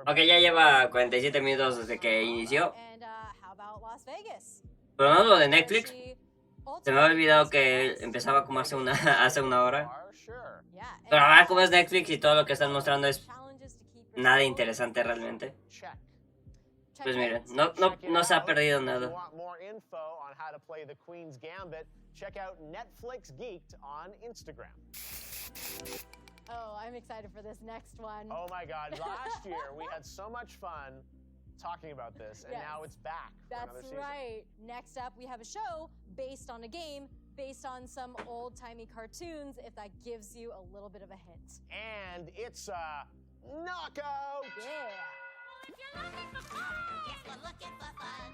Ok, ya lleva 47 minutos desde que inició. Pero no lo de Netflix. Se me había olvidado que empezaba como hace una hora. Pero ahora como es Netflix y todo lo que están mostrando es nada interesante realmente. Pues miren, no se ha perdido nada. Check out Netflix Geeked on Instagram. Oh, I'm excited for this next one. Oh my God, last year we had so much fun talking about this, and now it's back for another season. That's right. Next up, we have a show based on a game, based on some old-timey cartoons, if that gives you a little bit of a hint. And it's a knockout! Yeah. Well, if you're looking for fun, yes, we're looking for fun.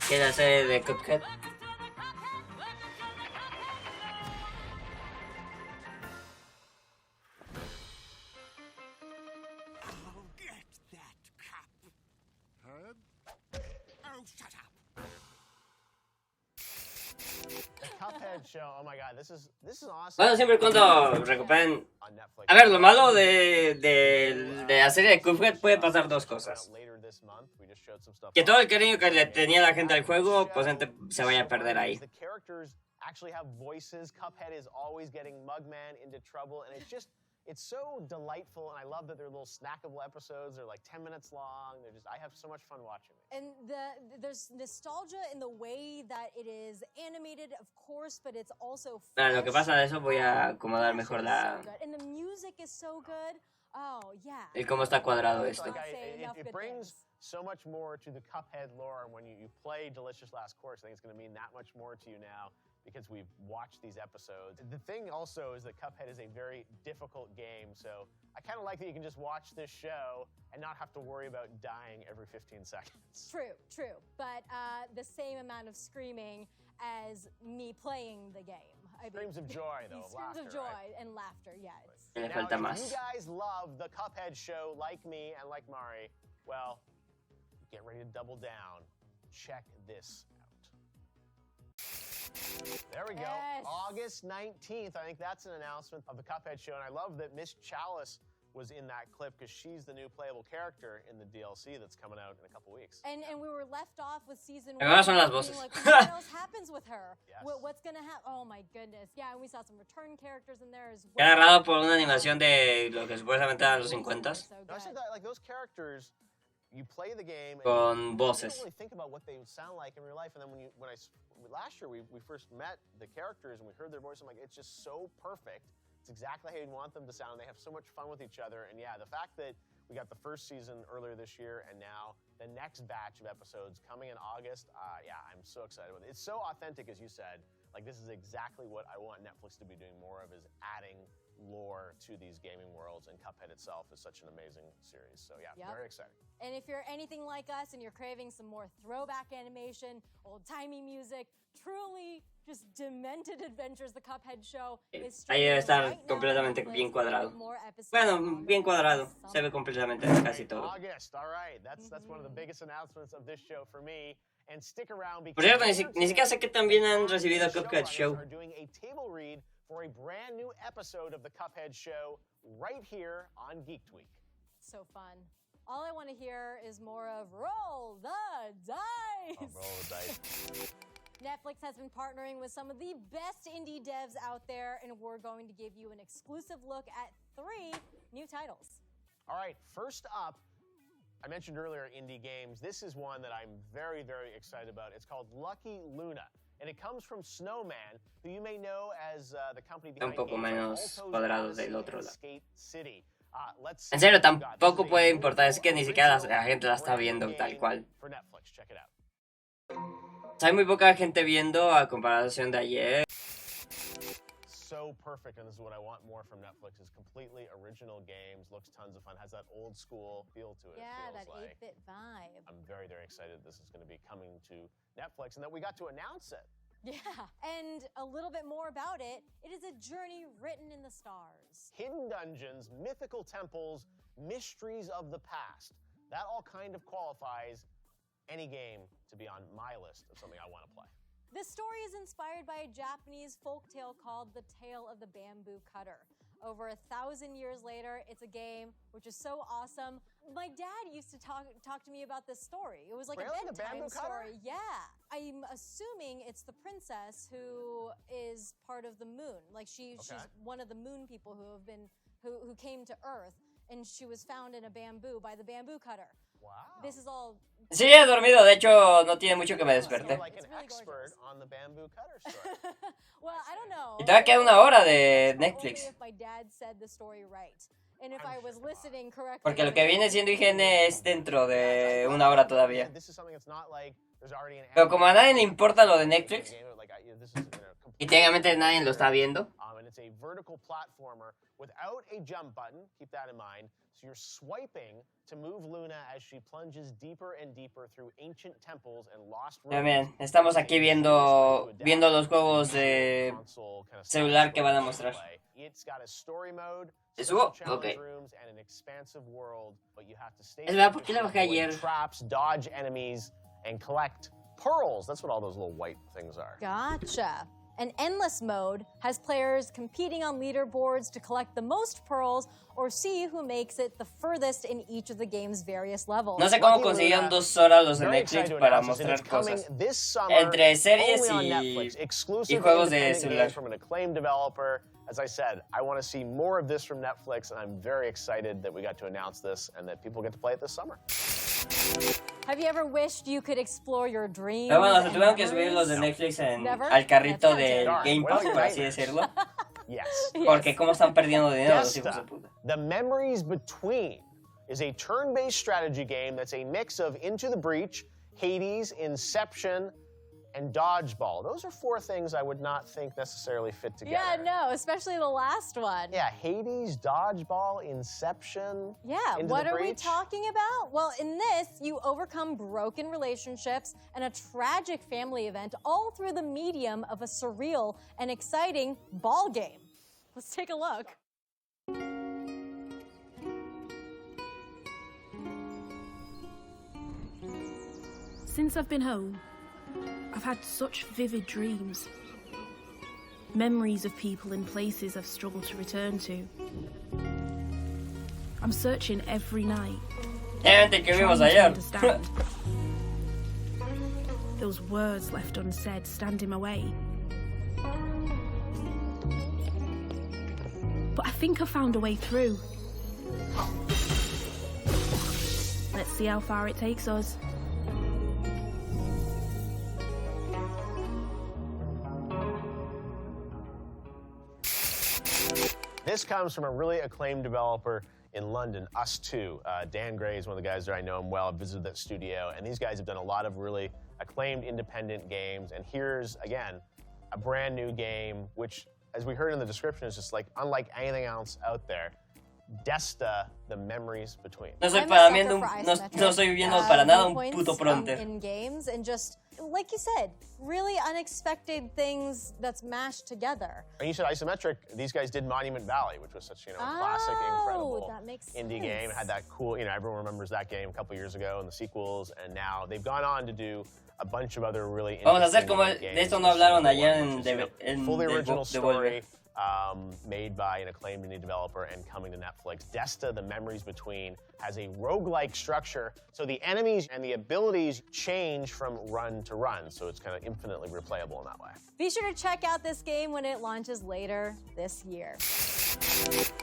¿Qué es la serie de Cuphead? Cuphead show. Oh my God, this is awesome. Bueno, siempre y cuando recuperen. A ver, lo malo de la serie de Cuphead puede pasar dos cosas. Que todo el cariño que le tenía la gente al juego, pues se vaya a perder ahí. Actually have voices. Cuphead is always getting Mugman into trouble, and it's so delightful, and I love that they're little snackable episodes. They're like 10 minutes long. I have so much fun watching it. And there's nostalgia in the way that it is animated, of course, but it's also Para lo que pasa de eso voy a acomodar mejor and the music is so good. Oh, yeah. el cómo está cuadrado esto. It brings so much more to the Cuphead lore, and when you play Delicious Last Course, I think it's going to mean that much more to you now, because we've watched these episodes. The thing also is that Cuphead is a very difficult game, so I kind of like that you can just watch this show and not have to worry about dying every 15 seconds. True, but the same amount of screaming as me playing the game. Screams of joy, though. Screams laughter, of joy right? and laughter, yeah. Me Now, falta if más. you guys love the Cuphead show like me and like Mari, well, get ready to double down. Check this out. There we go. Yes. August 19th. I think that's an announcement of the Cuphead show. And I love that Miss Chalice was in that clip because she's the new playable character in the DLC that's coming out in a couple weeks. And we were left off with season 1. Ahora son las voces. Like, what else happens with her? Yes. What's gonna happen? Oh my goodness. Yeah, and we saw some return characters in there as well. Queda agarrado por una animación de lo que supuestamente eran los 50. So No, I said that, like, those characters, you play the game and Con you voces. don't really think about what they would sound like in real life. And then last year we first met the characters and we heard their voice, I'm like, it's just so perfect. It's exactly how you'd want them to sound. They have so much fun with each other. And yeah, the fact that we got the first season earlier this year and now the next batch of episodes coming in August, yeah, I'm so excited with it. It's so authentic, as you said. Like, this is exactly what I want Netflix to be doing more of, is adding lore to these gaming worlds, and Cuphead itself is such an amazing series. So yeah, very exciting. And if you're anything like us and you're craving some more throwback animation, old-timey music, truly just demented adventures, the Cuphead show is Ahí debe estar right now completamente on bien Netflix cuadrado. with more episodes Bueno, on bien cuadrado. this Se ve summer. completamente casi todo. August, all right. That's one of the biggest announcements of this show for me. And stick around because Por cierto, ni siquiera sé que también han recibido Cuphead Show. are doing a table read for a brand new episode of the Cuphead show right here on Geeked Week. So fun. All I want to hear is more of roll the dice. Oh, roll the dice. Netflix has been partnering with some of the best indie devs out there, and we're going to give you an exclusive look at 3 new titles. All right, first up, I mentioned earlier indie games. This is one that I'm very, very excited about. It's called Lucky Luna, and it comes from Snowman, who you may know as the company behind Un poco games like menos Alto's cuadrado Odyssey del otro and lado. Skate City. Let's En serio, see what we've got. This tampoco is a puede importar. Es que ni siquiera la original, gente la está brand new viendo tal game cual. for Netflix. Check it out. Hay muy poca gente viendo a comparación de ayer. So perfect, and this is what I want more from Netflix, is completely original games, looks tons of fun, has that old school feel to it. Yeah, it that feels like. 8-bit vibe. I'm very, very excited this is going to be coming to Netflix and that we got to announce it. Yeah, and a little bit more about it. It is a journey written in the stars. Hidden dungeons, mythical temples, mysteries of the past. That all kind of qualifies any game to be on my list of something I want to play. The story is inspired by a Japanese folktale called The Tale of the Bamboo Cutter. over 1,000 years later, it's a game, which is so awesome. My dad used to talk to me about this story. It was like Really? a The bamboo bedtime cutter? story. Yeah. I'm assuming it's the princess who is part of the moon. Like she's one of the moon people who came to Earth, and she was found in a bamboo by the bamboo cutter. Wow. This is all. Sí, he dormido. De hecho, no tiene mucho que me desperté. Like an expert on the bamboo cutter story. Well, I don't know. Y todavía queda una hora de Netflix. If my dad said the story right. And if I was listening correctly. Porque lo que viene siendo IGN es dentro de una hora todavía. Pero como a nadie le importa lo de Netflix, y técnicamente nadie lo está viendo. And it's a vertical platformer without a jump button. Keep that in mind. So you're swiping to move Luna as she plunges deeper and deeper through ancient temples and lost ruins. También estamos aquí viendo los juegos de celular que van a mostrar. It's got a story mode, ¿Subo? challenge Ok. rooms, and an expansive world, but you have to stay Es verdad, ¿por qué la bajé avoid ayer? traps, dodge enemies, and collect pearls. That's what all those little white things are. Gotcha. An endless mode has players competing on leaderboards to collect the most pearls or see who makes it the furthest in each of the game's various levels. No sé cómo consiguieron 2 horas los de Netflix para mostrar cosas. Entre series y juegos de celular. From an acclaimed developer. As I said, I want to see more of this from Netflix, and I'm very excited that we got to announce this and that people get to play it this summer. Have you ever wished you could explore your dreams? Pero bueno, se tuvieron que subir los de Netflix al carrito del Game Pass, por así decirlo. Yes. Porque cómo están perdiendo dinero los hijos de puta. The Memories Between is a turn-based strategy game that's a mix of Into the Breach, Hades, Inception, and Dodgeball. Those are 4 things I would not think necessarily fit together. Yeah, no, especially the last one. Yeah, Hades, Dodgeball, Inception. Yeah, Into what the are we Breach. talking about? Well, in this, you overcome broken relationships and a tragic family event all through the medium of a surreal and exciting ball game. Let's take a look. Since I've been home, I've had such vivid dreams. Memories of people and places I've struggled to return to. I'm searching every night. Que vimos trying to ayer. understand. Those words left unsaid stand in my way. But I think I found a way through. Let's see how far it takes us. This comes from a really acclaimed developer in London, Us2. Dan Gray is one of the guys there. I know him well. I've visited that studio. And these guys have done a lot of really acclaimed independent games. And here's, again, a brand new game, which, as we heard in the description, is just like unlike anything else out there. Desta, The Memories Between. No soy I'm a para sucker viendo, for no isometric, estoy viendo para nada un viewpoints, puto prompter. in games, and just, like you said, really unexpected things that's mashed together. And you said isometric. These guys did Monument Valley, which was such, a classic, incredible that makes indie sense. game. It had that cool, everyone remembers that game a couple years ago and the sequels. And now they've gone on to do a bunch of other really Vamos a interesting hacer como games. de esto no hablaron ayer en Which is, en fully original Devolver. story. Made by an acclaimed indie developer and coming to Netflix. Desta, The Memories Between, has a roguelike structure, so the enemies and the abilities change from run to run, so it's kind of infinitely replayable in that way. Be sure to check out this game when it launches later this year.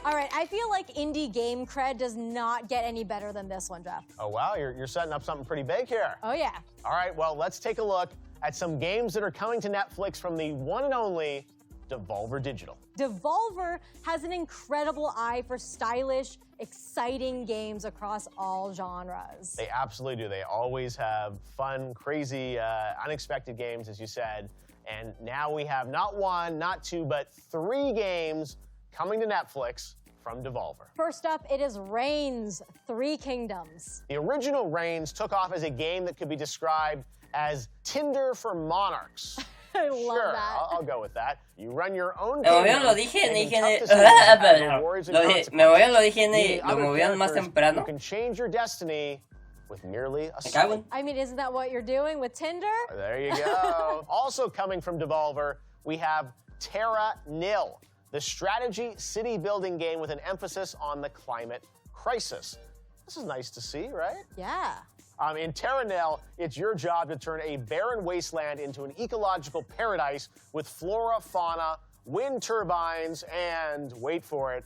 All right, I feel like indie game cred does not get any better than this one, Jeff. Oh, wow, you're setting up something pretty big here. Oh, yeah. All right, well, let's take a look at some games that are coming to Netflix from the one and only Devolver Digital. Devolver has an incredible eye for stylish, exciting games across all genres. They absolutely do. They always have fun, crazy, unexpected games, as you said. And now we have not 1, not 2, but 3 games coming to Netflix from Devolver. First up, it is Reigns, 3 Kingdoms. The original Reigns took off as a game that could be described as Tinder for monarchs. I love Sure, that. I'll go with that. You run your own Me movieron, lo dije en lo movieron más temprano. You can change your destiny with merely a Me cago en. I mean, isn't that what you're doing with Tinder? There you go. Also coming from Devolver, we have Terra Nil. the strategy city building game with an emphasis on the climate crisis. This is nice to see, right? Yeah. In E3n, it's your job to turn a barren wasteland into an ecological paradise with flora, fauna, wind turbines, and, wait for it,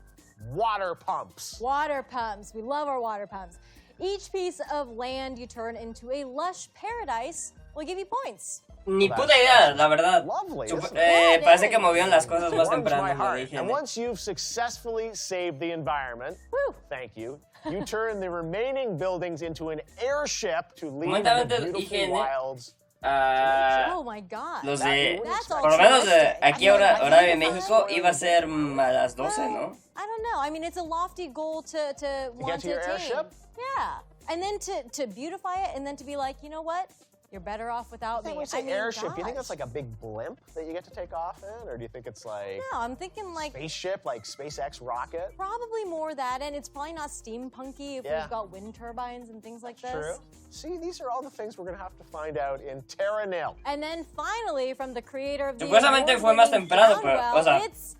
water pumps. Water pumps. We love our water pumps. Each piece of land you turn into a lush paradise will give you points. Ni puta idea, la verdad. Lovely. Parece que movieron las cosas más Warms my temprano. heart. And once you've successfully saved the environment, Woo. thank you, you turn the remaining buildings into an airship to leave Momentamente the beautiful E3n, wilds. Oh my God. Los de, That's por lo menos aquí altruistic. hora de México iba a ser a las 12, ¿no? I don't know. I mean, it's a lofty goal to want get to your attain. airship? Yeah. And then to beautify it and then to be like, you know what? You're better off without me. When you say airship, do you think that's like a big blimp that you get to take off in? Or do you think it's like No, I'm thinking like spaceship, like SpaceX rocket? probably more that, and it's probably not steampunky if Yeah. we've got wind turbines and things like this. True. See, these are all the things we're going to have to find out in E3n. And then finally, from the creator of the Supuestamente fue más temprano, pero, o sea, it's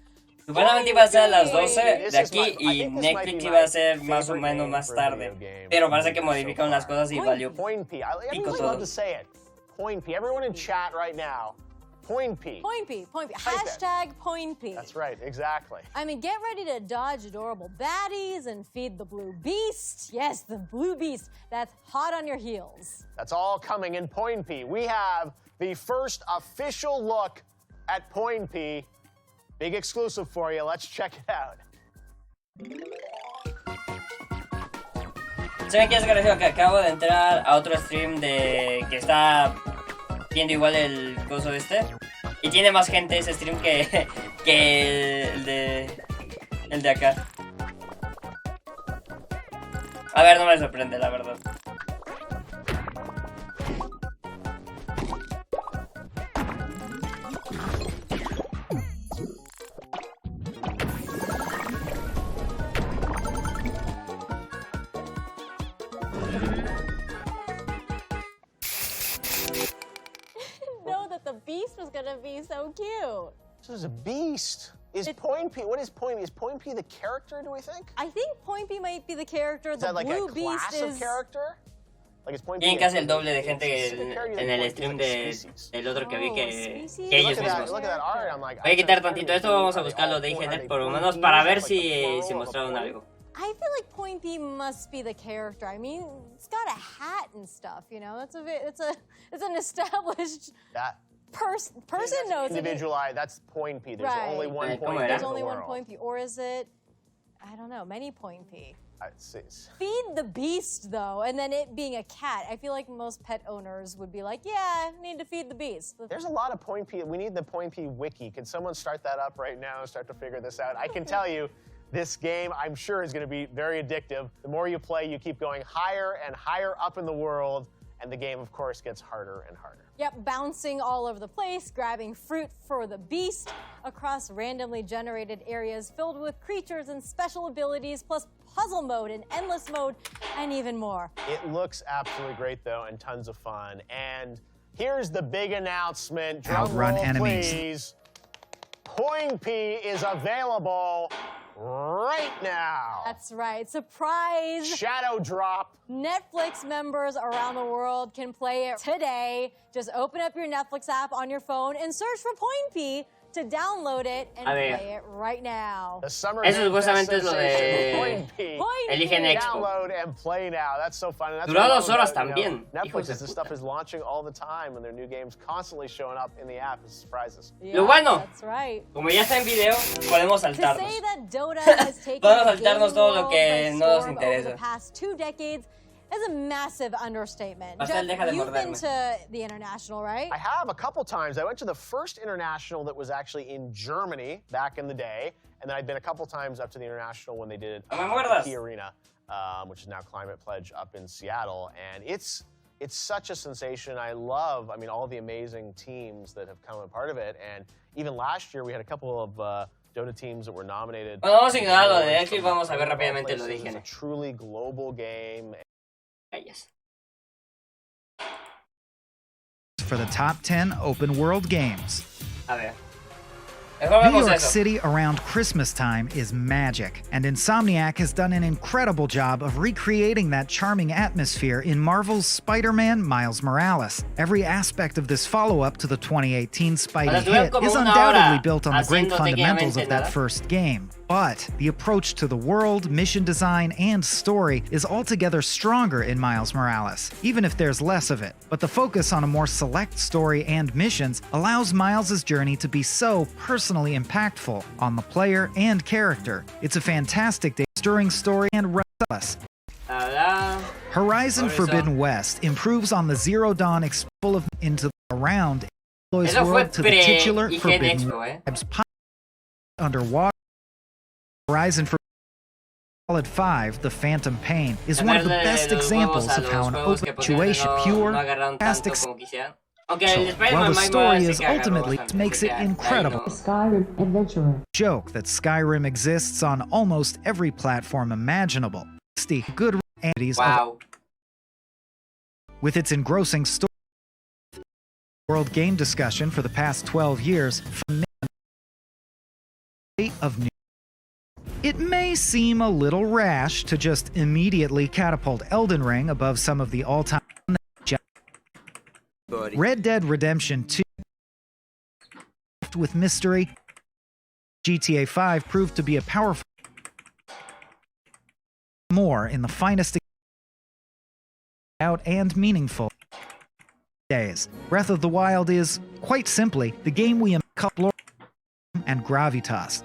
supuestamente iba a ser a las 12 This de is aquí my- I y think this might Netflix be iba a my ser más o favorite menos name más for a tarde. video game Pero in parece que so modificaron las far. cosas y valió. Point P. Everyone's todo. love to say it. Point P. Everyone in chat right now. Point P. Point P. Type it. Hashtag Point P. That's right. Exactly. I mean, get ready to dodge adorable baddies and feed the blue beast. Yes, the blue beast that's hot on your heels. That's all coming in Point P. We have the first official look at Point P. Big exclusive for you. Let's check it out. ¿Saben qué es gracioso? Que acabo de entrar a otro stream de que está viendo igual el coso este. Y tiene más gente ese stream que el de acá. A ver, no me sorprende, la verdad. Know that the beast was gonna be so cute. This is a beast. Point P? What is Point P? Is Point P the character, do we think? I think Point P might be the character. Is The that like blue a beast class is. of character? Like is Point P Tienen casi el doble de it's gente a specific character, en like el Point P stream is de, a species. del otro que vi Oh, que species. ellos Look at mismos. that, look at that art. I'm like, Voy a quitar tantito esto, vamos a buscar lo de Are internet they por lo point menos Ps, para ver like the si plural of a mostraron point? algo. I feel like Point P must be the character. I mean, it's got a hat and stuff. You know, it's an established That person that's knows it. individualized. That's Point P. There's Right. only one Right, Point P. come on, There's in only the one world. Point P, or is it? I don't know. Many Point P. It's- Feed the beast, though, and then it being a cat. I feel like most pet owners would be like, yeah, I need to feed the beast. There's a lot of Point P. We need the Point P wiki. Can someone start that up right now and start to figure this out? I can tell you, this game, I'm sure, is going to be very addictive. The more you play, you keep going higher and higher up in the world, and the game, of course, gets harder and harder. Yep, bouncing all over the place, grabbing fruit for the beast across randomly generated areas filled with creatures and special abilities, plus puzzle mode and endless mode, and even more. It looks absolutely great, though, and tons of fun. And here's the big announcement. Drum Outrun roll, enemies. please. Point P is available right now. That's right. Surprise! Shadow drop. Netflix members around the world can play it today. Just open up your Netflix app on your phone and search for Point P to download it and A ver. play it right now. The summer Eso Game Fest supuestamente es lo sensation, de- Point P. Point Eligen P. Expo. Download and play now. That's so fun. And that's Duró what I 2 love horas about, you know, también. Hijos Netflix, de this puta. stuff is launching all the time, and their new games constantly showing up in the app as surprises. Yeah, Lo bueno. That's right. Como ya está en video, podemos To saltarnos. say that Dota has taken Podemos the saltarnos game todo lo world que by no nos storm over the interesa. past 2 decades is a massive understatement. Pastel, deja de you've been morderme. to the International, right? I have a couple times. I went to the first international that was actually in Germany back in the day, and then I'd been a couple times up to the international when they did it No me muerdas. Key Arena, which is now Climate Pledge up in Seattle, and it's such a sensation. I love, I mean, all the amazing teams that have come a part of it, and even last year we had a couple of Dota teams that were nominated. Bueno, vamos a ignorar lo de Netflix, vamos a ver rápidamente lo de It's a higiene. truly global game. Calles. For the top 10 open world games. A ver. Mejor New vemos York eso. City around Christmas time is magic, and Insomniac has done an incredible job of recreating that charming atmosphere in Marvel's Spider-Man Miles Morales. Every aspect of this follow-up to the 2018 Spidey hit is undoubtedly built on the great fundamentals of that first game. But the approach to the world, mission design, and story is altogether stronger in Miles Morales, even if there's less of it. But the focus on a more select story and missions allows Miles' journey to be so personally impactful on the player and character. It's a fantastic, stirring story and restless. Horizon Forbidden West improves on the Zero Dawn expo of into the around world to the titular Forbidden Web's underwater. Horizon Forbidden Solid 5, The Phantom Pain, is one of the best examples of how an open situation, pure, fantastic, while the story is ultimately makes it incredible. Skyrim Adventurer. Joke that Skyrim exists on almost every platform imaginable. 60 good entities with its engrossing story. World game discussion for the past 12 years from of new. It may seem a little rash to just immediately catapult Elden Ring above some of the all-time. Red Dead Redemption 2 with mystery. GTA 5 proved to be a powerful more in the finest out and meaningful days. Breath of the Wild is, quite simply, the game we explore and gravitas.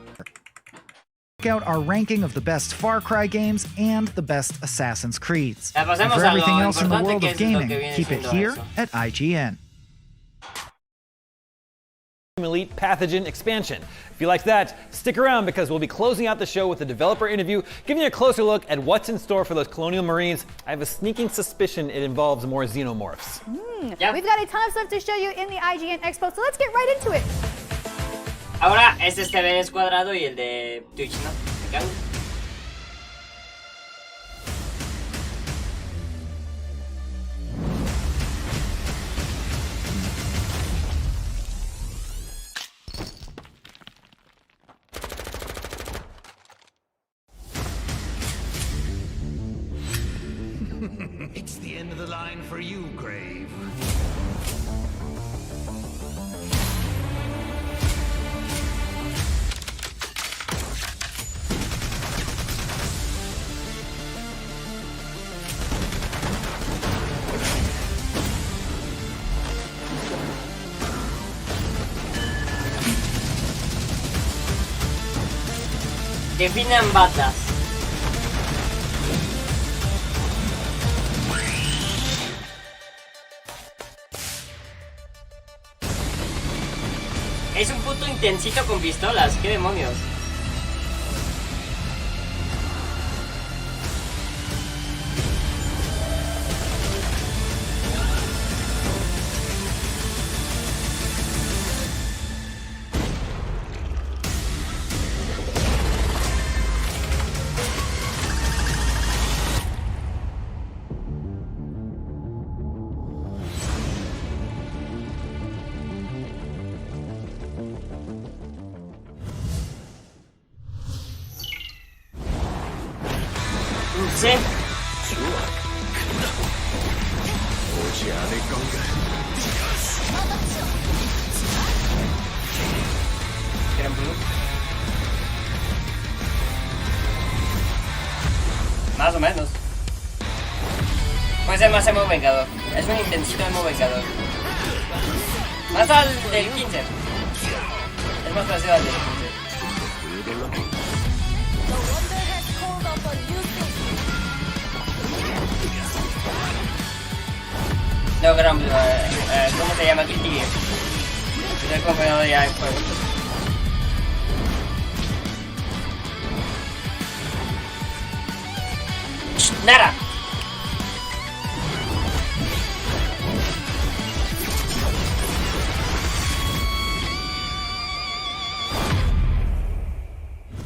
Check out our ranking of the best Far Cry games and the best Assassin's Creeds. And for everything else in the world of gaming, keep it here at IGN. Elite Pathogen Expansion. If you like that, stick around because we'll be closing out the show with a developer interview, giving you a closer look at what's in store for those Colonial Marines. I have a sneaking suspicion it involves more xenomorphs. Yep. We've got a ton of stuff to show you in the IGN Expo, so let's get right into it. Ahora, este es TV Descuadrado y el de Twitch, ¿no? Me cago. It's the end of the line for you, Grave. Definan batas. Es un puto intensito con pistolas, qué demonios. Sí. Más o menos. Puede ser más emo vengador. Es un intensito emo vengador. Más al del 15. Es más parecido al del 15. No, gran, ¿cómo se llama? Kitty. Estoy confundido ya el juego. ¡Nara!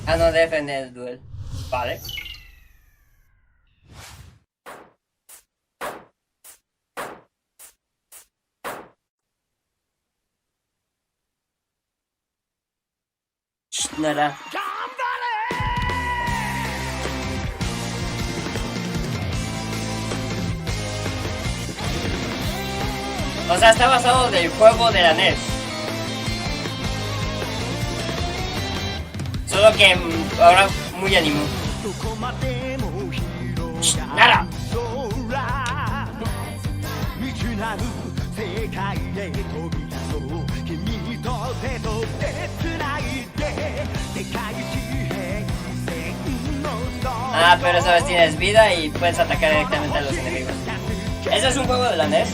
Ah, no, defender el duel. Vale. Nada. O sea, está basado del juego de la NES. Solo que ahora muy animado. ¡Nada! Ah, pero esa vez tienes vida y puedes atacar directamente a los enemigos. ¿Ese es un juego de la NES?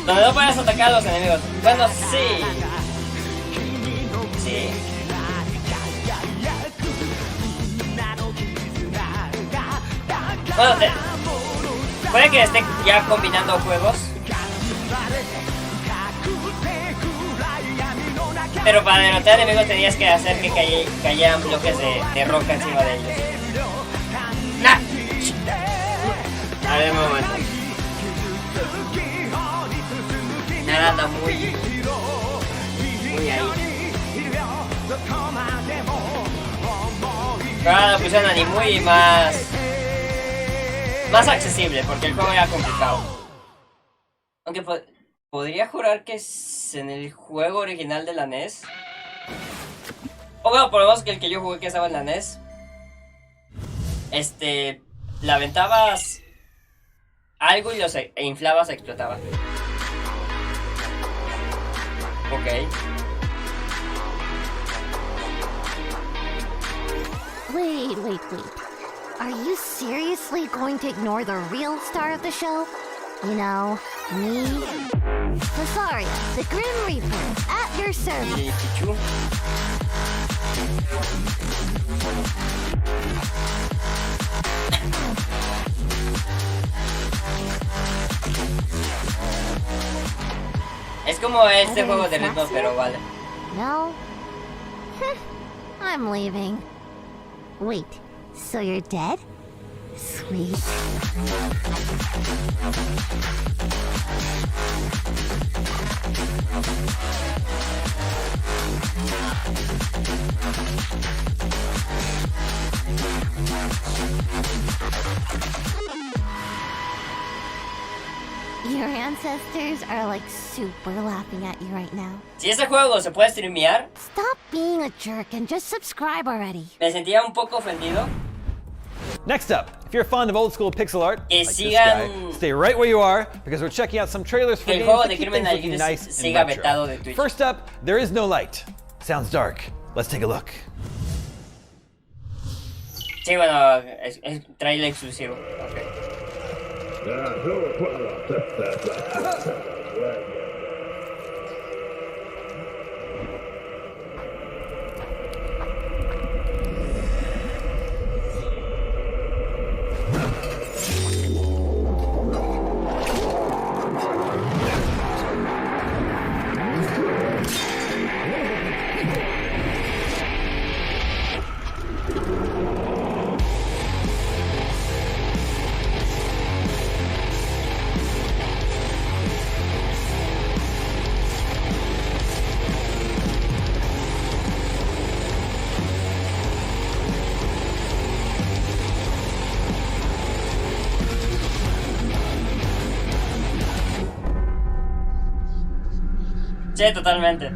Donde no puedes atacar a los enemigos. Bueno, sí. Sí. Bueno, puede que esté ya combinando juegos. Pero para derrotar enemigos tenías que hacer que cayeran bloques de roca encima de ellos. ¡Nah! A ver, un momento. Nada anda muy ahí. Pero ahora lo pusieron ni muy más accesible, porque el juego era complicado. Aunque podría jurar que es en el juego original de la NES. O bueno, por lo menos que el que yo jugué que estaba en la NES. La aventabas algo y e inflabas, explotaba. Ok. Wait. Are you seriously going to ignore the real star of the show? You know, me? Cesaria, the Grim Reaper, at your service. Es como este juego de ritmos, pero vale. No? I'm leaving. Wait, so you're dead? Sweet. Your ancestors are like super laughing at you right now. Si este juego se puede streamear, Stop being a jerk and just subscribe already. Me sentía un poco ofendido. Next up, if you're fond of old school pixel art, Que like this sigan- guy, stay right where you are because we're checking out some trailers for Que el games juego that de keep Crimen things looking Alegre nice and siga retro. vetado de Twitch. First up, There Is No Light. Sounds dark. Let's take a look. Sí, bueno, es trailer exclusivo. Okay. Sí, totalmente.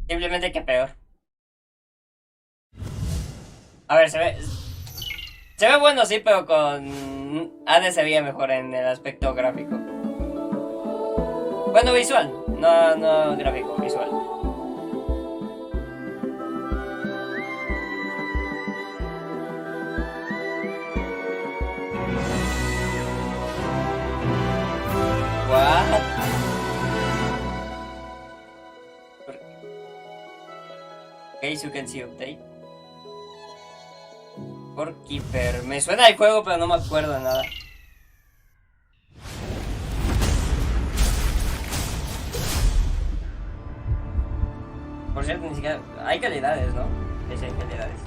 Simplemente que peor. A ver, se ve bueno, sí, pero con Hades se veía mejor en el aspecto gráfico. Bueno, visual, no gráfico, visual. What? Okay, so you can see update. Keeper. Me suena el juego, pero no me acuerdo de nada. Por cierto, ni siquiera... Hay calidades, ¿no? Sí, hay calidades.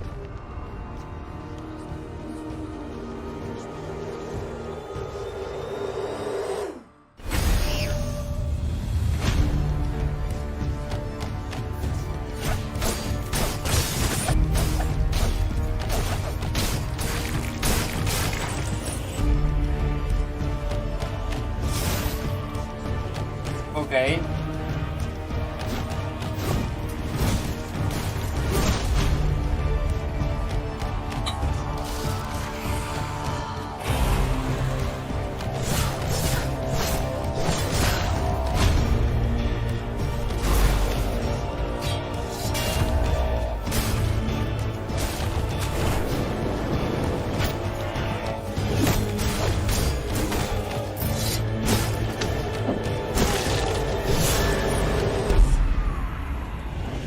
Ok.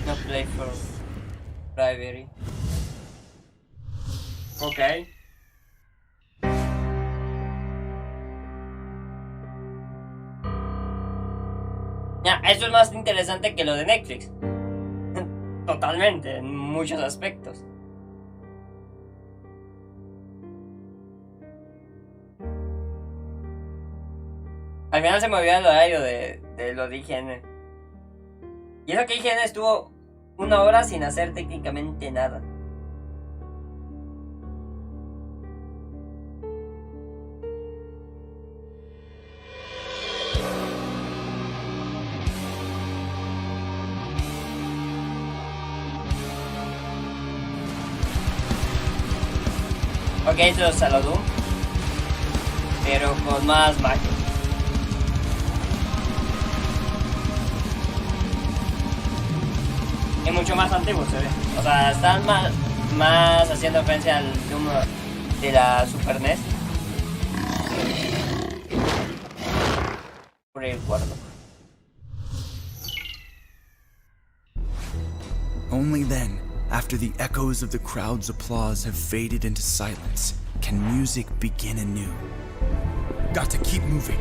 No play for bribery. Ok. Ya, eso es más interesante que lo de Netflix. Totalmente, en muchos aspectos. Al final se me olvidó el horario de lo de IGN. Y eso que IGN estuvo 1 hora sin hacer técnicamente nada. Ok, esto es Saludum, pero con más magia. Y mucho más antiguo se ve. O sea, están más haciendo referencia al Doom de la Super NES. Por el cuarto. Only then, after the echoes of the crowd's applause have faded into silence, can music begin anew. Got to keep moving.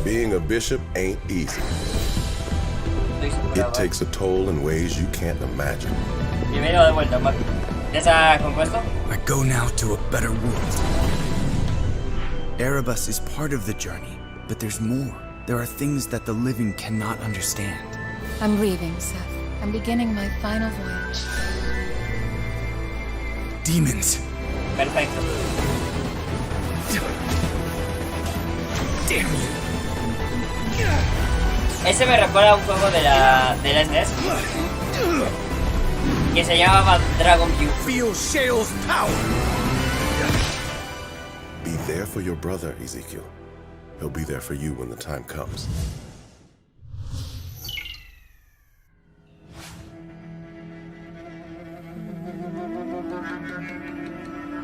Being a bishop ain't easy. It takes a toll in ways you can't imagine. Bienvenido de vuelta, Mark. ¿Ya está compuesto? I go now to a better world. Erebus is part of the journey, but there's more. There are things that the living cannot understand. I'm leaving, Seth. I'm beginning my final voyage. Demons. Perfecto. Damn you. Ese me recuerda a un juego de la SNES que se llamaba Dragon View. Feel Shale's power. Be there for your brother, Ezekiel. He'll be there for you when the time comes.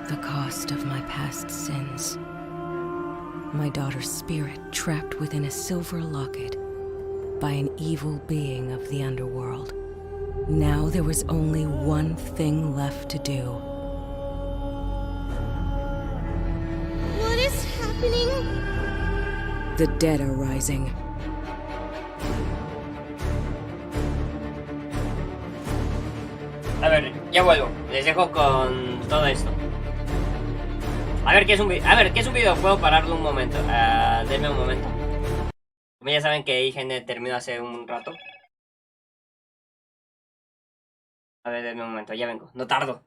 The cost of my past sins. My daughter's spirit trapped within a silver locket by an evil being of the underworld. Now there was only one thing left to do. What is happening? The dead are rising. A ver, ya vuelvo. Les dejo con todo esto. A ver, ¿qué es un videojuego? Pararlo un momento. Denme un momento. Como ya saben que IGN terminó hace un rato. A ver, denme un momento, ya vengo. No tardo.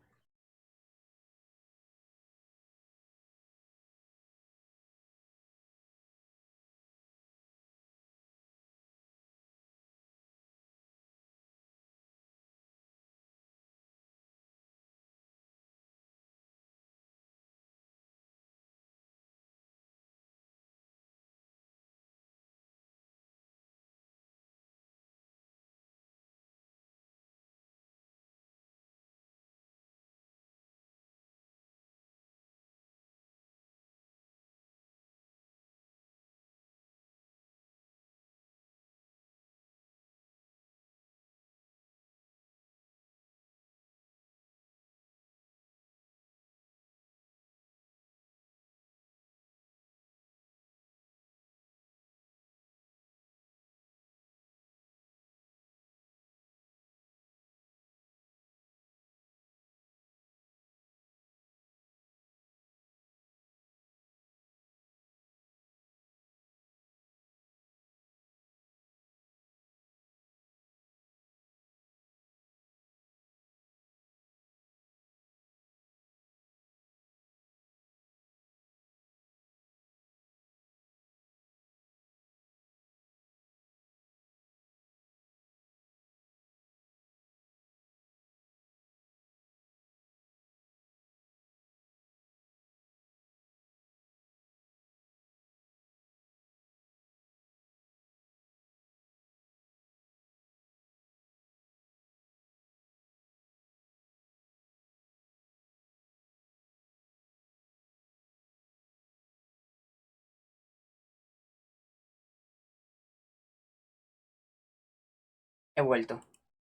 He vuelto.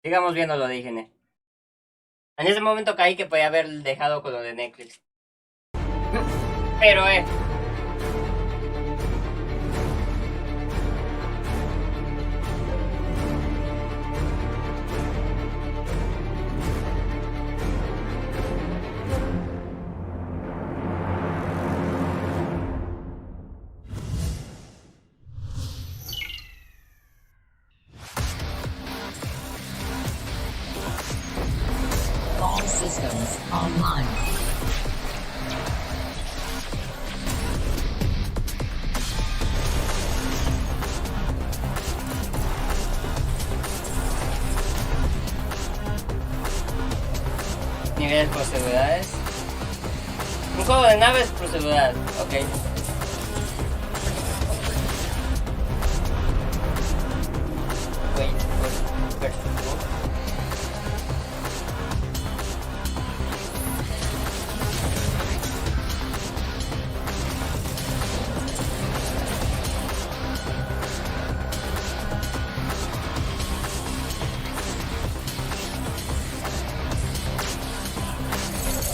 Sigamos viendo lo de IGN. En ese momento caí que podía haber dejado con lo de Netflix. Pero All systems online. Niveles procedurales. Un juego de naves procedural, ok.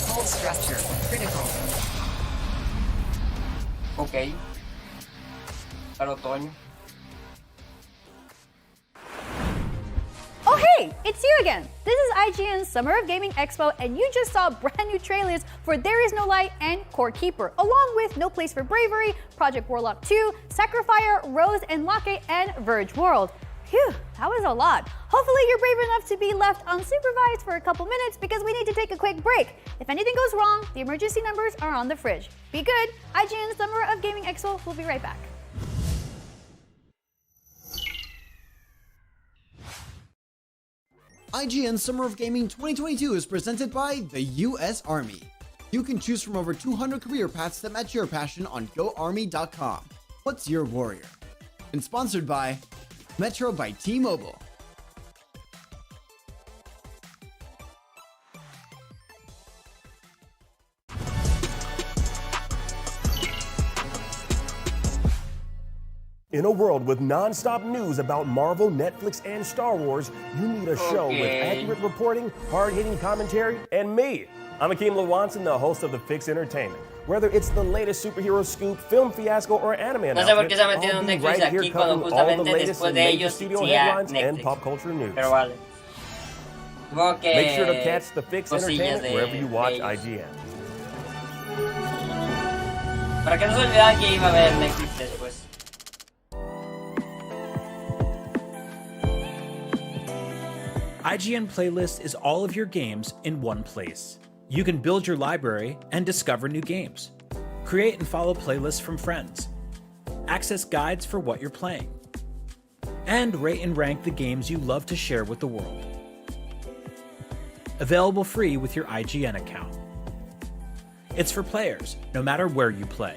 Whole structure critical. Ok. Para otoño. Oh hey, it's you again! This is IGN's Summer of Gaming Expo, and you just saw brand new trailers for There Is No Light and Core Keeper, along with No Place for Bravery, Project Warlock 2, Sacrifier, Rose and Locke, and Verge World. Phew, that was a lot. Hopefully you're brave enough to be left unsupervised for a couple minutes because we need to take a quick break. If anything goes wrong, the emergency numbers are on the fridge. Be good. IGN's Summer of Gaming Expo will be right back. IGN Summer of Gaming 2022 is presented by the US Army. You can choose from over 200 career paths that match your passion on GoArmy.com. What's your warrior? And sponsored by Metro by T-Mobile. In a world with non-stop news about Marvel, Netflix, and Star Wars, you need a show with accurate reporting, hard-hitting commentary, and me. I'm Akeem Lawanson, the host of The Fix Entertainment. Whether it's the latest superhero scoop, film fiasco, or anime announcement, I'll be right here covering all the latest and major studio headlines and pop culture news. Make sure to catch The Fix Entertainment wherever you watch IGN. Para que no se olvidaran que iba a haber Netflix después. IGN Playlist is all of your games in one place. You can build your library and discover new games. Create and follow playlists from friends. Access guides for what you're playing. And rate and rank the games you love to share with the world. Available free with your IGN account. It's for players, no matter where you play.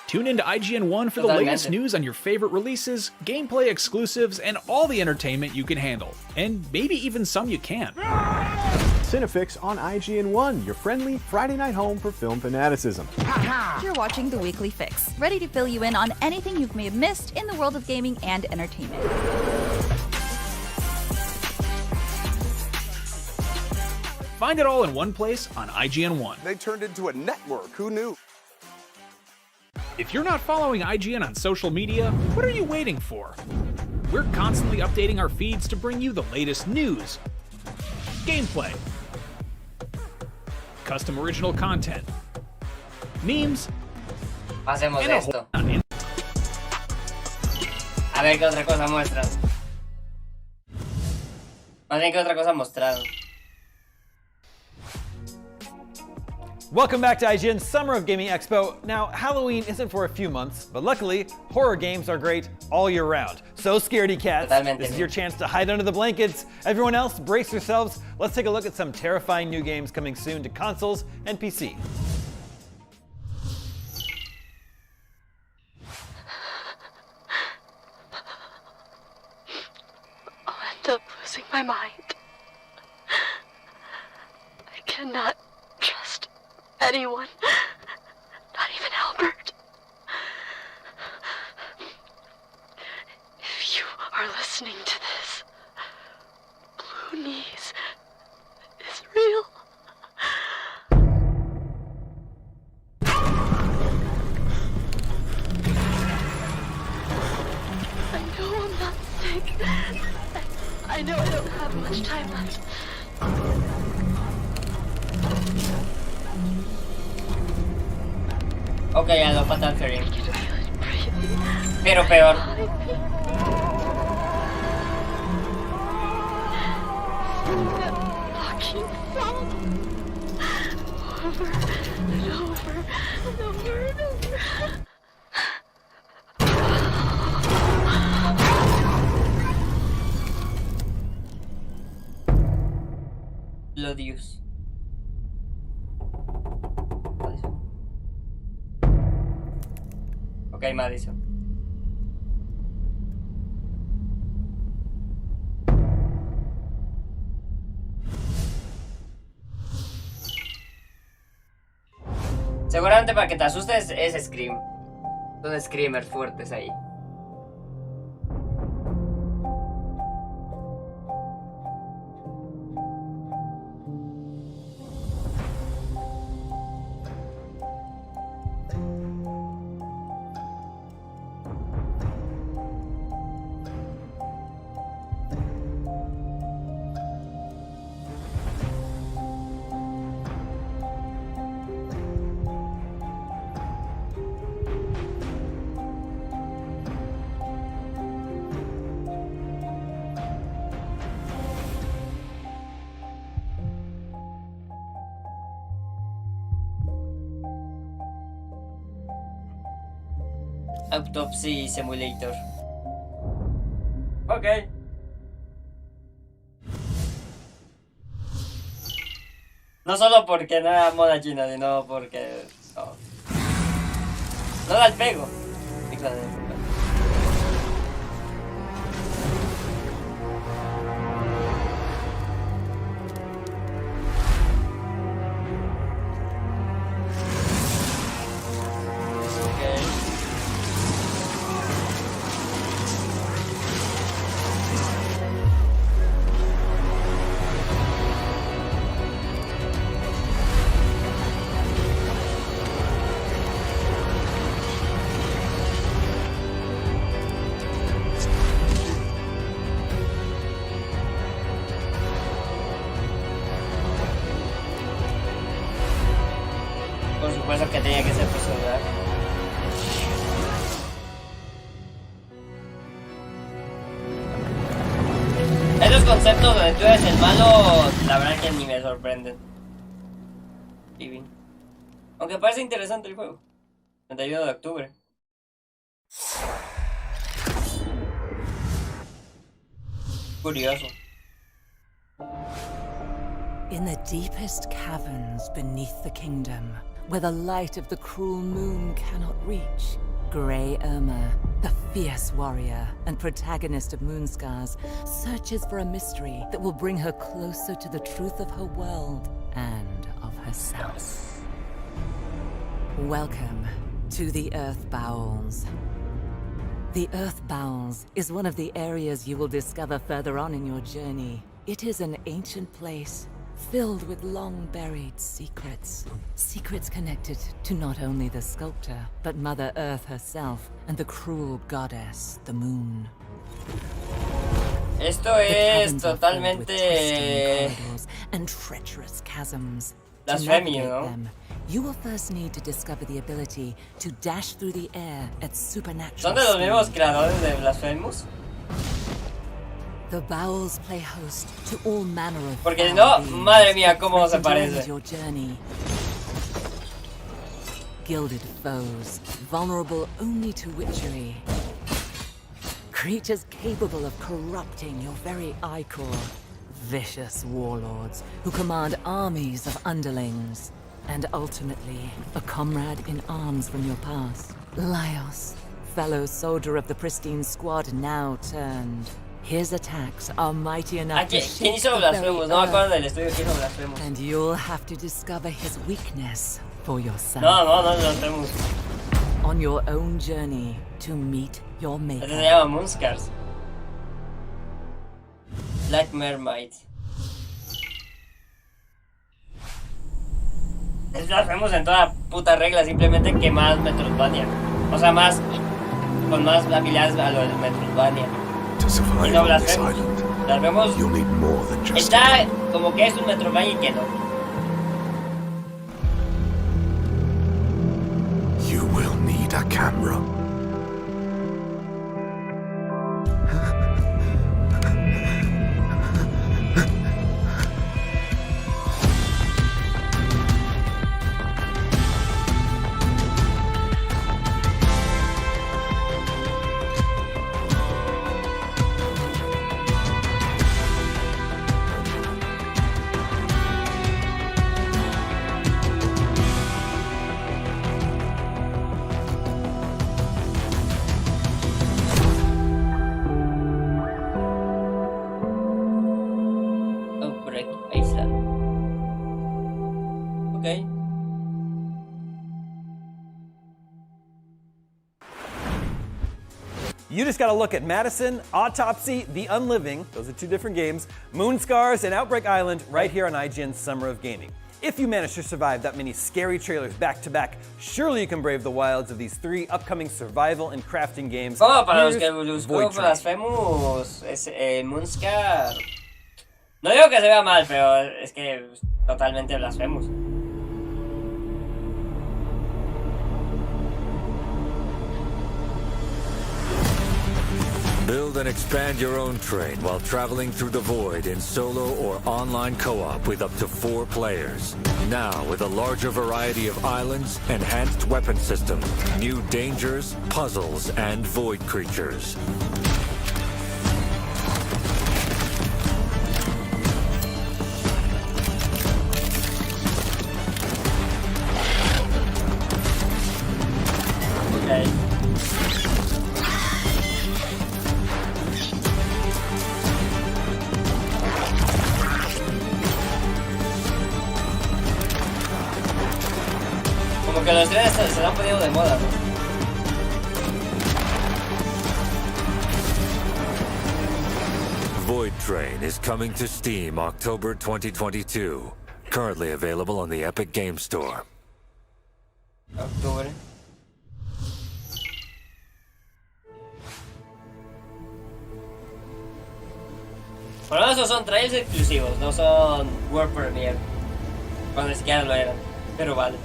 Tune into IGN1 for the latest news on your favorite releases, gameplay exclusives, and all the entertainment you can handle. And maybe even some you can't. Cinefix on IGN1, your friendly Friday night home for film fanaticism. You're watching The Weekly Fix, ready to fill you in on anything you may have missed in the world of gaming and entertainment. Find it all in one place on IGN1. They turned into a network, who knew? If you're not following IGN on social media, what are you waiting for? We're constantly updating our feeds to bring you the latest news, gameplay, custom original content, memes, Hacemos esto. A ver qué otra cosa muestran. Más bien qué otra cosa mostraron. Welcome back to IGN's Summer of Gaming Expo. Now, Halloween isn't for a few months, but luckily, horror games are great all year round. So scaredy cats, this is your chance to hide under the blankets. Everyone else, brace yourselves. Let's take a look at some terrifying new games coming soon to consoles and PC. I'll end up losing my mind. I cannot trust anyone, not even Albert. listening to this. Blue Knees is real. I know I'm not sick. I know I don't have much time left. Ok, ya lo Fatal Fury. Pero peor. Lodius. Ok, Madison. Seguramente para que te asustes es Scream. Son screamers fuertes ahí. Autopsy Simulator. Ok. No solo porque no era moda china, sino porque... No da el pego. Por supuesto que tenía que ser personal. Esos conceptos donde tú eres el malo, la verdad que ni me sorprenden. Living. Aunque parece interesante el juego. 31 de octubre. Curioso. In the deepest caverns beneath the kingdom, where the light of the cruel moon cannot reach, Grey Irma, the fierce warrior and protagonist of Moonscars, searches for a mystery that will bring her closer to the truth of her world and of herself. Welcome to the Earth Bowels. The Earth Bowels is one of the areas you will discover further on in your journey. It is an ancient place filled with long-buried secrets. Secrets connected to not only the sculptor, but Mother Earth herself and the cruel goddess, the moon. Esto es totalmente and treacherous chasms. Blasfemia, ¿no? Them, you will first need to discover the ability to dash through the air at supernatural ¿Son de los mismos creadores de Blasphemous? The bowels play host to all manner of Porque si no, madre mía, cómo se parece. Your journey. Gilded foes, vulnerable only to witchery. Creatures capable of corrupting your very ichor. Vicious warlords who command armies of underlings. And ultimately, a comrade in arms from your past. Laios, fellow soldier of the pristine squad now turned. His attacks are mighty enough to shake the very earth. And you'll have to discover his weakness for yourself. No. On your own journey to meet your maker. Se llama Moonscars. Black Mermaid. Es blasfemos en toda puta regla, simplemente que más Metroidvania. O sea, más... con más habilidades a lo del Metroidvania. Y no blasfemos. Blasfemos está como que es un Metroidvania y que no. You will need a camera. You just got to look at Madison, Autopsy, The Unliving, those are 2 different games, Moonscars, and Outbreak Island right here on IGN's Summer of Gaming. If you manage to survive that many scary trailers back to back, surely you can brave the wilds of these 3 upcoming survival and crafting games. Oh, para los que buscó blasfemos, es Moonscar. No digo que se vea mal, pero es que totalmente blasfemos. Build and expand your own train while traveling through the void in solo or online co-op with up to 4 players. Now with a larger variety of islands, enhanced weapon system, new dangers, puzzles, and void creatures. Okay. Como que los trenes se han ponido de moda, ¿no? Void Train is coming to Steam October 2022. Currently available on the Epic Game Store. Octubre. Por lo menos esos son trailers exclusivos, no son World Premiere. Cuando ni siquiera lo eran, pero vale.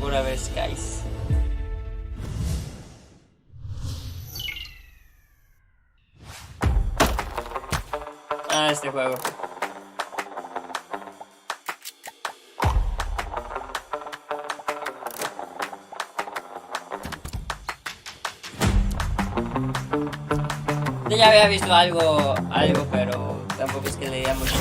Una vez, guys. Ah, este juego. Yo ya había visto algo, pero tampoco es que le diera mucho.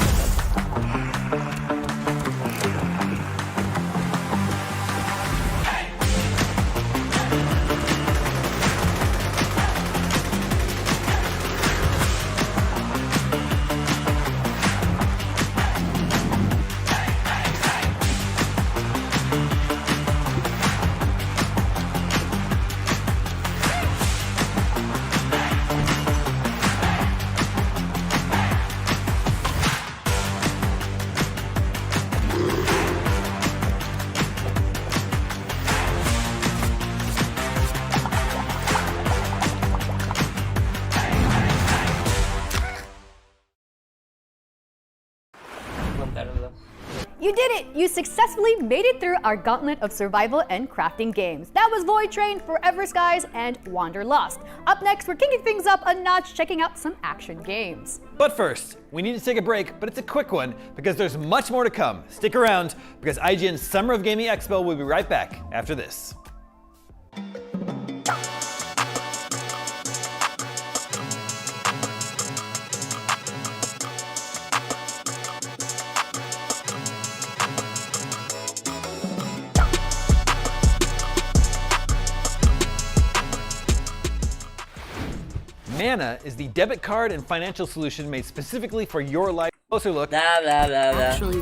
You did it! You successfully made it through our gauntlet of survival and crafting games. That was Void Train, Forever Skies, and Wanderlust. Up next, we're kicking things up a notch, checking out some action games. But first, we need to take a break, but it's a quick one because there's much more to come. Stick around because IGN's Summer of Gaming Expo will be right back after this. Mana is the debit card and financial solution made specifically for your life. Closer look. Blah, blah, blah, blah. Actually,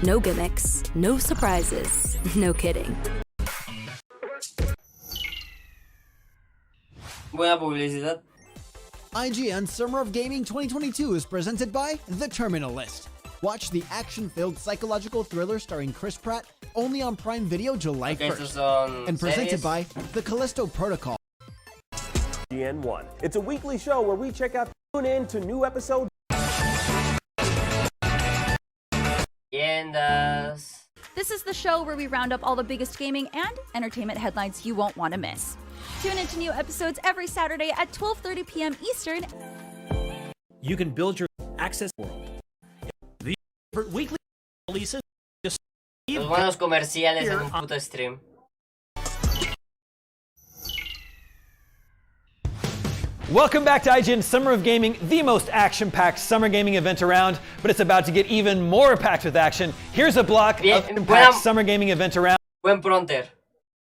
no gimmicks, no surprises, no kidding. Buena publicidad. IGN Summer of Gaming 2022 is presented by The Terminalist. Watch the action-filled psychological thriller starring Chris Pratt only on Prime Video July 1st. And presented by The Callisto Protocol. IGN1. It's a weekly show where we check out, tune in to new episodes. This is the show where we round up all the biggest gaming and entertainment headlines you won't want to miss. Tune into new episodes every Saturday at 12:30 p.m. Eastern. You can build your access world. The weekly releases. Los buenos comerciales en un puto stream. Welcome back to IGN Summer of Gaming, the most action-packed summer gaming event around, but it's about to get even more packed with action. Here's a block of packed summer gaming event around. Buen pronter.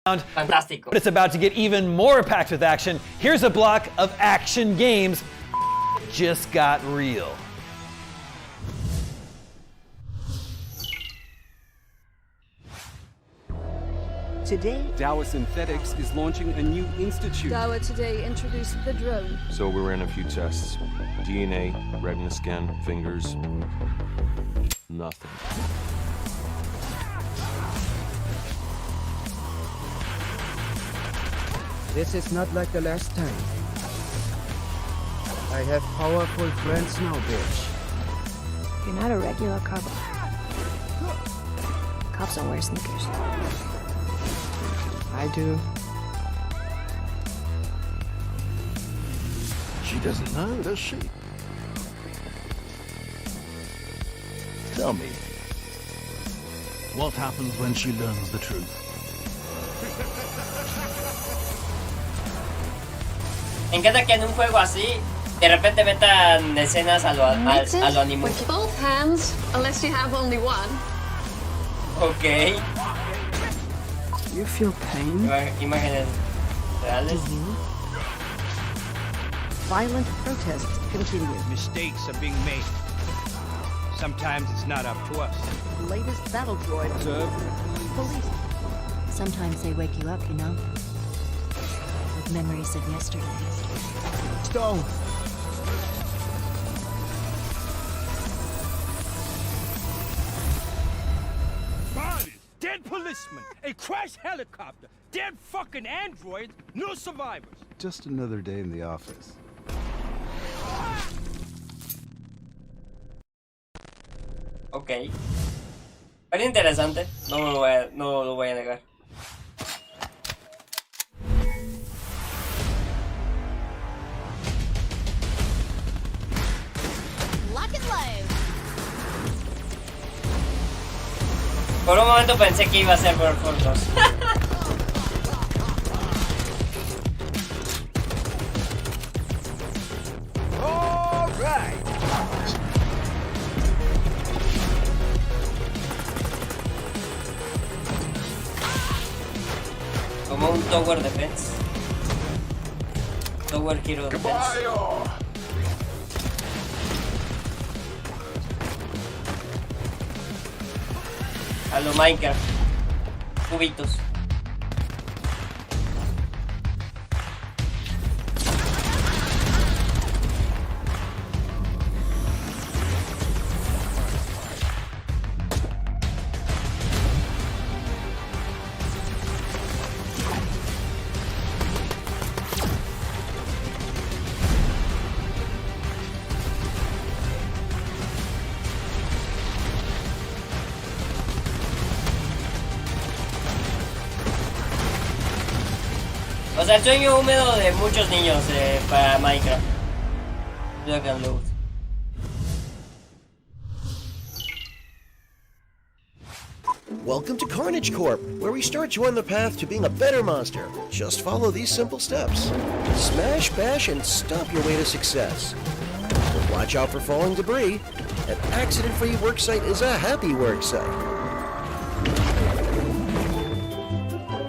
Fantástico. But it's about to get even more packed with action. Here's a block of action games. Just got real. Today, Dowa Synthetics is launching a new institute. Dowa today introduced the drone. So we ran a few tests. DNA, retina scan, fingers, nothing. This is not like the last time. I have powerful friends now, bitch. You're not a regular cop. Cops don't wear sneakers. I do. She doesn't know, does she? Tell me, what happens when she learns the truth? Me encanta que en un juego así, de repente metan escenas a lo anime. With both hands, unless you have only one. Okay. You feel pain? Imágenes reales. Violent protests continue. Mistakes are being made. Sometimes it's not up to us. The latest battle droid. Observe. Police. Sometimes they wake you up, you know? With memories of yesterday. Stone. Bodies, dead policemen, a crashed helicopter, dead fucking androids, no survivors. Just another day in the office. Ok. Pero interesante, no lo voy a negar. Por un momento pensé que iba a ser por fotos. Como un tower defense. Tower hero defense. A lo Minecraft. Cubitos. O sea, el sueño húmedo de muchos niños para Minecraft. Look and load. Welcome to Carnage Corp, where we start you on the path to being a better monster. Just follow these simple steps. Smash, bash, and stomp your way to success. Watch out for falling debris. An accident-free worksite is a happy worksite.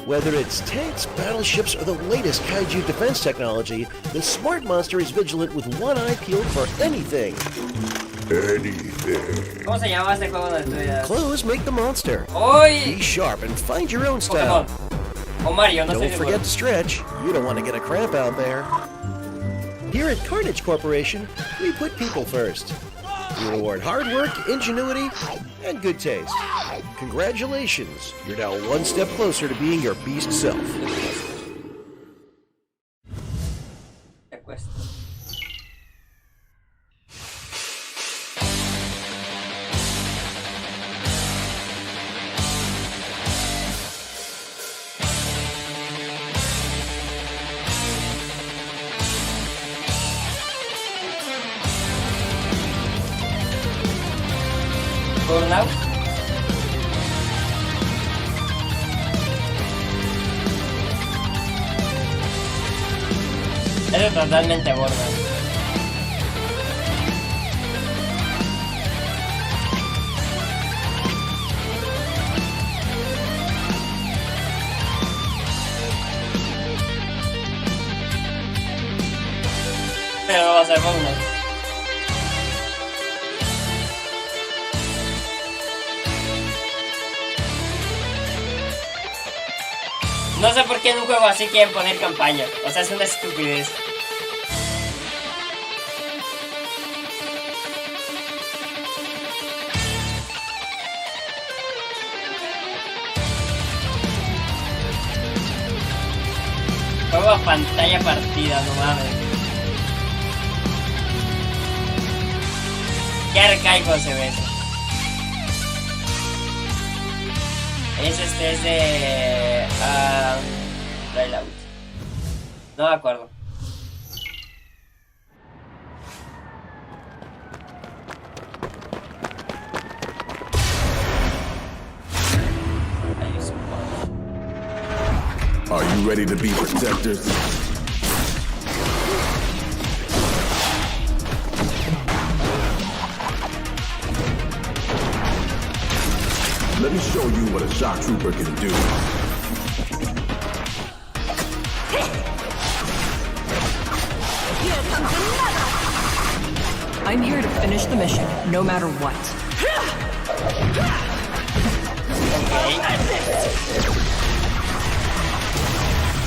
Whether it's tanks, battleships, or the latest kaiju defense technology, the smart monster is vigilant with one eye peeled for anything. Anything. ¿Cómo se llama este juego de estudias? Clothes make the monster. ¡Oy! Be sharp and find your own style. O Mario, no sé. Don't forget to stretch. You don't want to get a cramp out there. Here at Carnage Corporation, we put people first. We reward hard work, ingenuity, and good taste. Congratulations, you're now one step closer to being your beast self. Burnout. Es totalmente burnout. Pero no va a ser burnout. No sé por qué en un juego así quieren poner campaña. O sea, es una estupidez. Juego a pantalla partida, no mames. Qué arcaico se ve eso. Es de... Bailout. No me acuerdo. Are you ready to be protectors? Let me show you what a shock trooper can do. I'm here to finish the mission, no matter what.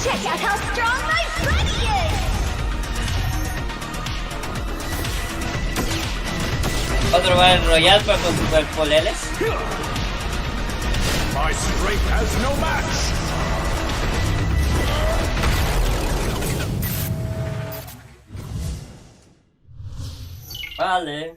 Check out how strong my body is! Otro Battle Royale pero con superpoderes. My strength has no match. Vale.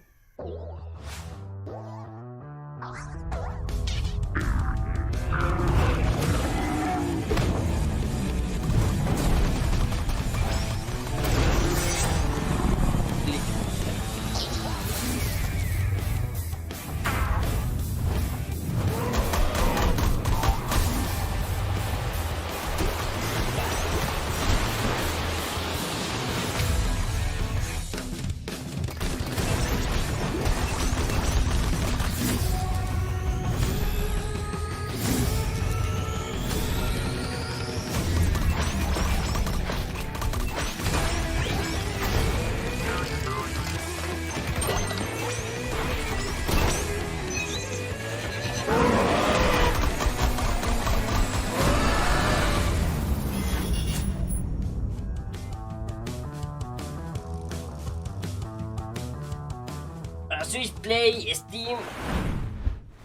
Switch Play, Steam.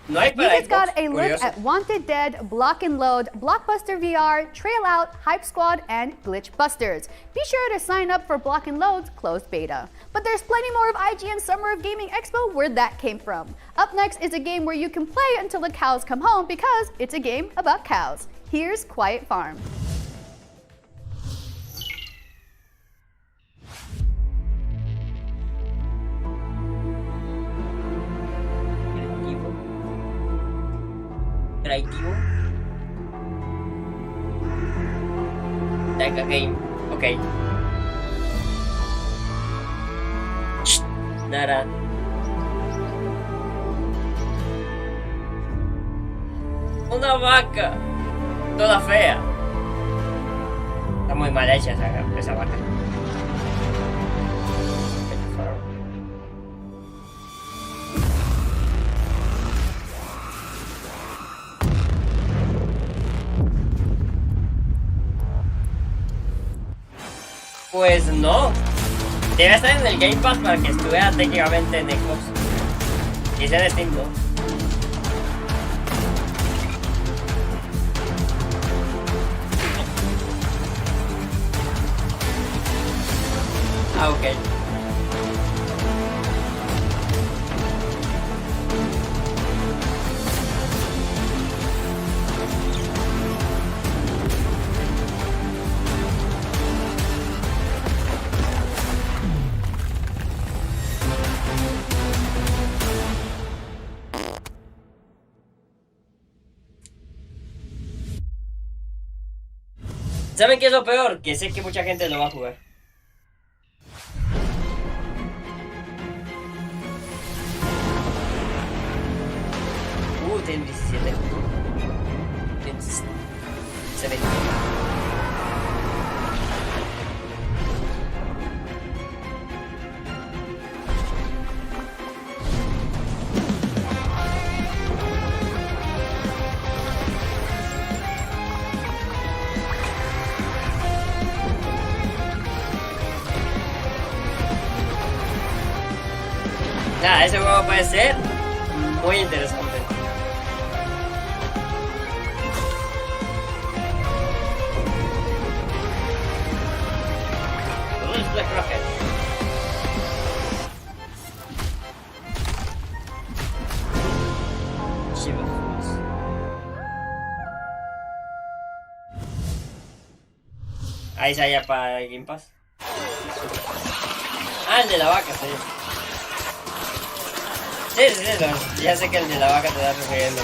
No hay para You just got a look Curioso. at Wanted Dead, Block and Load, Blockbuster VR, Trail Out, Hype Squad, and Glitch Busters. Be sure to sign up for Block and Load's closed beta. But there's plenty more of IGN Summer of Gaming Expo where that came from. Up next is a game where you can play until the cows come home because it's a game about cows. Here's Quiet Farm. Creativo. Like a game. Ok. Nada. Una vaca. Toda fea. Está muy mal hecha esa vaca. Pues no. Debe estar en el Game Pass para que estuviera técnicamente en Xbox. Y sea de Steam, ¿no? Ah, ok. ¿Saben qué es lo peor? Que sé que mucha gente lo va a jugar. Tiene 17. Se ve. Ya, ese juego puede ser muy interesante. Ahí se halla para el Game Pass. Ah, el de la vaca, sí. Sí, ya sé que el de la vaca te da refiriendo.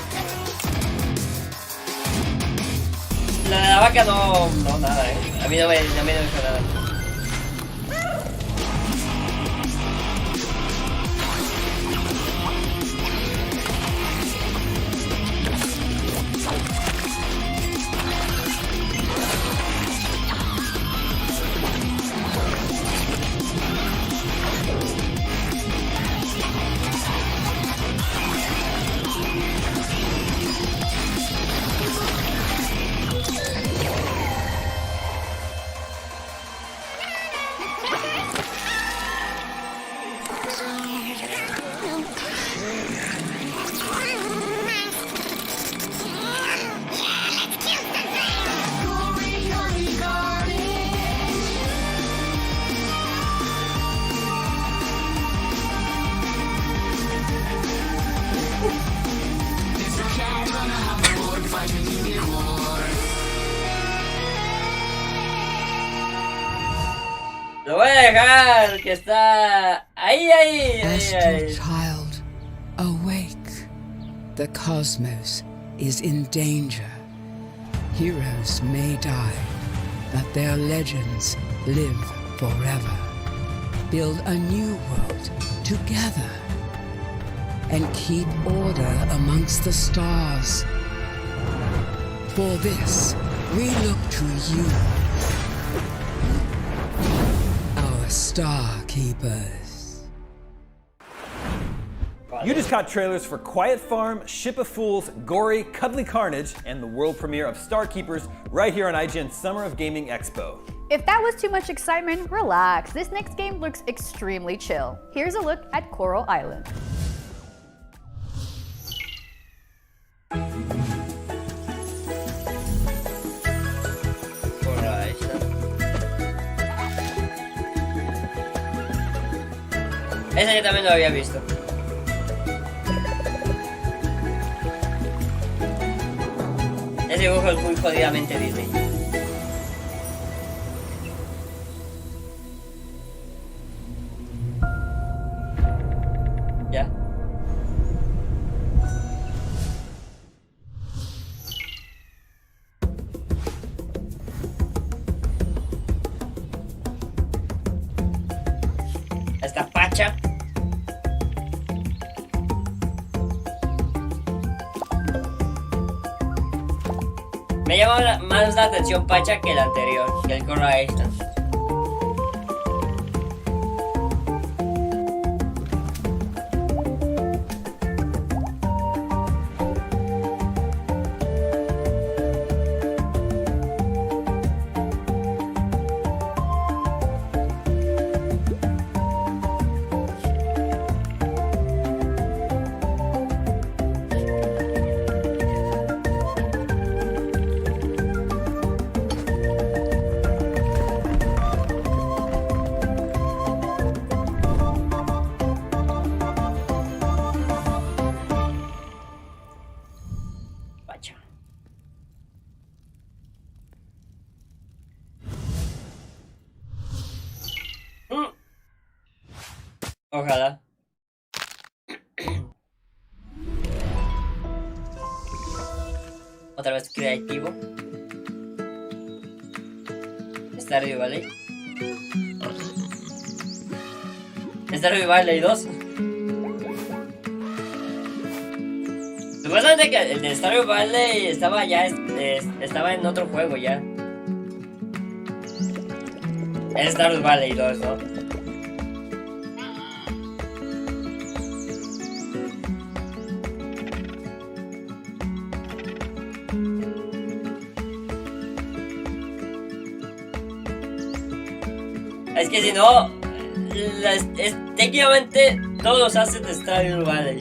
Lo de la vaca no nada, A mí no me dijo nada. Lo voy a dejar, que está ahí. Astral child, awake. The cosmos is in danger. Heroes may die, but their legends live forever. Build a new world together and keep order amongst the stars. For this, we look to you, our star keepers. You just caught trailers for Quiet Farm, Ship of Fools, Gory, Cuddly Carnage, and the world premiere of Star Keepers right here on IGN Summer of Gaming Expo. If that was too much excitement, relax. This next game looks extremely chill. Here's a look at Coral Island. Ese yo también lo había visto. Ese dibujo es muy jodidamente Disney. Ya. Pacha. Me llama más la atención Pacha que el anterior, que el Corra Island. Ojalá. Otra vez creativo. Stardew Valley. Stardew Valley 2. Supuestamente que el de Stardew Valley estaba ya estaba en otro juego ya. Es Stardew Valley 2, ¿no? Es que si no, técnicamente todos hacen Stardew Valley.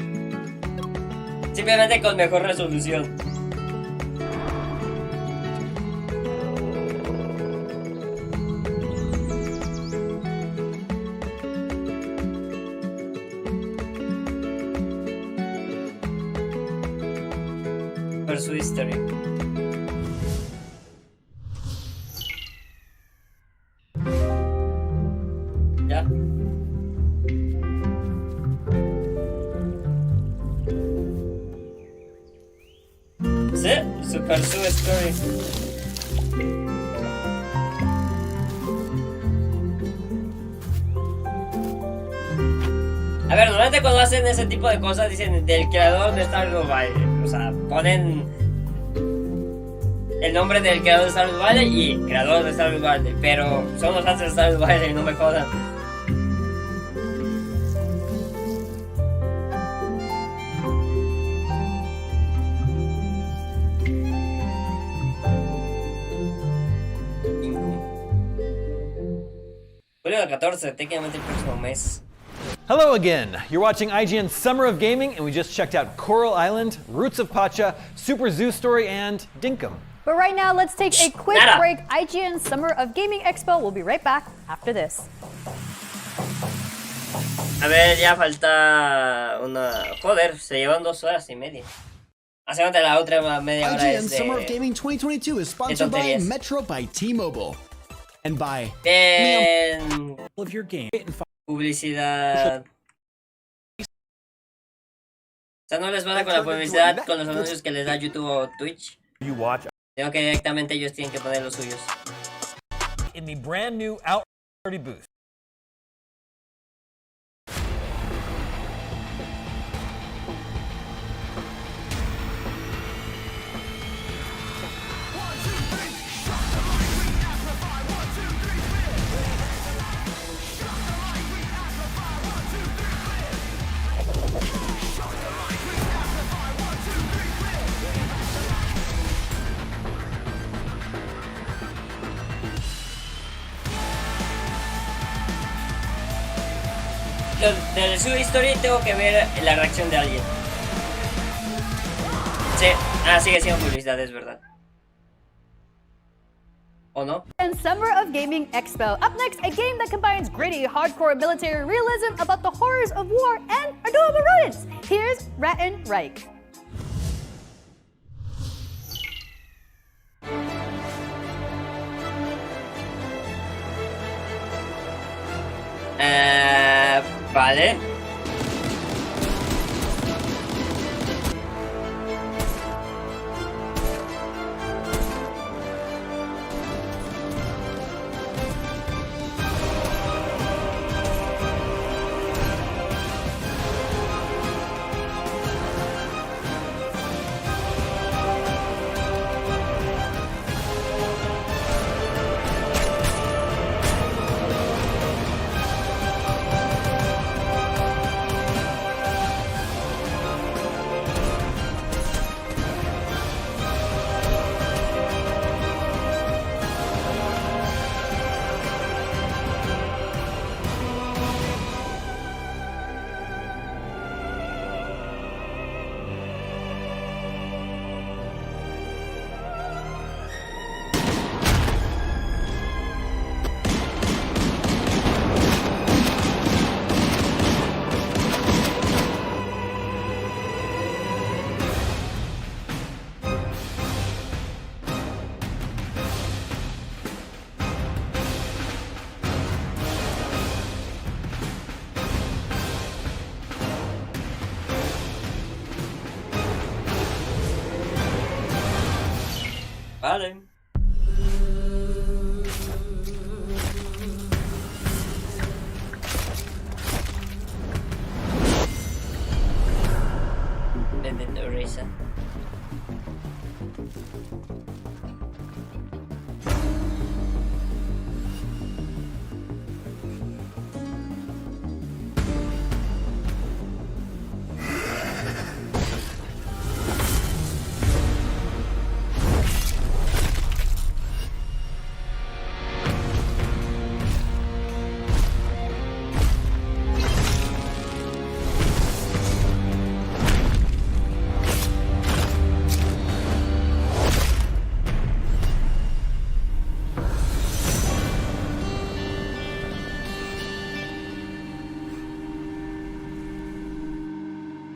Simplemente con mejor resolución. Por su historia. Ya. Sí, Super Su Story. A ver, normalmente cuando hacen ese tipo de cosas dicen del creador de Stardew Valley. O sea, ponen el nombre del creador de Stardew Valley y creador de Stardew Valley. Pero son los fans de Stardew Valley, no me jodan. Julio 14, técnicamente el próximo mes. Hello again. You're watching IGN's Summer of Gaming, and we just checked out Coral Island, Roots of Pacha, Super Zoo Story, and Dinkum. But right now, let's take a quick break. IGN's Summer of Gaming Expo. We'll be right back after this. A ver, ya falta una... Joder, se llevan 2 horas y media. Hacemos la otra media hora. IGN's Summer of Gaming 2022 is sponsored by Metro by T-Mobile. And by... All of your game. Publicidad. O sea, no les basta con la publicidad, con los anuncios que les da YouTube o Twitch. Tengo que directamente ellos tienen que poner los suyos. In the brand new Out 30 booth. De su historia tengo que ver la reacción de alguien. Sí, sigue siendo publicidad, es verdad. ¿O no? And Summer of Gaming Expo. Up next, a game that combines gritty, hardcore military realism about the horrors of war and adorable rodents. Here's Rat-n Reich. Vale. Vale. De risa.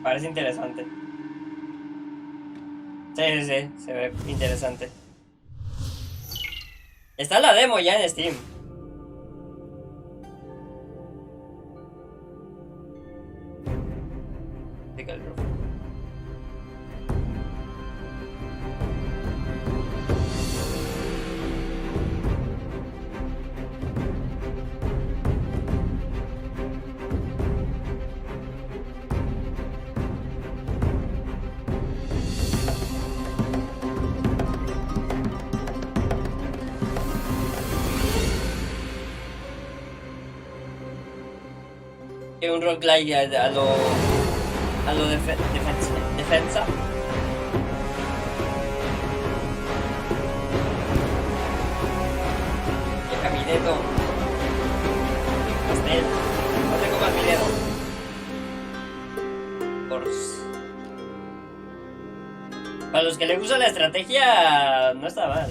Parece interesante. Sí, se ve interesante. Está la demo ya en Steam. Un roguelike a lo defensa. El camineto. Pastel. No te comas mi dedo. Para los que les gusta la estrategia, no está mal,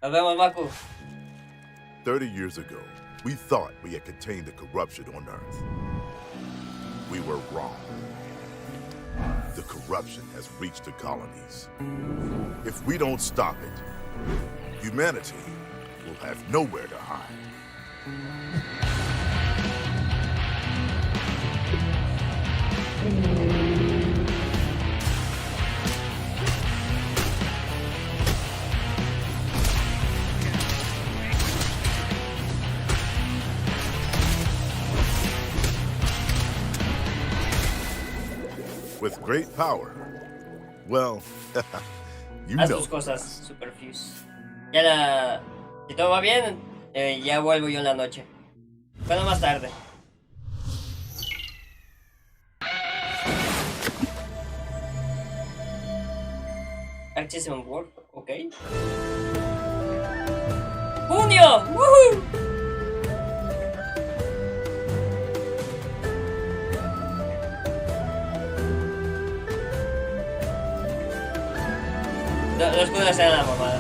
Nos vemos, Maku. 30 years ago, we thought we had contained the corruption on Earth. We were wrong. The corruption has reached the colonies. If we don't stop it, humanity will have nowhere to hide. With great power, well, you haz know. tus cosas, Superfuse. Si todo va bien, ya vuelvo yo en la noche. Bueno, más tarde. Archive World, ok. ¡Junio! ¡Woohoo! Los curas eran la mamada.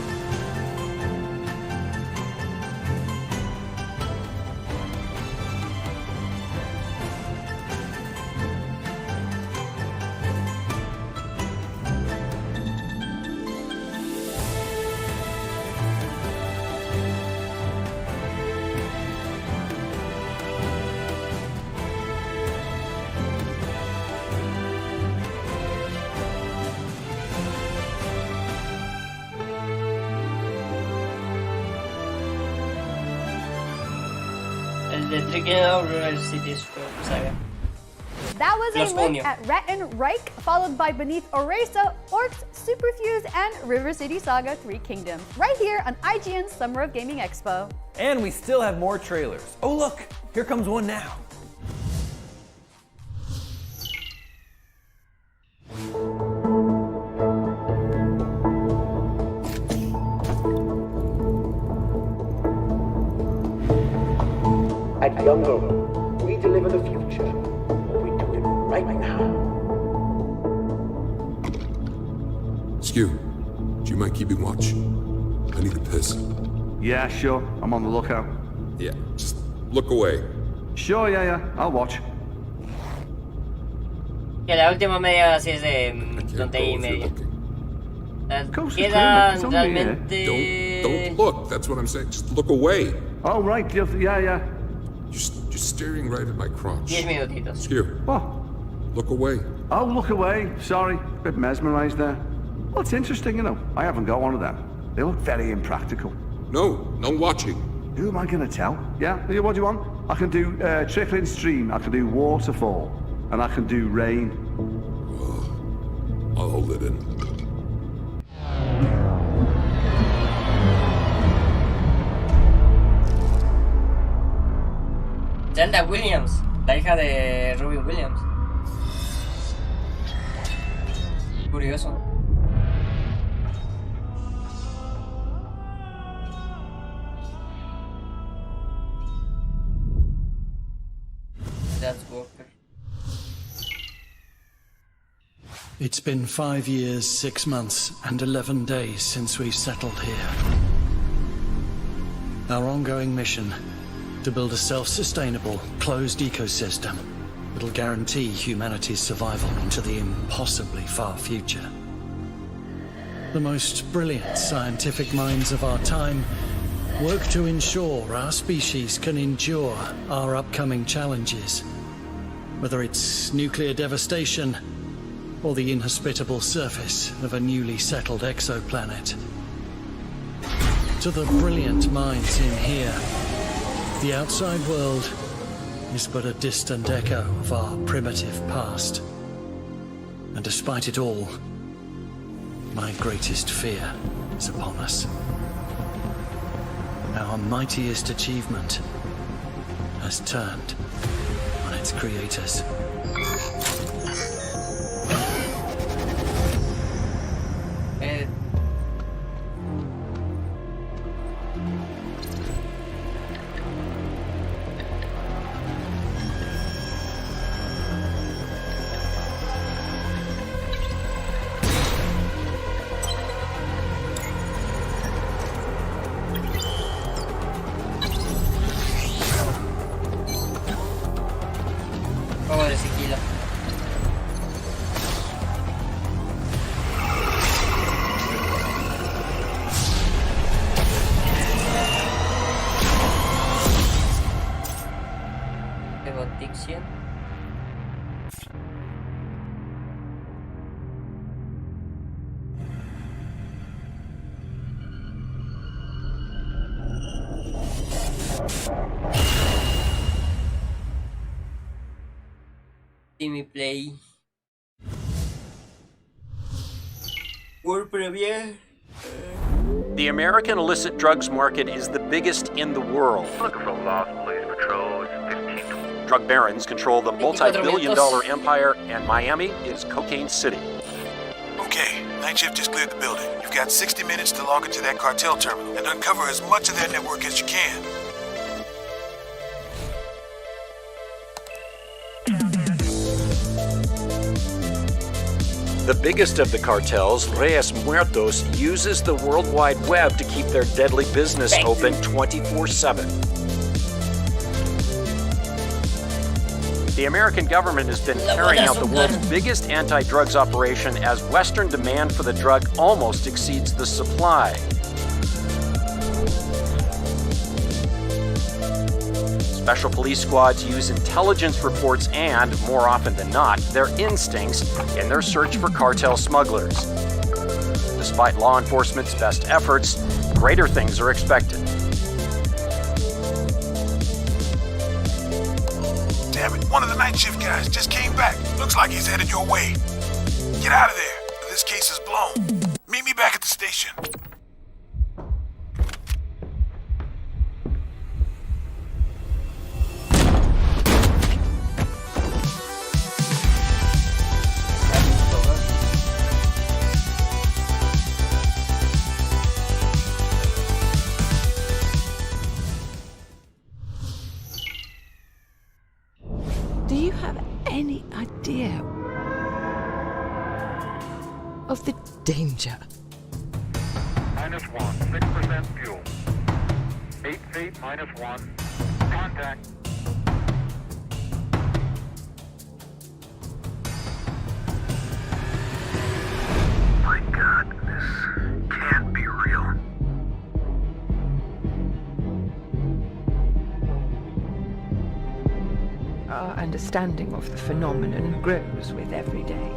That was a look at E3n Reich, followed by Beneath Oresa, Orcs, Superfuse, and River City Saga 3 Kingdoms, right here on IGN's Summer of Gaming Expo. And we still have more trailers. Oh look, here comes one now. At Younger, we deliver the future. We do it right now. Skew, do you mind keeping watch? I need a piss. Yeah, sure. I'm on the lookout. Yeah, just look away. Sure, yeah. I'll watch. Que la última media hora así es de tontería y media. Quedan realmente... Don't look, that's what I'm saying. Just look away. Oh, right, yeah. You're staring right at my crotch. 10 minutitos. Skew. What? Look away. Oh, look away. Sorry, a bit mesmerized there. Well, it's interesting, you know. I haven't got one of them. They look very impractical. No, no watching. Who am I going to tell? Yeah, what do you want? I can do trickling stream, I can do waterfall, and I can do rain. I'll hold it in. Zelda Williams, la hija de Robin Williams. Curioso. That's Walker. It's been 5 years, 6 months, and 11 days since we settled here. Our ongoing mission: to build a self-sustainable, closed ecosystem that'll guarantee humanity's survival into the impossibly far future. The most brilliant scientific minds of our time work to ensure our species can endure our upcoming challenges, whether it's nuclear devastation or the inhospitable surface of a newly settled exoplanet. To the brilliant minds in here, the outside world is but a distant echo of our primitive past. And despite it all, my greatest fear is upon us. Our mightiest achievement has turned on its creators. Timmy Play. World premiere. The American illicit drugs market is the biggest in the world. Looking for lost police patrol. It's 15. Drug barons control the multi-billion-dollar empire, and Miami is Cocaine City. Okay, night shift just cleared the building. You've got 60 minutes to log into that cartel terminal and uncover as much of their network as you can. The biggest of the cartels, Reyes Muertos, uses the World Wide Web to keep their deadly business open 24/7. The American government has been carrying out the world's biggest anti-drugs operation as Western demand for the drug almost exceeds the supply. Special police squads use intelligence reports and, more often than not, their instincts in their search for cartel smugglers. Despite law enforcement's best efforts, greater things are expected. Damn it, one of the night shift guys just came back. Looks like he's headed your way. Get out of there, or this case is blown. Meet me back at the station. Do you have any idea of the danger? -1, 6% fuel. 8 feet, -1. Contact. My God, this can't be real. Our understanding of the phenomenon grows with every day.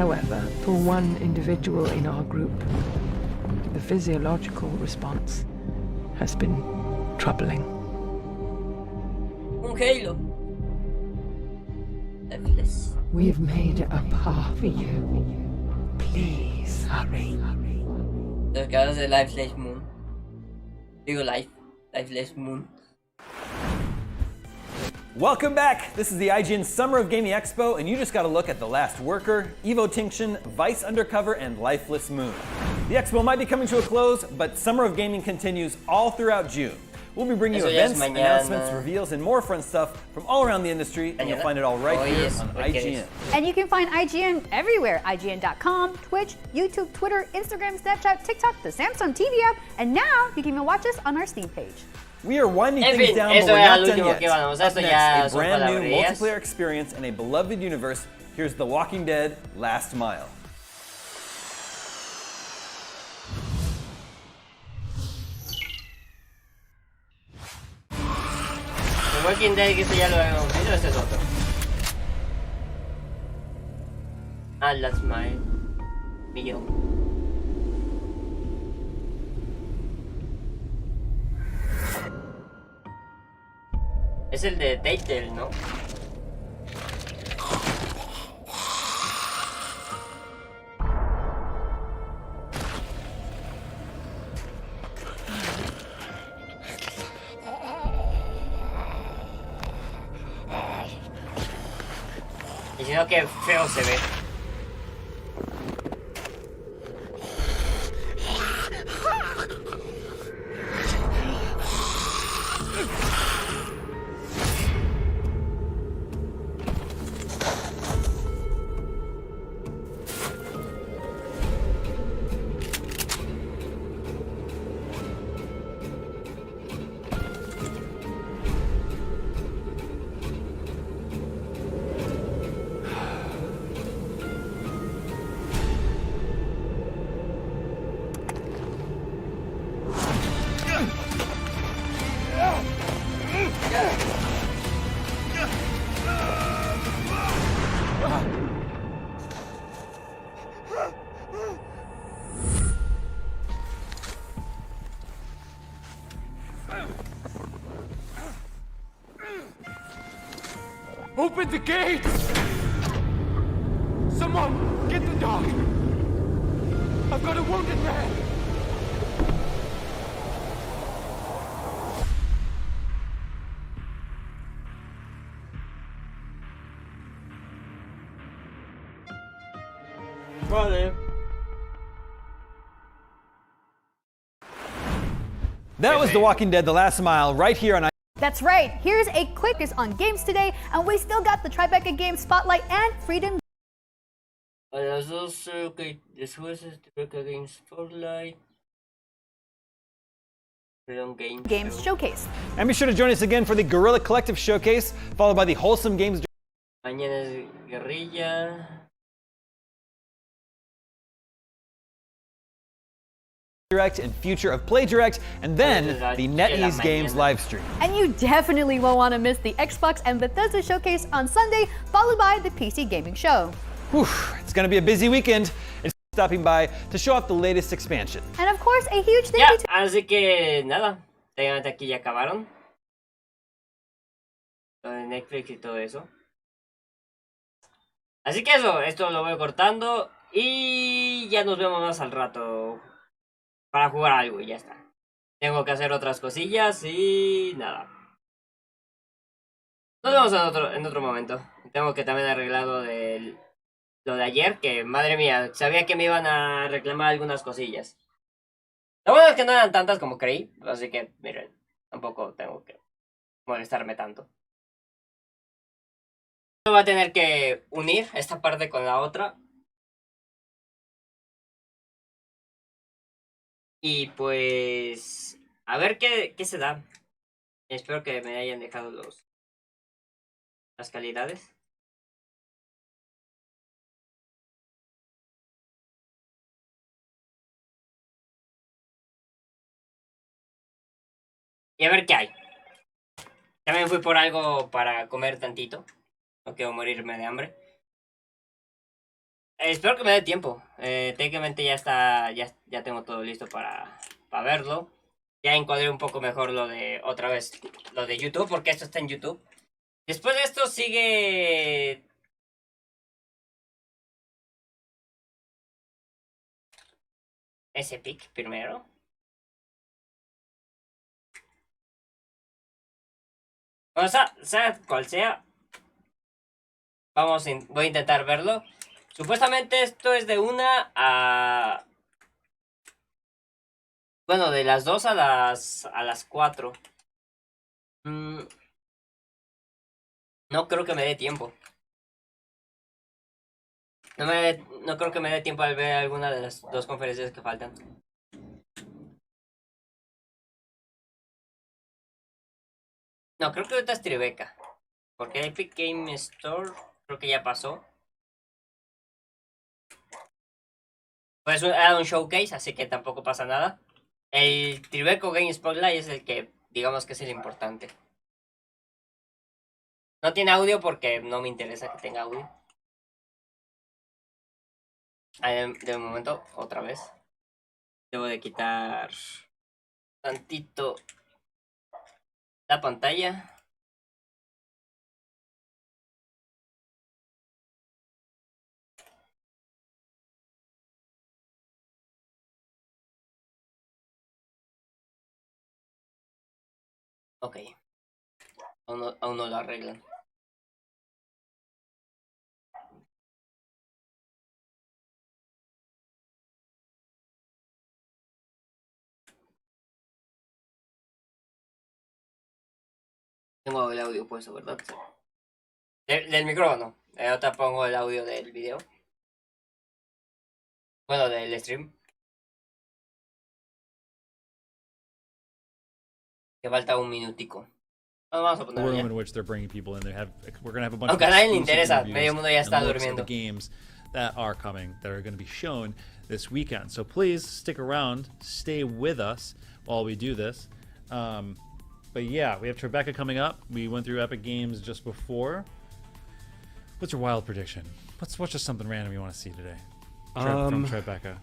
However, for one individual in our group, the physiological response has been troubling. Un Halo. Lifeless. We've made a path for you. Please hurry. Los creadores de Lifeless Moon. Digo Lifeless Moon. Welcome back! This is the IGN Summer of Gaming Expo, and you just got a look at The Last Worker, Evotinction, Vice Undercover, and Lifeless Moon. The expo might be coming to a close, but Summer of Gaming continues all throughout June. We'll be bringing you events, announcements, reveals, and more fun stuff from all around the industry, and you'll find it all right here on IGN. And you can find IGN everywhere. IGN.com, Twitch, YouTube, Twitter, Instagram, Snapchat, TikTok, the Samsung TV app, and now you can even watch us on our Steam page. We are winding things down, but we're not done yet. Up next, a brand new multiplayer experience in a beloved universe. Here's The Walking Dead: Last Mile. The Walking Dead, que este ya lo habíamos visto, este es otro. Ah, Last Mile. Millón. Es el de Telltale, ¿no? Y si no, qué feo se ve. Open the gates! Someone, get the dog! I've got a wounded man! Vale. That was The Walking Dead: The Last Mile right here on That's right. Here's a quick focus on games today, and we still got the Tribeca Games Spotlight and Freedom. A las 12, ok. Después es Tribeca Games Spotlight. Freedom Games Showcase. And be sure to join us again for the Guerrilla Collective Showcase, followed by the Wholesome Games Mañana es Guerrilla. Direct and Future of Play Direct, and then the NetEase Games live stream. And you definitely won't want to miss the Xbox and Bethesda Showcase on Sunday, followed by the PC Gaming Show. Whew, it's going to be a busy weekend. It's stopping by to show off the latest expansion. And of course, a huge thank you to... Así que nada, técnicamente aquí ya acabaron. Lo de Netflix y todo eso. Así que eso, esto lo voy cortando y ya nos vemos más al rato para jugar algo y ya está. Tengo que hacer otras cosillas y nada. Nos vemos en otro momento. Tengo que también arreglar lo de ayer, que madre mía, sabía que me iban a reclamar algunas cosillas. Lo bueno es que no eran tantas como creí, así que miren, tampoco tengo que molestarme tanto. Voy a tener que unir esta parte con la otra. Y pues a ver qué se da. Espero que me hayan dejado las calidades. Y a ver qué hay. También fui por algo para comer tantito. No quiero morirme de hambre. espero que me dé tiempo. Técnicamente ya está, ya tengo todo listo para verlo. Ya encuadré un poco mejor lo de, otra vez, lo de YouTube, porque esto está en YouTube. Después de esto sigue... ese pick primero. O sea cual sea, voy a intentar verlo. Supuestamente esto es de 1 a... bueno, de las 2 a las 4. No creo que me dé tiempo. No creo que me dé tiempo al ver alguna de las 2 conferencias que faltan. No, creo que ahorita es Tribeca. Porque Epic Game Store creo que ya pasó. Pues era un showcase, así que tampoco pasa nada. El Tribeco Game Spotlight es el que, digamos que es el importante. No tiene audio porque no me interesa que tenga audio. De momento, otra vez. Debo de quitar tantito la pantalla. Ok. Aún no lo arreglan. Tengo el audio puesto, ¿verdad? Del micrófono. Ahora pongo el audio del video. Bueno, del stream. Que falta un minutico. Vamos a ponerlo ya. In which they're bringing people in. We're gonna have a bunch Aunque a of nadie le exclusive interesa, interviews medio mundo ya está and looks at durmiendo. the games that are coming, that are going to be shown this weekend. So please stick around, stay with us while we do this. But yeah, we have Tribeca coming up. We went through Epic Games just before. What's your wild prediction? What's just something random you want to see today from Tribeca?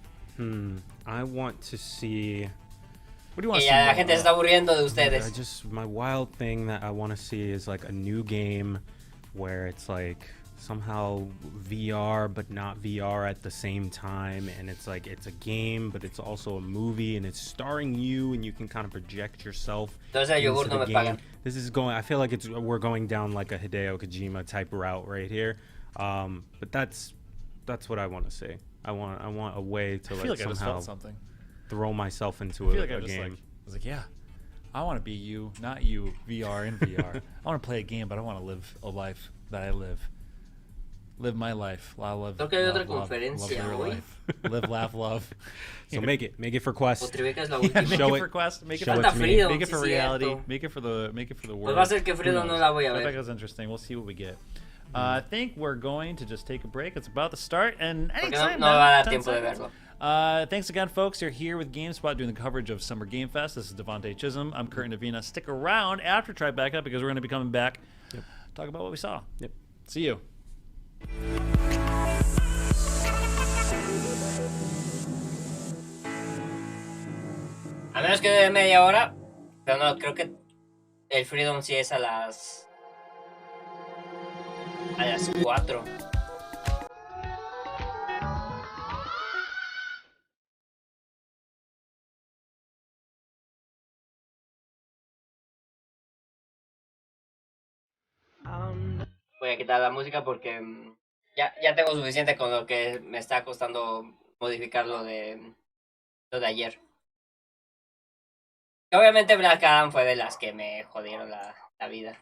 I want to see. What do you want to Y see? la gente se está aburriendo de ustedes. My wild thing that I want to see is like a new game where it's like somehow VR but not VR at the same time, and it's like it's a game but it's also a movie and it's starring you and you can kind of project yourself into the game. This is going. I feel like we're going down like a Hideo Kojima type route right here, but that's what I want to see. I want a way to like somehow throw myself into a game. I was like, yeah, I want to be you, not you, VR and VR. I want to play a game, but I want to live a life that I live. Live my life. Creo que hay otra conferencia hoy. Live, laugh, love. So make it for Quest. Tribeca es la Yeah, última. make it for Quest. Make it for Freedom, make it for sí, reality. cierto. Make it for the world. Pues va a ser que Freedom no la voy a ver. Tribeca's interesting. We'll see what we get. I think we're going to just take a break. It's about to start, and anytime, no va a dar tiempo de verlo. Thanks again, folks. You're here with GameSpot doing the coverage of Summer Game Fest. This is Devontae Chisholm. I'm Kurt Navina. Stick around after Tribeca because we're going to be coming back. Talk about what we saw. Yep. See you. A menos que de media hora, pero no, creo que el Freedom sí es a las 4. Voy a quitar la música porque ya tengo suficiente con lo que me está costando modificar lo de ayer. Obviamente Black Adam fue de las que me jodieron la vida.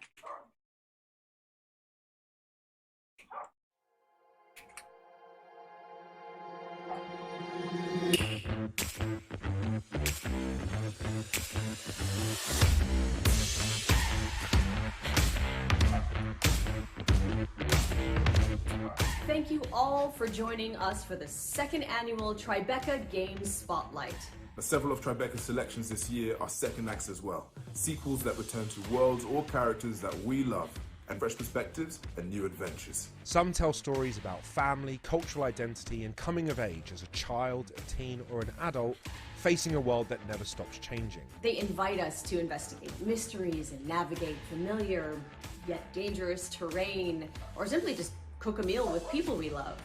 Thank you all for joining us for the second annual Tribeca Games Spotlight. Several of Tribeca's selections this year are second acts as well, sequels that return to worlds or characters that we love. and fresh perspectives and new adventures. Some tell stories about family, cultural identity, and coming of age as a child, a teen, or an adult facing a world that never stops changing. They invite us to investigate mysteries and navigate familiar yet dangerous terrain, or simply just cook a meal with people we love.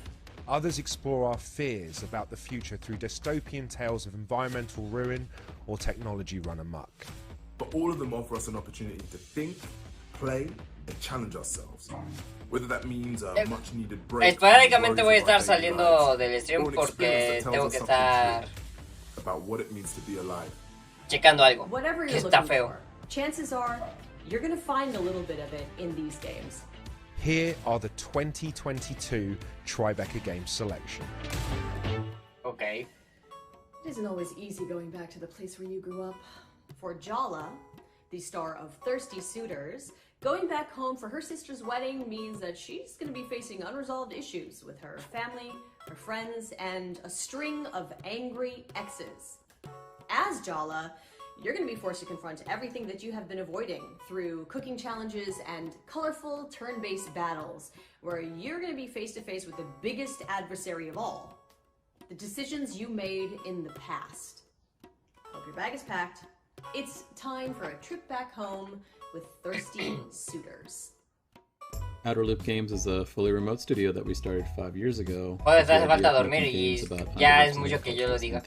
Others explore our fears about the future through dystopian tales of environmental ruin or technology run amok. But all of them offer us an opportunity to think, play, and challenge ourselves. Whether that means a much needed break. Esporádicamente voy a estar saliendo del stream porque tengo que estar about what it means to be alive. checando algo Whatever que you're está looking feo. for, chances are you're gonna find a little bit of it in these games. Here are the 2022 Tribeca Games selection. Okay. It isn't always easy going back to the place where you grew up. For Jala, the star of Thirsty Suitors, going back home for her sister's wedding means that she's going to be facing unresolved issues with her family, her friends, and a string of angry exes. As Jala, you're going to be forced to confront everything that you have been avoiding through cooking challenges and colorful turn-based battles, where you're going to be face-to-face with the biggest adversary of all, the decisions you made in the past. Hope your bag is packed. It's time for a trip back home with Thirsty Suitors. Outer Loop Games is a fully remote studio that we started 5 years ago. Joder, te hace falta dormir y ya es mucho que yo lo diga.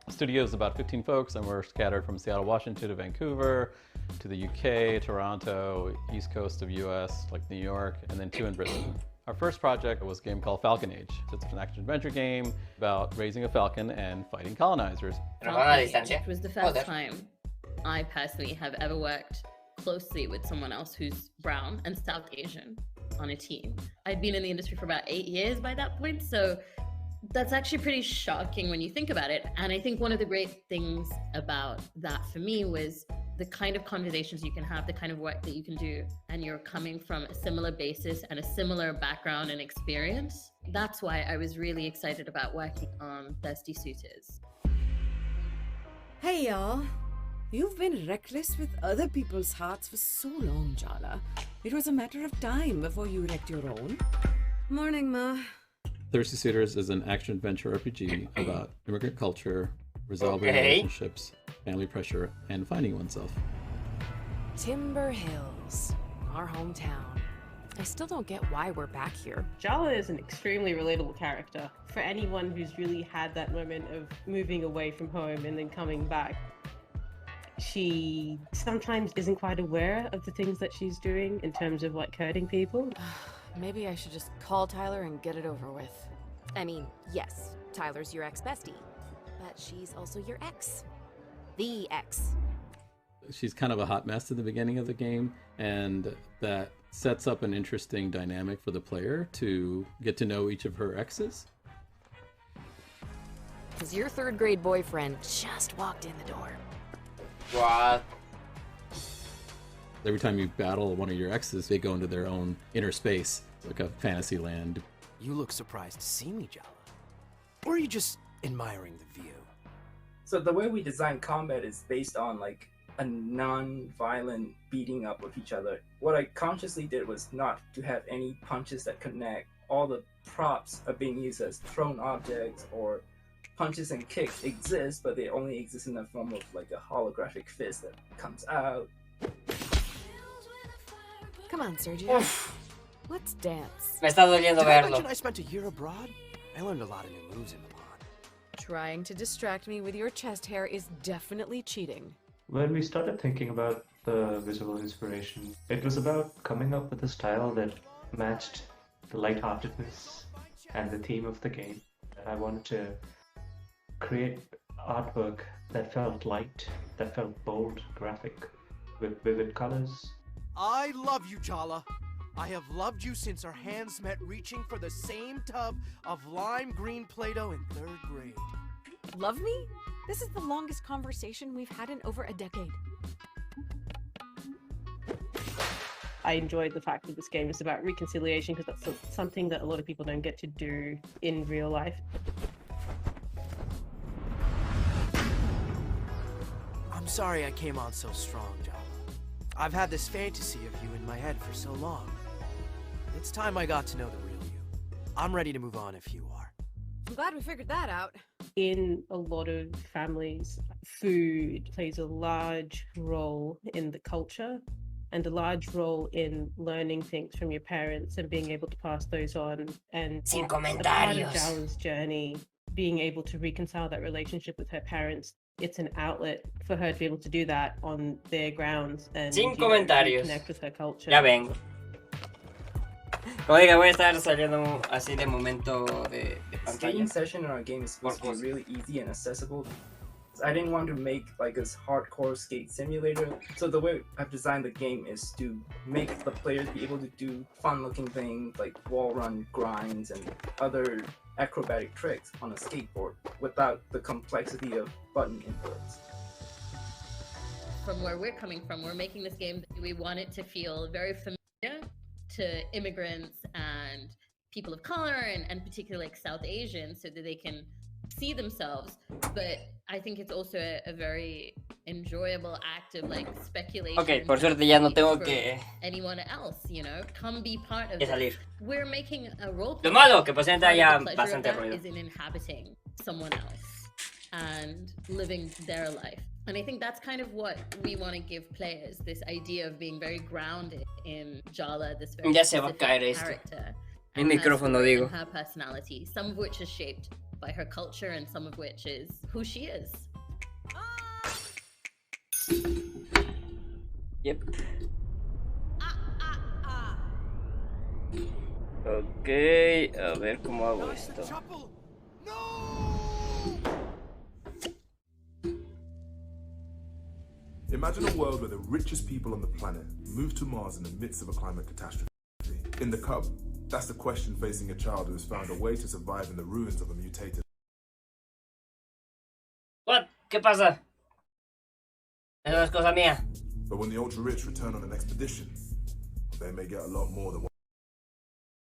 The studio is about 15 folks, and we're scattered from Seattle, Washington to Vancouver, to the UK, Toronto, east coast of US, like New York, and then 2 in Brisbane. Our first project was a game called Falcon Age. It's an action-adventure game about raising a falcon and fighting colonizers. It was the first time I personally have ever worked closely with someone else who's brown and South Asian on a team. I'd been in the industry for about 8 years by that point, so that's actually pretty shocking when you think about it. And I think one of the great things about that for me was the kind of conversations you can have, the kind of work that you can do, and you're coming from a similar basis and a similar background and experience. That's why I was really excited about working on Thirsty Suitors. Hey y'all. You've been reckless with other people's hearts for so long, Jala. It was a matter of time before you wrecked your own. Morning, Ma. Thirsty Suitors is an action-adventure RPG about immigrant culture, resolving relationships, family pressure, and finding oneself. Timber Hills, our hometown. I still don't get why we're back here. Jala is an extremely relatable character for anyone who's really had that moment of moving away from home and then coming back. She sometimes isn't quite aware of the things that she's doing in terms of like hurting people. Maybe I should just call Tyler and get it over with. I mean, yes, Tyler's your ex-bestie, but she's also your ex. The ex. She's kind of a hot mess at the beginning of the game, and that sets up an interesting dynamic for the player to get to know each of her exes. Because your third grade boyfriend just walked in the door. What? Every time you battle one of your exes, they go into their own inner space, like a fantasy land. You look surprised to see me, Jala. Or are you just admiring the view? So the way we design combat is based on like a non-violent beating up of each other. What I consciously did was not to have any punches that connect. All the props are being used as thrown objects, or punches and kicks exist, but they only exist in the form of like a holographic fist that comes out. Come on, Sergio. Let's dance. Me está doliendo Did I verlo. mention I spent a year abroad? I learned a lot of new moves in Milan. Trying to distract me with your chest hair is definitely cheating. When we started thinking about the visual inspiration, it was about coming up with a style that matched the lightheartedness and the theme of the game. I wanted to create artwork that felt light, that felt bold, graphic, with vivid colors. I love you, Jala. I have loved you since our hands met reaching for the same tub of lime green Play-Doh in 3rd grade. Love me? This is the longest conversation we've had in over a decade. I enjoyed the fact that this game is about reconciliation, because that's something that a lot of people don't get to do in real life. I'm sorry I came on so strong, Jala. I've had this fantasy of you in my head for so long. It's time I got to know the real you. I'm ready to move on if you are. I'm glad we figured that out. In a lot of families, food plays a large role in the culture and a large role in learning things from your parents and being able to pass those on. And Sin a part of comentarios. Jala's journey, being able to reconcile that relationship with her parents, it's an outlet for her to be able to do that on their grounds and Sin comentarios. connect with her culture. Ya vengo. Como diga, voy a estar saliendo así de momento de pantalla. Skating session in our game is supposed to be really easy and accessible. I didn't want to make like this hardcore skate simulator, so the way I've designed the game is to make the players be able to do fun-looking things like wall run grinds and other acrobatic tricks on a skateboard without the complexity of button inputs. From where we're coming from, we're making this game that we want it to feel very familiar to immigrants and people of color and particularly like South Asians so that they can see themselves. But I think it's also a very enjoyable act of like speculation. Ok, por suerte ya no tengo que anyone else, you know, come be part of salir. this. We're making a role. Lo malo que posiblemente haya The pleasure of bastante that ruido. is in inhabiting someone else and living their life. And I think that's kind of what we want to give players, this idea of being very grounded in Jala, this very Ya se va a specific caer esto. character. El and her micrófono, story digo. and her personality, some of which is shaped by her culture and some of which is who she is. Yep. Ok, a ver cómo hago esto. Imagine a world where the richest people on the planet move to Mars in the midst of a climate catastrophe. In the Cub, that's the question facing a child who has found a way to survive in the ruins of a mutated. What? ¿Qué pasa? Eso es cosa mía. But when the ultra-rich return on an expedition, they may get a lot more than what.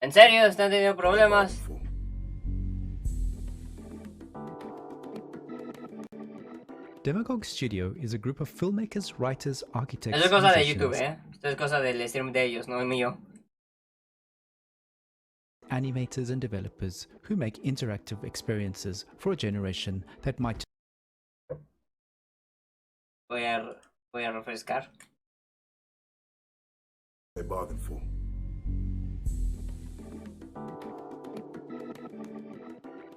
¿En serio? ¿Están teniendo problemas? Demagogue Studio is a group of filmmakers, writers, architects, Eso es cosa de musicians, YouTube, Esto es cosa del stream de ellos, no es mío. animators and developers who make interactive experiences for a generation that might Voy a refrescar. They bargained for.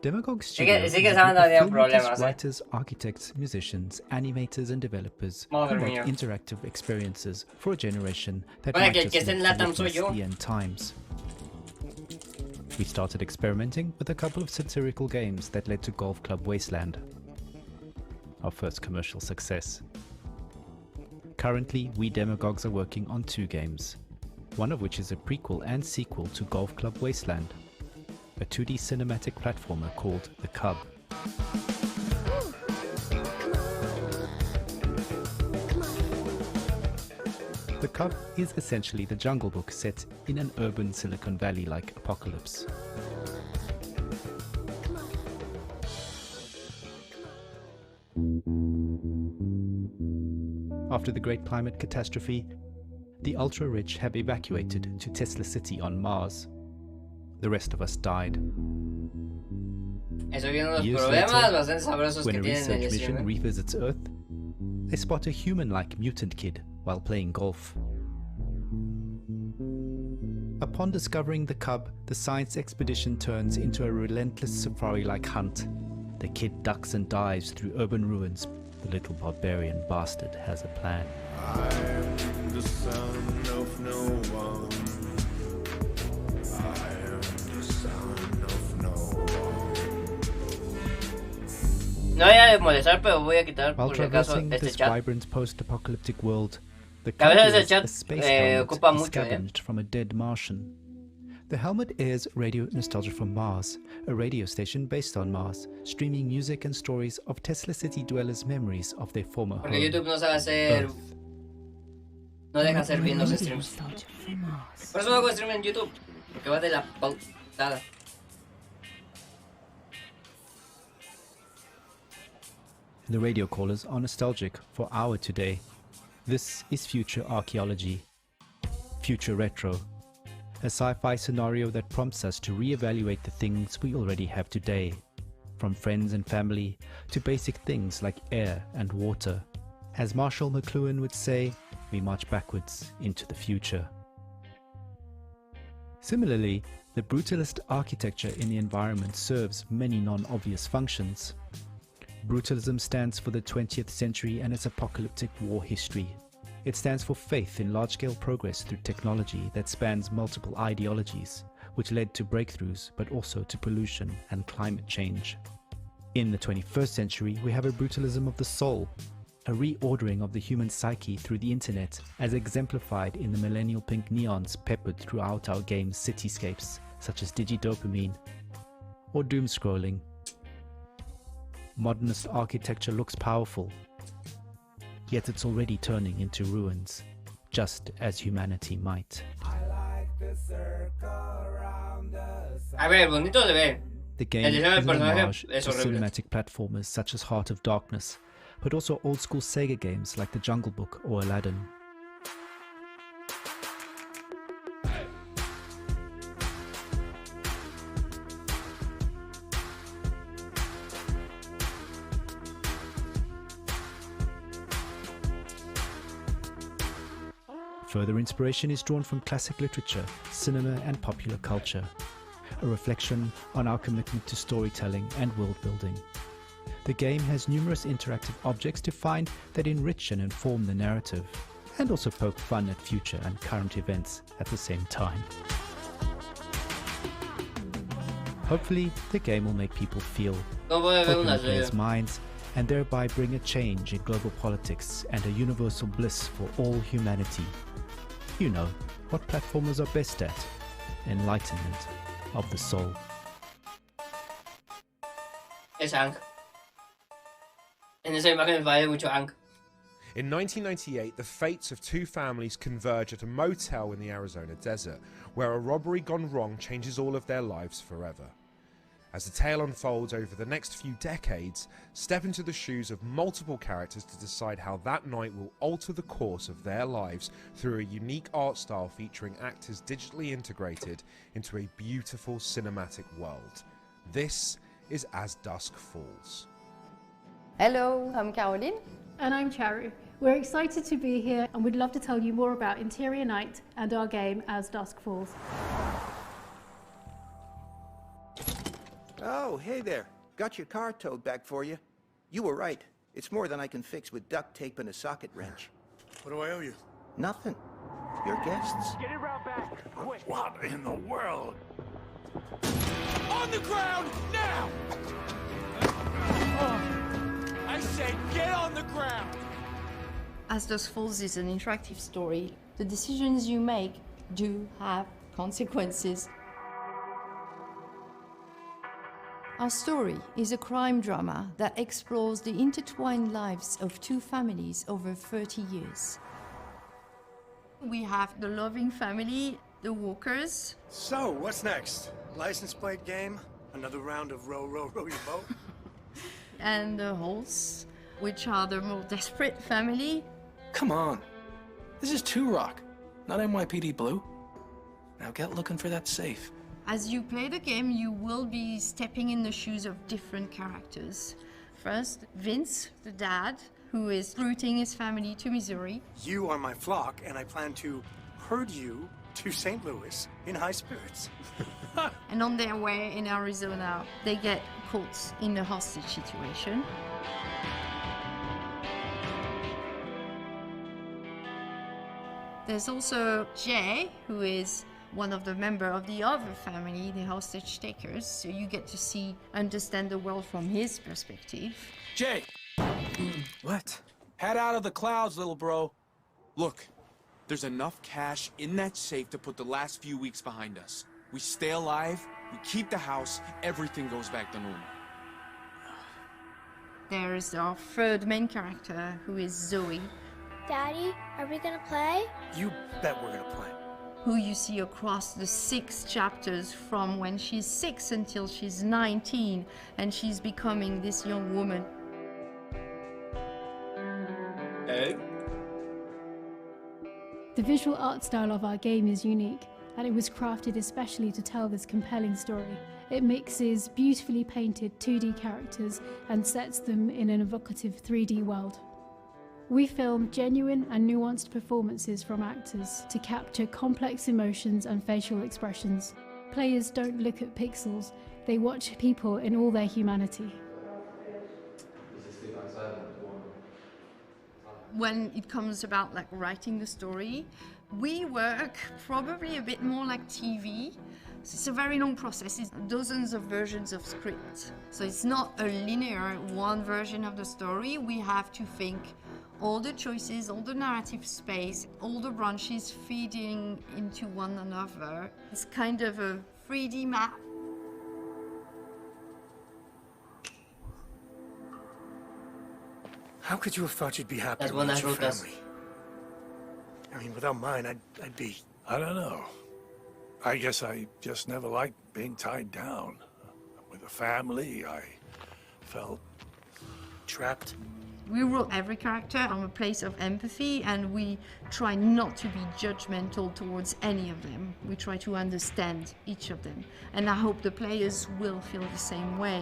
Demagogue Studio is a sigue group sabiendo of había filmmakers, problemas, writers, architects, musicians, animators and developers Madre who make mía. interactive experiences for a generation that Bueno, might que just esté en live to LATAM soy witness yo. the end times. We started experimenting with a couple of satirical games that led to Golf Club Wasteland, our first commercial success. Currently, we demagogues are working on 2 games, one of which is a prequel and sequel to Golf Club Wasteland, a 2D cinematic platformer called The Cub. The Cub is essentially the Jungle Book set in an urban Silicon Valley-like apocalypse. After the Great Climate Catastrophe, the ultra-rich have evacuated to Tesla City on Mars. The rest of us died. Estoy viendo los Years problemas later, bastante sabrosos when que a tienen en el research mission stream. revisits Earth, they spot a human-like mutant kid while playing golf. Upon discovering the cub, the science expedition turns into a relentless safari-like hunt. The kid ducks and dives through urban ruins. The little barbarian bastard has a plan. I'm the son of no one. I am the son of no one. No voy a molestar, pero voy a quitar While por si acaso traversing este this chat. vibrant post-apocalyptic world, the Que a veces cub el chat, wears a space helmet ocupa mucho, scavenged from a dead Martian. The helmet airs Radio Nostalgia from Mars, a radio station based on Mars, streaming music and stories of Tesla City dwellers' memories of their former home. Porque YouTube no sabe hacer. Earth. No deja hacer bien los streams. Por eso no hago stream en YouTube. Porque va de la pautada. The radio callers are nostalgic for our today. This is Future Archaeology. Future Retro. A sci-fi scenario that prompts us to re-evaluate the things we already have today. From friends and family to basic things like air and water. As Marshall McLuhan would say, we march backwards into the future. Similarly, the brutalist architecture in the environment serves many non-obvious functions. Brutalism stands for the 20th century and its apocalyptic war history. It stands for faith in large-scale progress through technology that spans multiple ideologies, which led to breakthroughs but also to pollution and climate change. In the 21st century, we have a brutalism of the soul, a reordering of the human psyche through the internet as exemplified in the millennial pink neons peppered throughout our game's cityscapes, such as digidopamine or doom scrolling. Modernist architecture looks powerful, yet it's already turning into ruins, just as humanity might. A ver, bonito de ver. The game is an homage to cinematic platformers such as Heart of Darkness, but also old-school Sega games like The Jungle Book or Aladdin. Further inspiration is drawn from classic literature, cinema and popular culture, a reflection on our commitment to storytelling and world building. The game has numerous interactive objects to find that enrich and inform the narrative, and also poke fun at future and current events at the same time. Hopefully, the game will make people feel, open the players' minds, and thereby bring a change in global politics and a universal bliss for all humanity. You know, what platformers are best at. Enlightenment of the soul. Es Hank. En esa imagen me parece mucho Hank. In 1998, the fates of two families converge at a motel in the Arizona desert, where a robbery gone wrong changes all of their lives forever. As the tale unfolds over the next few decades, step into the shoes of multiple characters to decide how that night will alter the course of their lives through a unique art style featuring actors digitally integrated into a beautiful cinematic world. This is As Dusk Falls. Hello, I'm Caroline. And I'm Charu. We're excited to be here and we'd love to tell you more about Interior Night and our game As Dusk Falls. Oh, hey there. Got your car towed back for you. You were right. It's more than I can fix with duct tape and a socket wrench. What do I owe you? Nothing. Your guests. Get it round back, quick. What in the world? On the ground, now! I said get on the ground! As Dusk Falls is an interactive story. The decisions you make do have consequences. Our story is a crime drama that explores the intertwined lives of two families over 30 years. We have the loving family, the Walkers. So, what's next? License plate game? Another round of row, row, row your boat? And the Holts, which are the more desperate family. Come on. This is 2 Rock, not NYPD Blue. Now get looking for that safe. As you play the game, you will be stepping in the shoes of different characters. First, Vince, the dad, who is rooting his family to Missouri. You are my flock, and I plan to herd you to St. Louis in high spirits. And on their way in Arizona, they get caught in a hostage situation. There's also Jay, who is one of the members of the other family, the hostage takers, so you get to understand the world from his perspective. Jay! What? Head out of the clouds, little bro. Look, there's enough cash in that safe to put the last few weeks behind us. We stay alive, we keep the house, everything goes back to normal. There's our third main character, who is Zoe. Daddy, are we gonna play? You bet we're gonna play. Who you see across the 6 chapters from when she's 6 until she's 19 and she's becoming this young woman. Hey. The visual art style of our game is unique, and it was crafted especially to tell this compelling story. It mixes beautifully painted 2D characters and sets them in an evocative 3D world. We filmed genuine and nuanced performances from actors to capture complex emotions and facial expressions. Players don't look at pixels, they watch people in all their humanity. When it comes about like writing the story, we work probably a bit more like TV. So it's a very long process. It's dozens of versions of script. So it's not a linear one version of the story. We have to think all the choices, all the narrative space, all the branches feeding into one another. It's kind of a 3D map. How could you have thought you'd be happy with your family? I mean, without mine, I'd be... I don't know. I guess I just never liked being tied down. With a family, I felt... trapped. We wrote every character from a place of empathy, and we try not to be judgmental towards any of them. We try to understand each of them. And I hope the players will feel the same way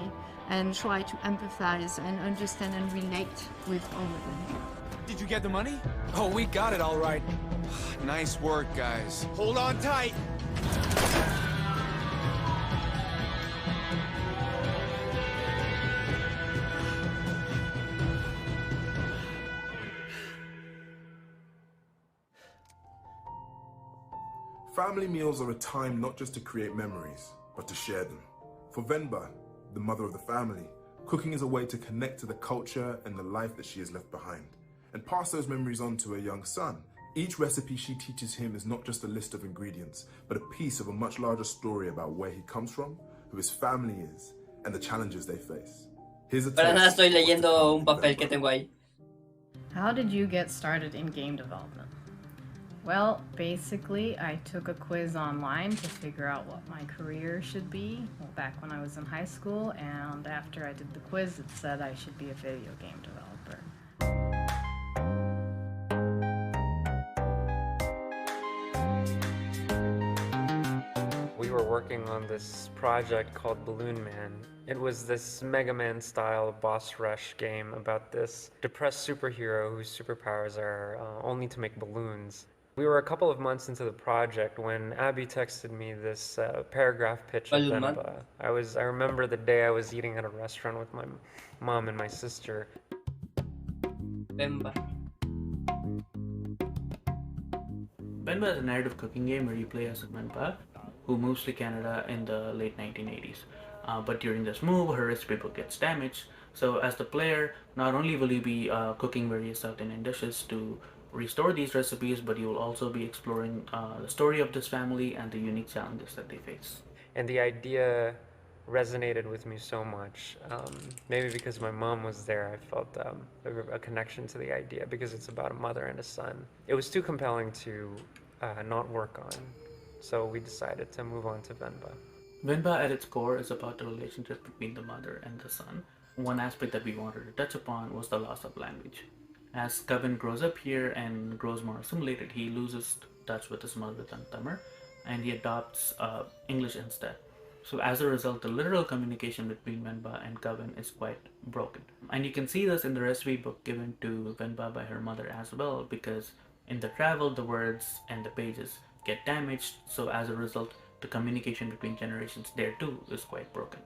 and try to empathize and understand and relate with all of them. Did you get the money? Oh, we got it all right. Nice work, guys. Hold on tight. Family meals are a time not just to create memories, but to share them. For Venba, the mother of the family, cooking is a way to connect to the culture and the life that she has left behind, and pass those memories on to her young son. Each recipe she teaches him is not just a list of ingredients, but a piece of a much larger story about where he comes from, who his family is, and the challenges they face. Here's a Para nada estoy leyendo un papel que tengo ahí. How did you get started in game development? Well, basically, I took a quiz online to figure out what my career should be back when I was in high school, and after I did the quiz, it said I should be a video game developer. We were working on this project called Balloon Man. It was this Mega Man style boss rush game about this depressed superhero whose superpowers are only to make balloons. We were a couple of months into the project when Abby texted me this paragraph pitch of Venba. I remember the day I was eating at a restaurant with my mom and my sister. Venba. Venba is a narrative cooking game where you play as a Venba who moves to Canada in the late 1980s. But during this move, her recipe book gets damaged. So as the player, not only will you be cooking various South Indian dishes to restore these recipes, but you will also be exploring the story of this family and the unique challenges that they face. And the idea resonated with me so much. Maybe because my mom was there, I felt a connection to the idea because it's about a mother and a son. It was too compelling to not work on, so we decided to move on to Venba. Venba at its core is about the relationship between the mother and the son. One aspect that we wanted to touch upon was the loss of language. As Kevin grows up here and grows more assimilated, he loses touch with his mother tongue Tamil, and he adopts English instead. So as a result, the literal communication between Venba and Kevin is quite broken. And you can see this in the recipe book given to Venba by her mother as well, because in the travel, the words and the pages get damaged, so as a result, the communication between generations there too is quite broken.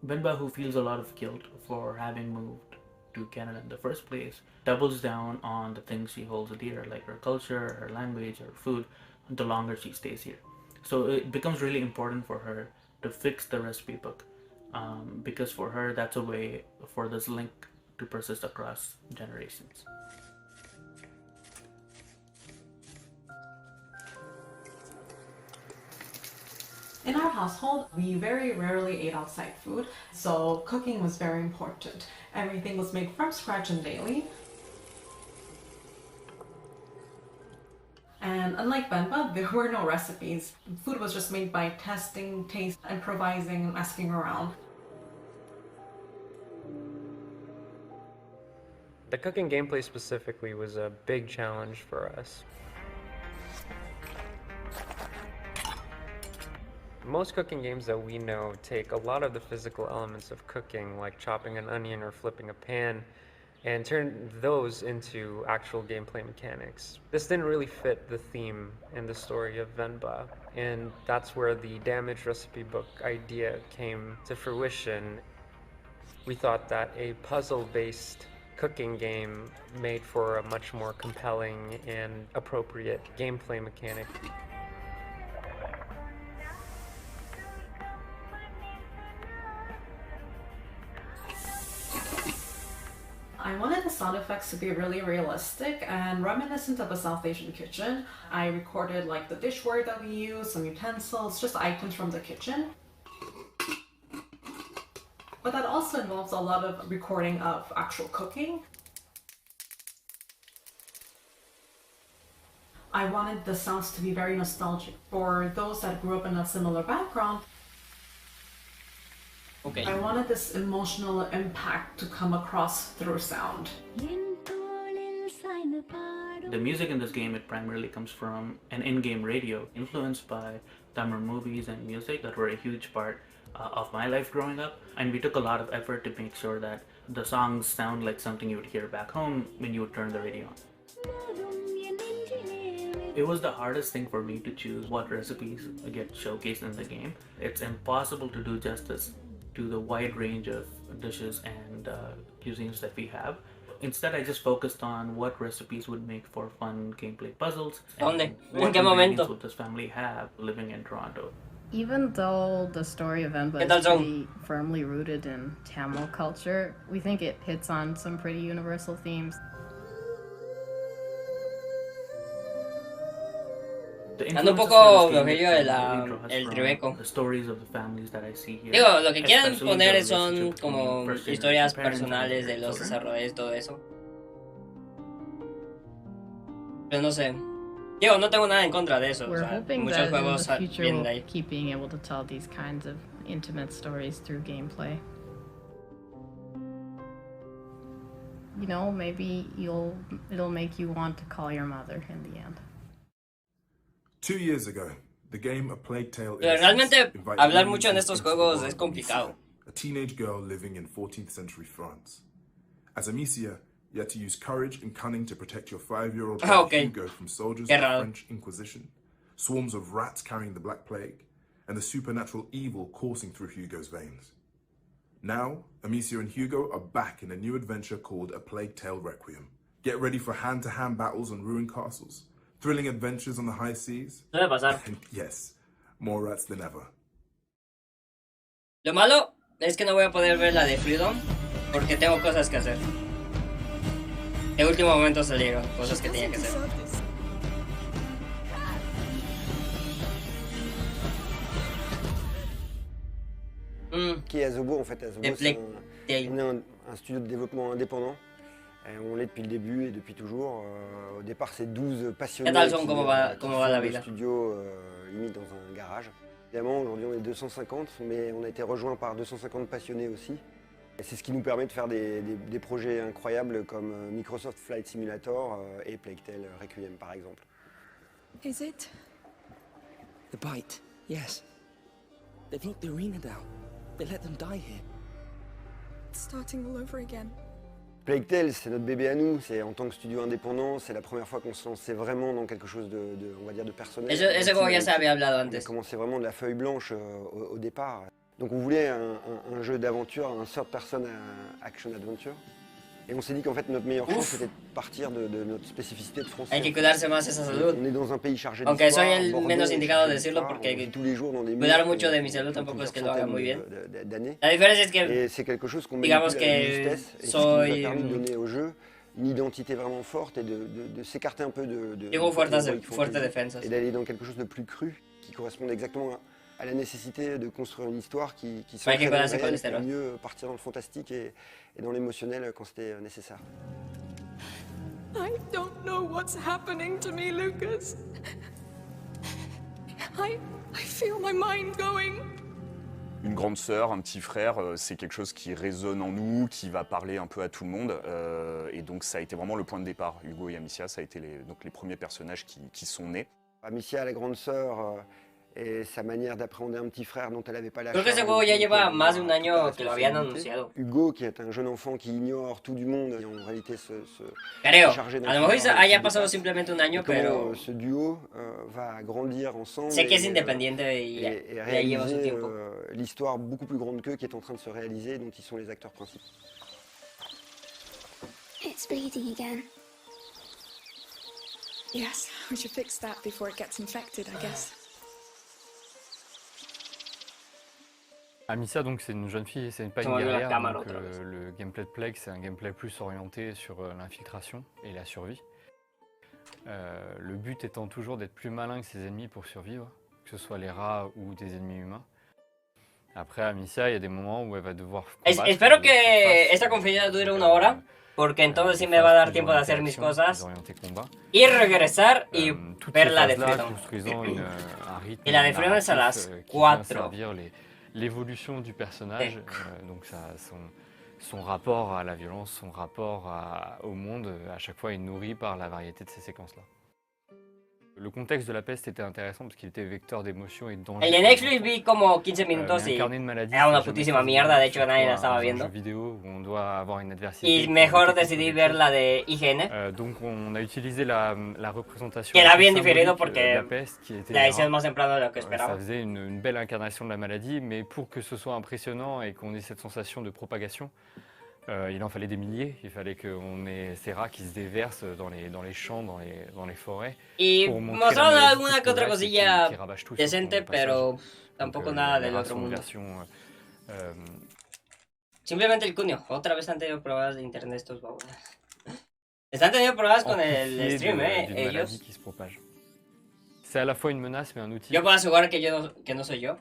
Venba, who feels a lot of guilt for having moved to Canada in the first place, doubles down on the things she holds dear, like her culture, her language, her food, the longer she stays here. So it becomes really important for her to fix the recipe book, because for her that's a way for this link to persist across generations. In our household, we very rarely ate outside food, so cooking was very important. Everything was made from scratch and daily. And unlike Venba, there were no recipes. Food was just made by testing, taste, improvising, and asking around. The cooking gameplay specifically was a big challenge for us. Most cooking games that we know take a lot of the physical elements of cooking, like chopping an onion or flipping a pan, and turn those into actual gameplay mechanics. This didn't really fit the theme and the story of Venba, and that's where the damaged recipe book idea came to fruition. We thought that a puzzle-based cooking game made for a much more compelling and appropriate gameplay mechanic. I wanted the sound effects to be really realistic and reminiscent of a South Asian kitchen. I recorded like the dishware that we use, some utensils, just items from the kitchen. But that also involves a lot of recording of actual cooking. I wanted the sounds to be very nostalgic for those that grew up in a similar background. Okay. I wanted this emotional impact to come across through sound. The music in this game, it primarily comes from an in-game radio influenced by Tamil movies and music that were a huge part of my life growing up. And we took a lot of effort to make sure that the songs sound like something you would hear back home when you would turn the radio on. It was the hardest thing for me to choose what recipes get showcased in the game. It's impossible to do justice to the wide range of dishes and cuisines that we have. Instead, I just focused on what recipes would make for fun gameplay puzzles and what ingredients would this family have living in Toronto. Even though the story of Venba is pretty firmly rooted in Tamil culture, we think it hits on some pretty universal themes. Ando un poco flojillo el tribeco. Digo, lo que quieren poner son como historias personales de los desarrolladores y todo eso. Pero no sé. Digo, no tengo nada en contra de eso. We're o sea, hoping muchos that juegos in the future vienen de we'll ahí. keep being able to tell these kinds of intimate stories through gameplay. You know, maybe it'll make you want to call your mother in the end. 2 years ago, the game A Plague Tale Pero realmente hablar mucho en estos juegos es complicado. A teenage girl living in 14th century France. As Amicia, you had to use courage and cunning to protect your 5-year-old brother Hugo from soldiers of the French Inquisition, swarms of rats carrying the Black Plague, and the supernatural evil coursing through Hugo's veins. Now, Amicia and Hugo are back in a new adventure called A Plague Tale Requiem. Get ready for hand-to-hand battles on ruined castles, thrilling adventures on the high seas, and yes, more rats than ever. Lo malo es que no voy a poder ver la de Freedom porque tengo cosas que hacer. De último momento salieron cosas que tenía que hacer. Qui est Asobo en fait? Asobo, c'est un studio de développement indépendant. On l'est depuis le début et depuis toujours. Au départ, c'est 12 passionnés qui font le studio limite dans un garage. Évidemment, aujourd'hui, on est 250, mais on a été rejoint par 250 passionnés aussi. Et c'est ce qui nous permet de faire des projets incroyables comme Microsoft Flight Simulator et Plague Tale Requiem, par exemple. Is it? The bite, yes. They've locked the arena down. They let them die here. It's starting all over again. Plague Tale, c'est notre bébé à nous. C'est en tant que studio indépendant, c'est la première fois qu'on se lançait vraiment dans quelque chose on va dire, de personnel. Ese juego ya se había hablado antes. On a commencé vraiment de la feuille blanche au départ. Donc on voulait un jeu d'aventure, un third person action adventure. Et on s'est dit qu'en fait notre meilleure chance c'était de partir de notre spécificité de français. Hay que cuidarse más esa salud. On est dans un pays chargé Aunque soy el menos indicado de decirlo porque tous les jours dans des cuidar mucho de mi salud tampoco es que lo haga muy bien. D'années. La diferencia es que et c'est quelque chose qu'on digamos que justesse, et soy qui nous a permis de donner au jeu une identité vraiment forte et de s'écarter un peu de fuerte defensa. Et d'aller dans quelque chose de plus cru qui correspond exactement à la nécessité de construire une histoire qui s'ancre dans le réel, pour mieux partir dans le fantastique et dans l'émotionnel quand c'était nécessaire. I don't know what's happening to me, Lucas. I feel my mind going. Une grande sœur, un petit frère, c'est quelque chose qui résonne en nous, qui va parler un peu à tout le monde. Et donc ça a été vraiment le point de départ. Hugo et Amicia, ça a été les premiers personnages qui sont nés. Amicia, la grande sœur, et sa manière d'appréhender un petit frère dont elle n'avait pas la Creo que ese juego ya lleva más de un año que lo habían anunciado. Hugo, qui est un jeune enfant qui ignore tout du monde et en réalité Creo, chargé a lo mejor haya pasado simplemente un año, pero ce duo va grandir ensemble. Sé que es independiente y ya lleva su tiempo. L'histoire beaucoup plus grande qu'eux qui est en train de se réaliser, dont ils sont les acteurs principaux. It's bleeding again. Yes, we should fix that before it gets infected, I guess. Amicia, donc c'est une jeune fille, c'est pas une guerrière, donc le gameplay de Plague c'est un gameplay plus orienté sur l'infiltration et la survie. Le but étant toujours d'être plus malin que ses ennemis pour survivre, que ce soit les rats ou des ennemis humains. Après Amicia, il y a des moments où elle va devoir combattre. Espero que esta conferencia dure una hora, porque entonces sí me va a dar tiempo de hacer mis cosas y regresar y ver la de Freedom. Y la de Freedom es a las 4. L'évolution du personnage, donc son rapport à la violence, son rapport au monde, à chaque fois est nourri par la variété de ces séquences-là. Le contexte de la peste était intéressant parce qu'il était vecteur d'émotions et de danger. El de Netflix vi como 15 minutos y era una putísima mierda, de hecho nadie la estaba viendo. Y mejor decidí ver la de E3n. Donc on a utilisé la représentation. Que era bien diferido porque la hicieron más temprano de lo que esperaba. Ça faisait une belle incarnation de la maladie, mais pour que ce soit impressionnant et qu'on ait cette sensation de propagation, il en fallait des milliers, il fallait qu'on ait ces rats qui se déversent dans les champs, dans les forêts. Y mostraron alguna que otra cosilla decente, pero tampoco nada del otro mundo. Simplemente el cuño, otra vez han tenido pruebas de internet estos babos. Están teniendo pruebas con el stream, ellos. C'est à la fois une menace mais un outil. Yo puedo asegurar que no soy yo.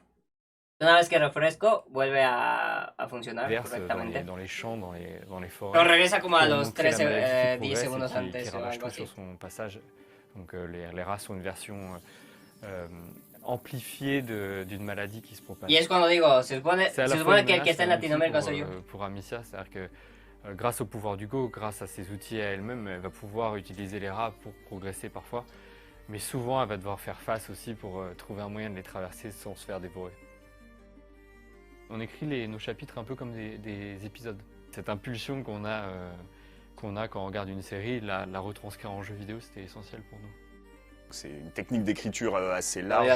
Una vez que refresco, vuelve a funcionar correctamente. Dans les champs, dans les forêts. Pero regresa como a los 10 segundos antes o algo así. Sur son passage. Donc les rats sont une version amplifiée d'une maladie qui se propage. Y es cuando digo, se supone que el que está en Latinoamérica soy yo. Pour Amicia, c'est-à-dire que grâce au pouvoir d'Hugo, grâce à ses outils à elle-même, elle va pouvoir utiliser les rats pour progresser parfois. Mais souvent, elle va devoir faire face aussi pour trouver un moyen de les traverser sans se faire dévorer. On écrit nos chapitres un peu comme des épisodes. Cette impulsion qu'on a quand on regarde une série, la retranscrire en jeu vidéo, c'était essentiel pour nous. C'est une technique d'écriture assez large.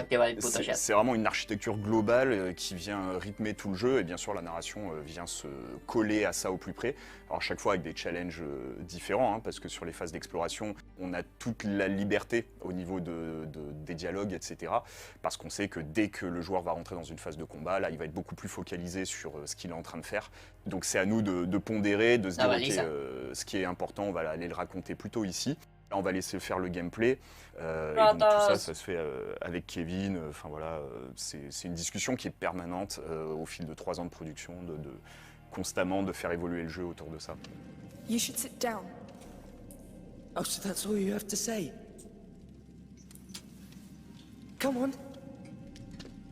C'est vraiment une architecture globale qui vient rythmer tout le jeu et bien sûr la narration vient se coller à ça au plus près. Alors chaque fois avec des challenges différents parce que sur les phases d'exploration, on a toute la liberté au niveau des dialogues, etc. Parce qu'on sait que dès que le joueur va rentrer dans une phase de combat, là il va être beaucoup plus focalisé sur ce qu'il est en train de faire. Donc c'est à nous de pondérer, de se dire ok, ce qui est important, on va aller le raconter plutôt ici. Là, on va laisser faire le gameplay. Et donc, tout ça se fait avec Kevin. Enfin voilà, c'est une discussion qui est permanente au fil de 3 ans de production, constamment de faire évoluer le jeu autour de ça. You should sit down. Oh, so that's all you have to say? Come on.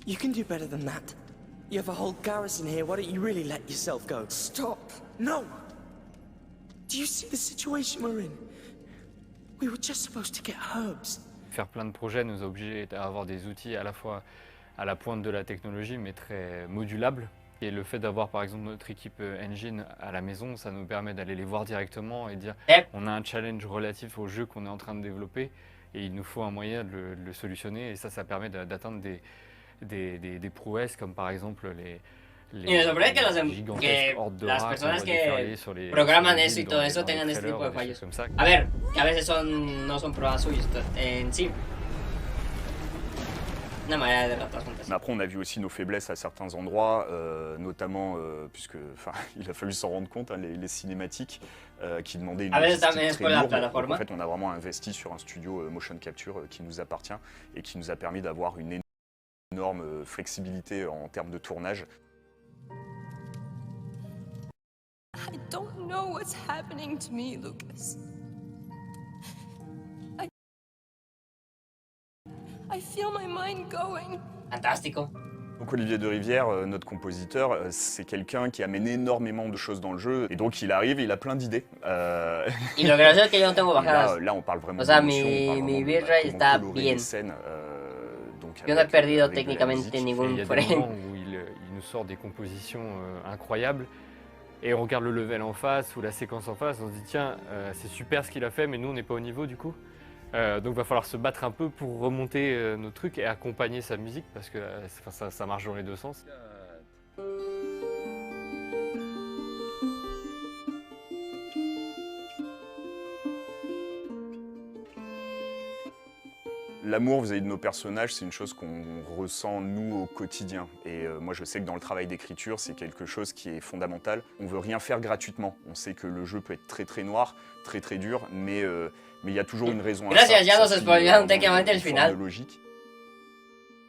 You can do better than that. You have a whole garrison here. Why don't you really let yourself go? Stop. No. Do you see the situation we're in? We were just supposed to get herbs. Faire plein de projets nous a obligés à avoir des outils à la fois à la pointe de la technologie mais très modulables. Et le fait d'avoir par exemple notre équipe engine à la maison, ça nous permet d'aller les voir directement et dire on a un challenge relatif au jeu qu'on est en train de développer et il nous faut un moyen de le solutionner et ça permet d'atteindre des prouesses comme par exemple Y me sorprende que las personas que programan eso y todo eso tengan este tipo de fallos. A ver, que a veces no son pruebas suyas en sí. Una manera de ratas juntas. Mais après, on a vu aussi nos faiblesses à certains endroits, notamment puisque, il a fallu s'en rendre compte, les cinématiques qui demandaient une logistique très lourde. Donc, en fait, on a vraiment investi sur un studio motion capture qui nous appartient et qui nous a permis d'avoir une énorme flexibilité en termes de tournage. I don't know what's happening to me, Lucas. I feel my mind going. Fantástico. Donc Olivier de Rivière, notre compositeur, c'est quelqu'un qui amène énormément de choses dans le jeu. Et donc il arrive, il a plein d'idées. Y lo gracioso es que yo no tengo bajadas. Là, on parle vraiment o sea, d'émotion, mi bitrate está bien. Scènes, donc Yo no he perdido técnicamente ningún Il y a des frame. moments où il nous sort des compositions incroyables et on regarde le level en face ou la séquence en face, on se dit tiens, c'est super ce qu'il a fait, mais nous on n'est pas au niveau du coup. Donc il va falloir se battre un peu pour remonter nos trucs et accompagner sa musique parce que ça marche dans les deux sens. L'amour vis-à-vis de nos personnages, c'est une chose qu'on ressent nous au quotidien. Et moi je sais que dans le travail d'écriture, c'est quelque chose qui est fondamental. On veut rien faire gratuitement. On sait que le jeu peut être très très noir, très très dur, mais il y a toujours une raison à ça. Gracias, ya nos spoilearon técnicamente el final. Logique.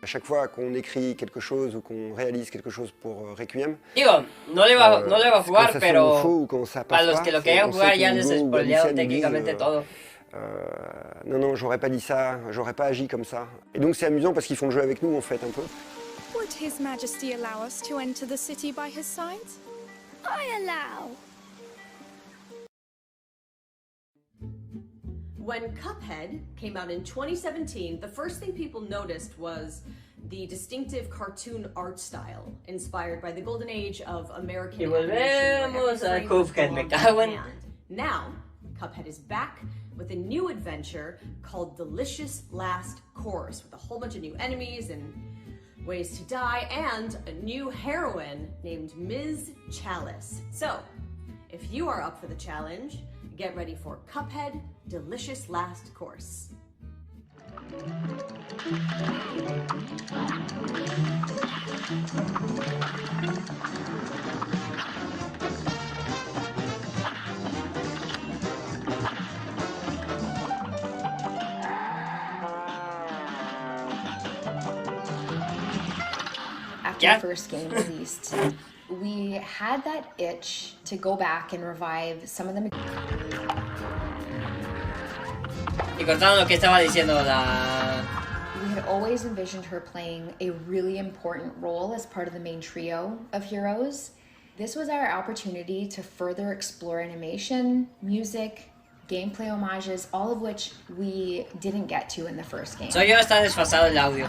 À chaque fois qu'on écrit quelque chose ou qu'on réalise quelque chose pour Requiem, digo, no le va a jugar, pero para los que lo querían jugar ya les spoilearon técnicamente todo. Non, j'aurais pas dit ça, j'aurais pas agi comme ça. Et donc c'est amusant parce qu'ils font le jeu avec nous en fait un peu. Would His Majesty allow us to enter the city by his side? I allow. When Cuphead came out in 2017, the first thing people noticed was the distinctive cartoon art style inspired by the golden age of American animation. Volvemos a Cuphead, me cago en... Now, Cuphead is back with a new adventure called Delicious Last Course, with a whole bunch of new enemies and ways to die, and a new heroine named Ms. Chalice. So, if you are up for the challenge, get ready for Cuphead Delicious Last Course. After the first game released, we had that itch to go back and revive some of the... Y cortaron lo que estaba diciendo la... We had always envisioned her playing a really important role as part of the main trio of heroes. This was our opportunity to further explore animation, music, gameplay homages, all of which we didn't get to in the first game. So yo está desfasado el audio.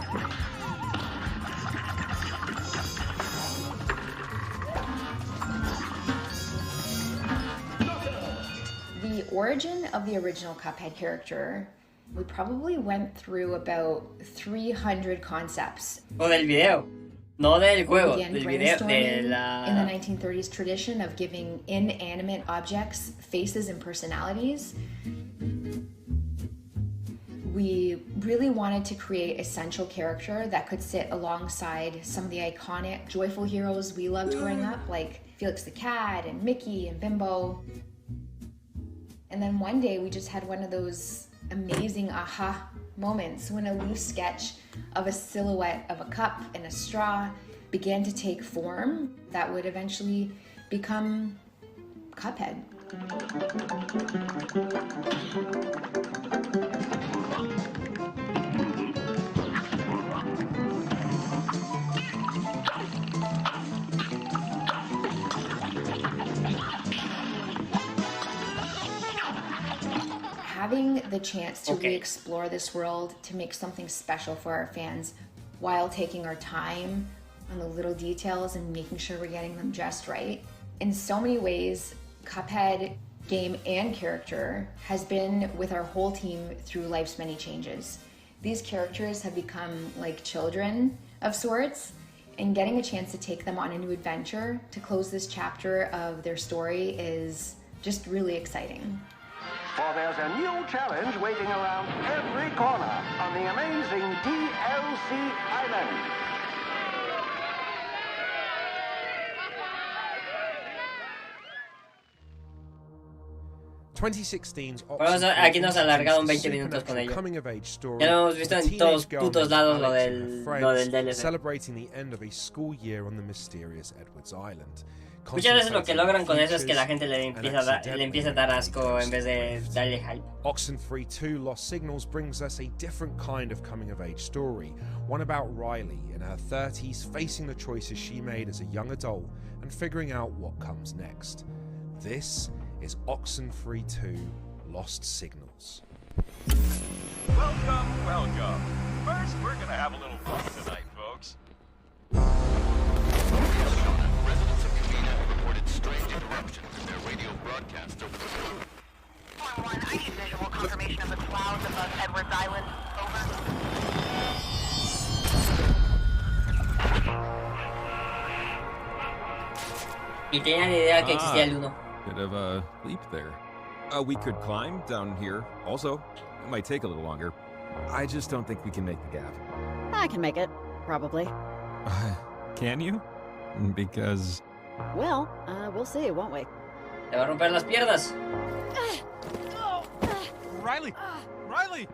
The origin of the original Cuphead character, we probably went through about 300 concepts. O del video, no del juego, Began del video, de la... in the 1930s tradition of giving inanimate objects faces and personalities. We really wanted to create a central character that could sit alongside some of the iconic, joyful heroes we loved growing up, like Felix the Cat and Mickey and Bimbo. And then one day we just had one of those amazing aha moments when a loose sketch of a silhouette of a cup and a straw began to take form that would eventually become Cuphead. Having the chance to re-explore this world, to make something special for our fans while taking our time on the little details and making sure we're getting them just right. In so many ways, Cuphead, game and character, has been with our whole team through life's many changes. These characters have become like children of sorts, and getting a chance to take them on a new adventure to close this chapter of their story is just really exciting. For there's a new challenge waiting around every corner on the amazing DLC Island. Aquí nos alargaron 20 minutos con ello. Ya lo hemos visto en todos putos lados lo del DLC. Celebrating the end of a school year on the mysterious Edwards Island. Muchas veces lo que logran con eso es que la gente le empieza a dar asco en vez de darle hype. Oxenfree 2 Lost Signals brings us a different kind of coming-of-age story, one about Riley in her 30s facing the choices she made as a young adult and figuring out what comes next. This is Oxenfree 2 Lost Signals. Welcome, welcome. First, we're gonna have a little fun tonight, folks. Residents of Kamina have reported strange interruptions in their radio broadcasts over the phone. Form 1, I need visual confirmation of the clouds above Edwards Island. Over. Y tenía ni idea que existía el 1. Bit of a leap there. We could climb down here. Also, it might take a little longer. I just don't think we can make the gap. I can make it, probably. Can you? Because... Well, we'll see, won't we? Te va a romper las piernas. Riley! Riley!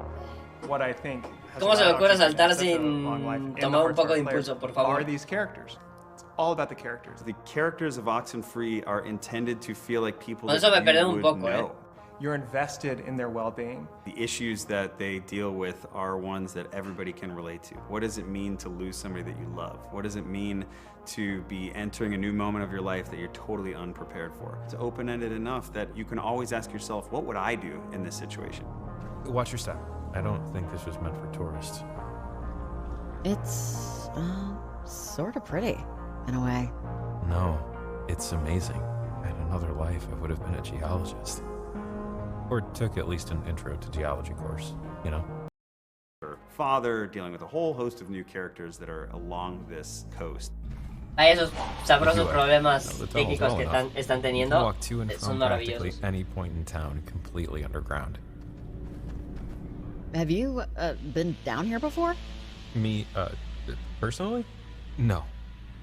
What I think ¿Cómo se le ocurre saltar sin tomar un poco de impulso, por favor? Are these characters? It's all about the characters. The characters of Oxenfree are intended to feel like people Con that eso me perdí you un would poco, know. You're invested in their well-being. The issues that they deal with are ones that everybody can relate to. What does it mean to lose somebody that you love? What does it mean to be entering a new moment of your life that you're totally unprepared for? It's open-ended enough that you can always ask yourself, what would I do in this situation? Watch your step. I don't think this was meant for tourists. It's, sort of pretty, in a way. No, it's amazing. In another life, I would have been a geologist. Or took at least an intro to geology course, you know? Her father, dealing with a whole host of new characters that are along this coast. Hay esos sabrosos problemas técnicos que están teniendo. Walk to and from practically any point in town completely underground. Have you, been down here before? Me, personally? No.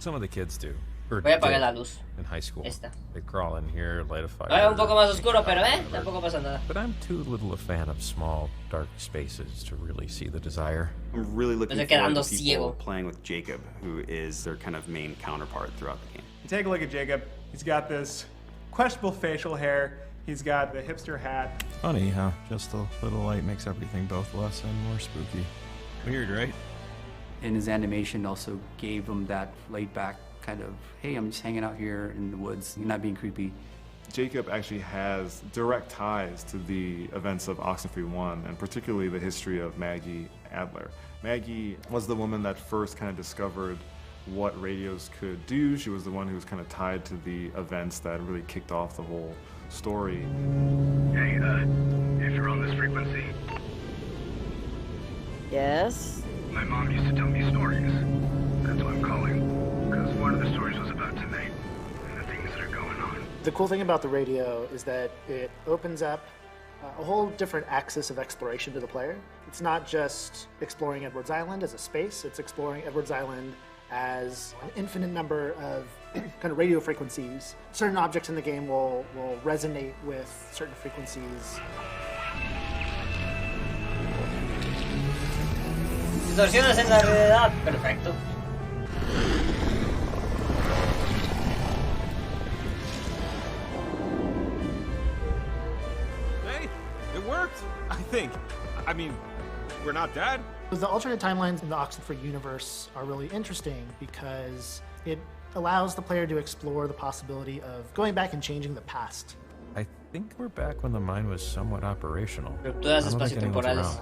Some of the kids do. Or Voy a apagar la luz. In high school. Esta. They crawl in here, light a fire. Ahora un poco más oscuro, pero tampoco pasa nada. But I'm too little a fan of small, dark spaces to really see the desire. I'm really looking forward to people playing with Jacob, who is their kind of main counterpart throughout the game. Take a look at Jacob. He's got this questionable facial hair. He's got the hipster hat. Funny how just a little light makes everything both less and more spooky. Weird, right? And his animation also gave him that laid-back kind of, hey, I'm just hanging out here in the woods, not being creepy. Jacob actually has direct ties to the events of Oxenfree 1, and particularly the history of Maggie Adler. Maggie was the woman that first kind of discovered what radios could do. She was the one who was kind of tied to the events that really kicked off the whole story. Hey, if you're on this frequency... Yes? My mom used to tell me stories. That's why I'm calling. Because one of the stories was about tonight and the things that are going on. The cool thing about the radio is that it opens up a whole different axis of exploration to the player. It's not just exploring Edwards Island as a space, it's exploring Edwards Island as an infinite number of kind of radio frequencies. Certain objects in the game will resonate with certain frequencies. Distorsiones en la realidad, perfecto. Hey, it worked, I think. I mean, we're not dead. The alternate timelines in the Oxenfree universe are really interesting because it allows the player to explore the possibility of going back and changing the past. I think we're back when the mine was somewhat operational. Rupturas espaciotemporales.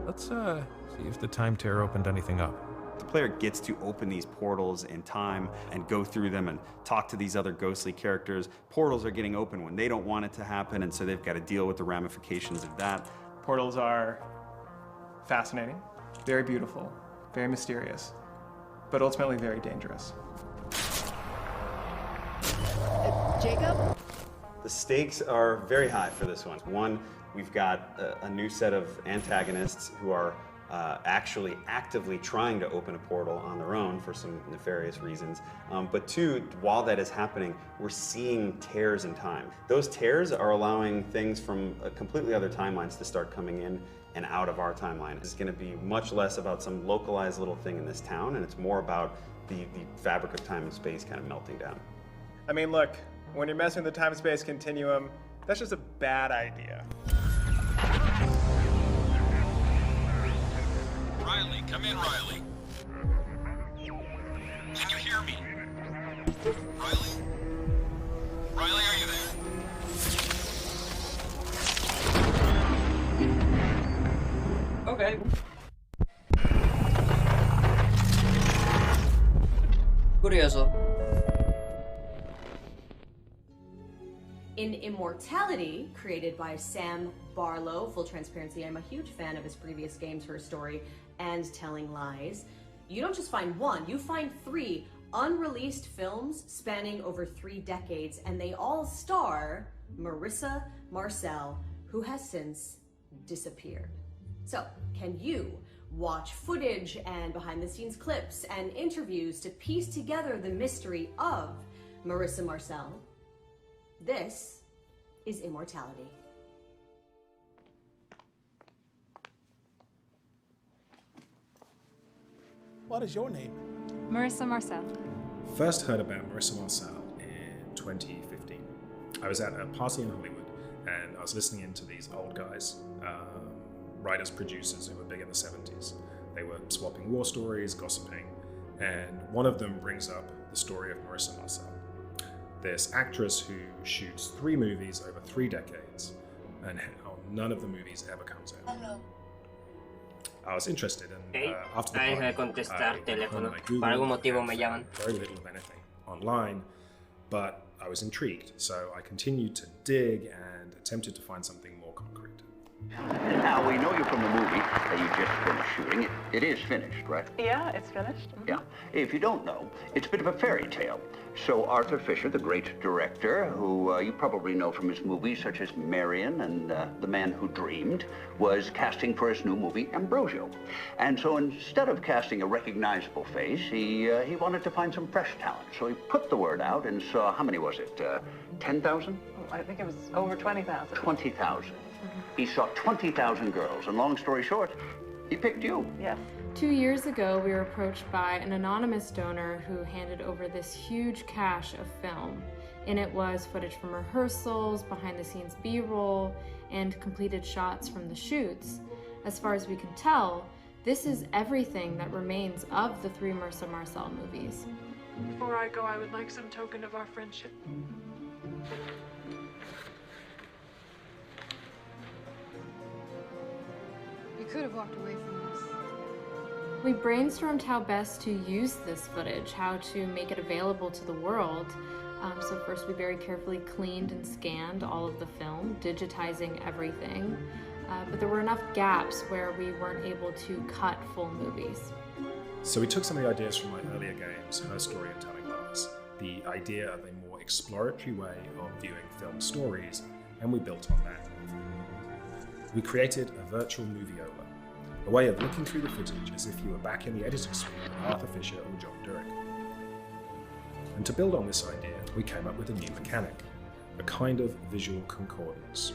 Let's see if the time tear opened anything up. The player gets to open these portals in time and go through them and talk to these other ghostly characters. Portals are getting open when they don't want it to happen, and so they've got to deal with the ramifications of that. Portals are fascinating, very beautiful, very mysterious, but ultimately very dangerous. Jacob? The stakes are very high for this one. One, we've got a new set of antagonists who are actually actively trying to open a portal on their own for some nefarious reasons. But two, while that is happening, we're seeing tears in time. Those tears are allowing things from completely other timelines to start coming in and out of our timeline. It's going to be much less about some localized little thing in this town, and it's more about the fabric of time and space kind of melting down. I mean, look, when you're messing with the time-space continuum, that's just a bad idea. Riley, come in, Riley. Can you hear me? Riley? Riley, are you there? Okay. Curioso. In Immortality, created by Sam Barlow, full transparency, I'm a huge fan of his previous games, Her Story and Telling Lies, you don't just find one, you find 3 unreleased films spanning over 3 decades, and they all star Marissa Marcel, who has since disappeared. So, can you watch footage and behind-the-scenes clips and interviews to piece together the mystery of Marissa Marcel? This is Immortality. What is your name? Marissa Marcel. First heard about Marissa Marcel in 2015. I was at a party in Hollywood and I was listening into these old guys, writers, producers who were big in the 70s. They were swapping war stories, gossiping, and one of them brings up the story of Marissa Marcel, this actress who shoots 3 movies over 3 decades and how none of the movies ever comes out. Hello. I was interested, and after the Deja de party, contestar teléfono. I Googled, Por algún motivo me llaman. very little of anything online, but I was intrigued, so I continued to dig and attempted to find something more concrete. Now, we know you from the movie that you just finished shooting. It is finished, right? Yeah, it's finished. Yeah. If you don't know, it's a bit of a fairy tale. So Arthur Fisher, the great director, who you probably know from his movies such as Marion and The Man Who Dreamed, was casting for his new movie, Ambrosio. And so instead of casting a recognizable face, he wanted to find some fresh talent. So he put the word out and saw, how many was it, 10,000? I think it was over 20,000. 20,000. He saw 20,000 girls, and long story short, he picked you. Yes. 2 years ago, we were approached by an anonymous donor who handed over this huge cache of film. In it was footage from rehearsals, behind-the-scenes B-roll, and completed shots from the shoots. As far as we can tell, this is everything that remains of the 3 Marissa Marcel movies. Before I go, I would like some token of our friendship. You could have walked away from this. We brainstormed how best to use this footage, how to make it available to the world. So first we very carefully cleaned and scanned all of the film, digitizing everything. But there were enough gaps where we weren't able to cut full movies. So we took some of the ideas from my earlier games, Her Story and Telling Lies, the idea of a more exploratory way of viewing film stories, and we built on that. We created a virtual moviola, a way of looking through the footage as if you were back in the editor's suite with Arthur Fisher or John Durick. And to build on this idea, we came up with a new mechanic, a kind of visual concordance.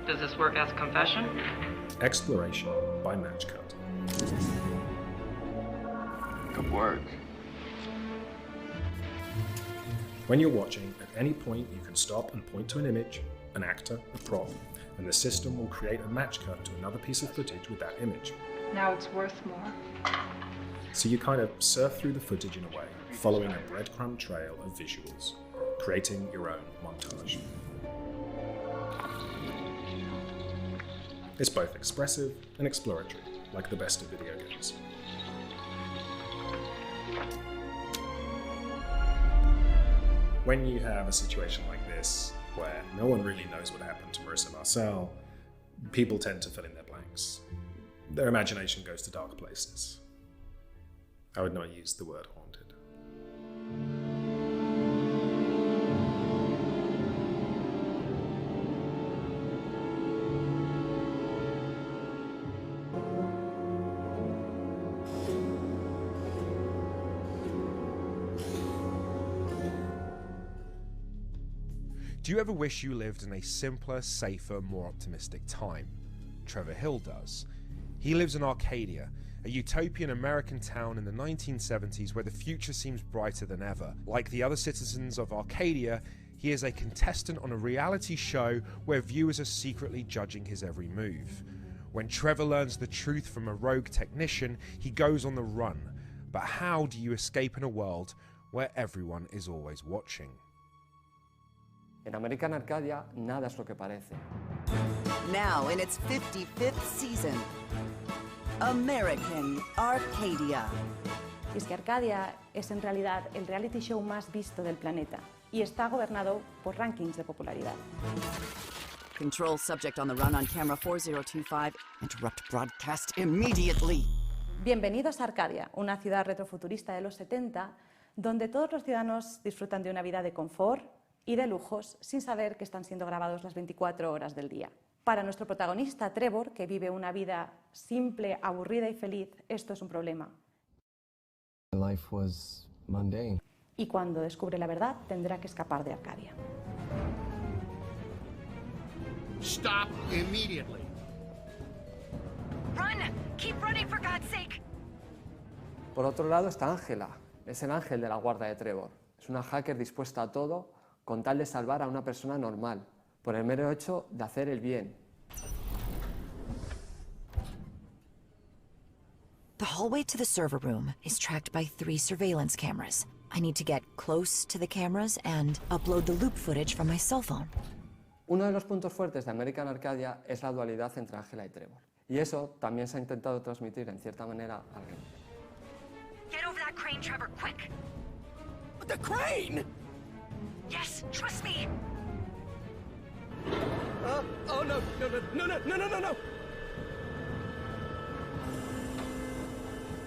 Does this work as a confession? Exploration by match cut. Good words. When you're watching, at any point you can stop and point to an image, an actor, a prop, and the system will create a match cut to another piece of footage with that image. Now it's worth more. So you kind of surf through the footage in a way, following a breadcrumb trail of visuals, creating your own montage. It's both expressive and exploratory, like the best of video games. When you have a situation like this, where no one really knows what happened to Marissa Marcel, people tend to fill in their blanks. Their imagination goes to dark places. I would not use the word haunted. Do you ever wish you lived in a simpler, safer, more optimistic time? Trevor Hill does. He lives in Arcadia, a utopian American town in the 1970s where the future seems brighter than ever. Like the other citizens of Arcadia, he is a contestant on a reality show where viewers are secretly judging his every move. When Trevor learns the truth from a rogue technician, he goes on the run. But how do you escape in a world where everyone is always watching? En American Arcadia, nada es lo que parece. Now in its 55th season, American Arcadia. Y es que Arcadia es en realidad el reality show más visto del planeta y está gobernado por rankings de popularidad. Control subject on the run on camera 4025. Interrupt broadcast immediately. Bienvenidos a Arcadia, una ciudad retrofuturista de los 70, donde todos los ciudadanos disfrutan de una vida de confort y de lujos sin saber que están siendo grabados las 24 horas del día. Para nuestro protagonista, Trevor, que vive una vida simple, aburrida y feliz, esto es un problema. Life was mundane. Y cuando descubre la verdad, tendrá que escapar de Arcadia. Stop immediately. Run! Keep running, for God's sake! Por otro lado está Ángela, es el ángel de la guarda de Trevor. Es una hacker dispuesta a todo con tal de salvar a una persona normal, por el mero hecho de hacer el bien. The hallway to the server room is tracked by 3 surveillance cameras. I need to get close to the cameras and upload the loop footage from my cell phone. Uno de los puntos fuertes de American Arcadia es la dualidad entre Ángela y Trevor. Y eso también se ha intentado transmitir en cierta manera al gameplay. Get over that crane, Trevor, quick! The crane? Yes, trust me! Oh no.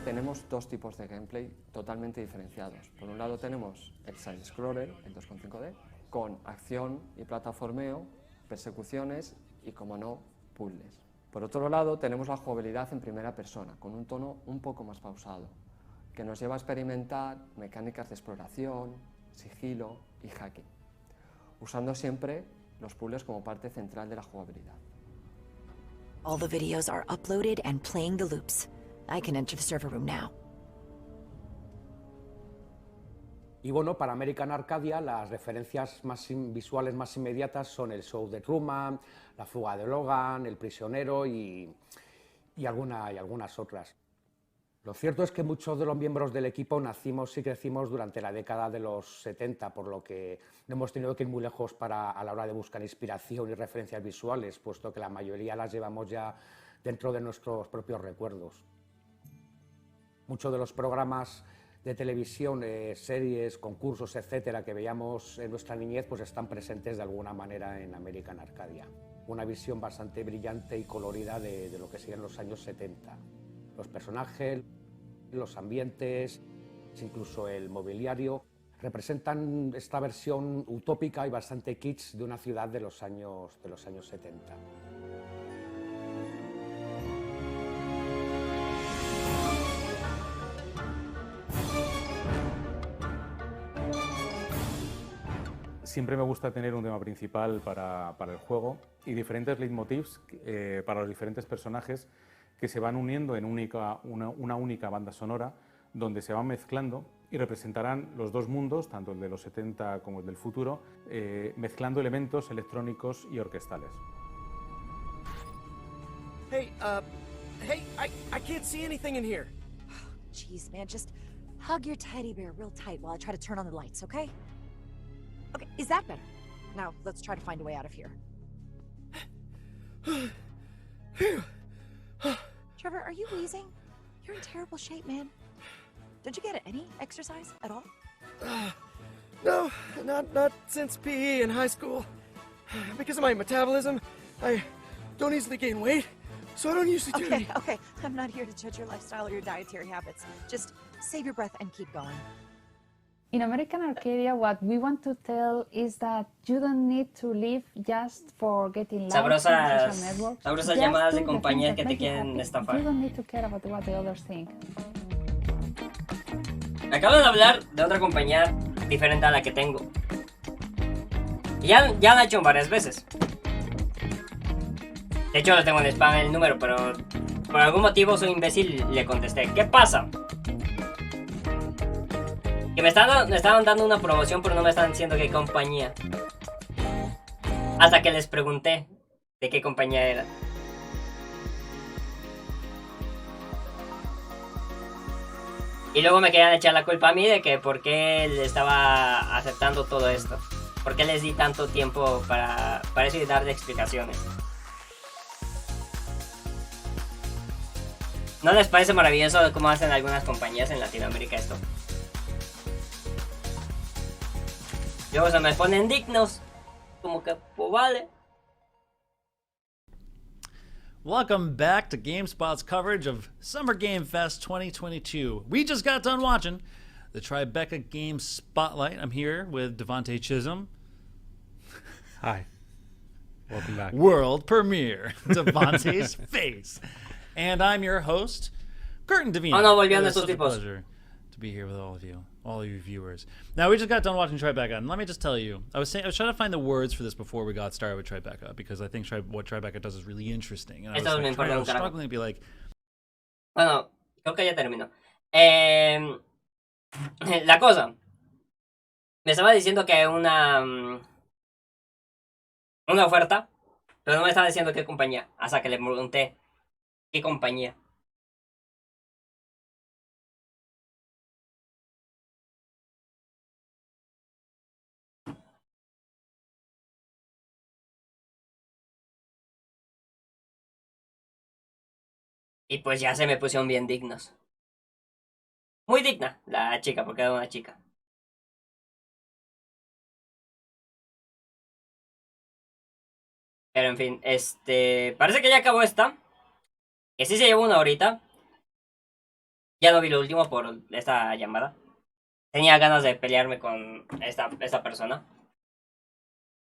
Tenemos dos tipos de gameplay totalmente diferenciados. Por un lado tenemos el side-scroller, el 2.5D, con acción y plataformeo, persecuciones y, como no, puzzles. Por otro lado tenemos la jugabilidad en primera persona, con un tono un poco más pausado, que nos lleva a experimentar mecánicas de exploración, sigilo y hacking, usando siempre los puzzles como parte central de la jugabilidad. All the videos are uploaded and playing the loops. I can enter the server room now. Y bueno, para American Arcadia las referencias visuales más inmediatas son el show de Truman, la fuga de Logan, el prisionero y algunas otras. Lo cierto es que muchos de los miembros del equipo nacimos y crecimos durante la década de los 70, por lo que no hemos tenido que ir muy lejos a la hora de buscar inspiración y referencias visuales, puesto que la mayoría las llevamos ya dentro de nuestros propios recuerdos. Muchos de los programas de televisión, series, concursos, etcétera, que veíamos en nuestra niñez, pues están presentes de alguna manera en American Arcadia. Una visión bastante brillante y colorida de lo que serían los años 70. Los personajes, los ambientes, incluso el mobiliario, representan esta versión utópica y bastante kitsch de una ciudad de los años 70. Siempre me gusta tener un tema principal para el juego y diferentes leitmotivs para los diferentes personajes que se van uniendo en una única banda sonora donde se van mezclando y representarán los dos mundos, tanto el de los 70 como el del futuro, mezclando elementos electrónicos y orquestales. Hey, I can't see anything in here. Jeez, man, just hug your teddy bear real tight while I try to turn on the lights, okay? Okay, is that better? Now, let's try to find a way out of here. Trevor, are you wheezing? You're in terrible shape, man. Did you get any exercise at all? No, not since PE in high school. Because of my metabolism, I don't easily gain weight, so I don't usually do any... Okay, I'm not here to judge your lifestyle or your dietary habits. Just save your breath and keep going. In American Arcadia, what we want to tell is that you don't need to live just for getting likes on social networks. Sabrosas llamadas de compañía que te quieren estafar. You don't need to care about what the others think. Acabo de hablar de otra compañía diferente a la que tengo. Ya la he hecho varias veces. De hecho, lo tengo en spam el número, pero por algún motivo soy imbécil y le contesté. ¿Qué pasa? Que me estaban dando una promoción, pero no me están diciendo qué compañía. Hasta que les pregunté de qué compañía era. Y luego me querían echar la culpa a mí de que por qué le estaba aceptando todo esto. ¿Por qué les di tanto tiempo para eso y darle explicaciones? ¿No les parece maravilloso cómo hacen algunas compañías en Latinoamérica esto? Luego se me ponen dignos. Como que, pues vale. Welcome back to GameSpot's coverage of Summer Game Fest 2022. We just got done watching the Tribeca Game Spotlight. I'm here with Devontae Chisholm. Hi. Welcome back. World premiere. Devontae's face. And I'm your host, Curtin Davina. Oh, no, volvieron It's estos such a tipos. pleasure to be here with all of you viewers. Now, we just got done watching Tribeca, and let me just tell you, I was trying to find the words for this before we got started with Tribeca, because I think what Tribeca does is really interesting. And I was struggling to be like... Bueno, creo que ya terminó. La cosa. Me estaba diciendo que una oferta, pero no me estaba diciendo qué compañía, hasta que le pregunté qué compañía. Y pues ya se me pusieron bien dignos. Muy digna la chica, porque era una chica. Pero en fin, parece que ya acabó esta. Que sí se llevó una horita. Ya no vi lo último por esta llamada. Tenía ganas de pelearme con esta persona.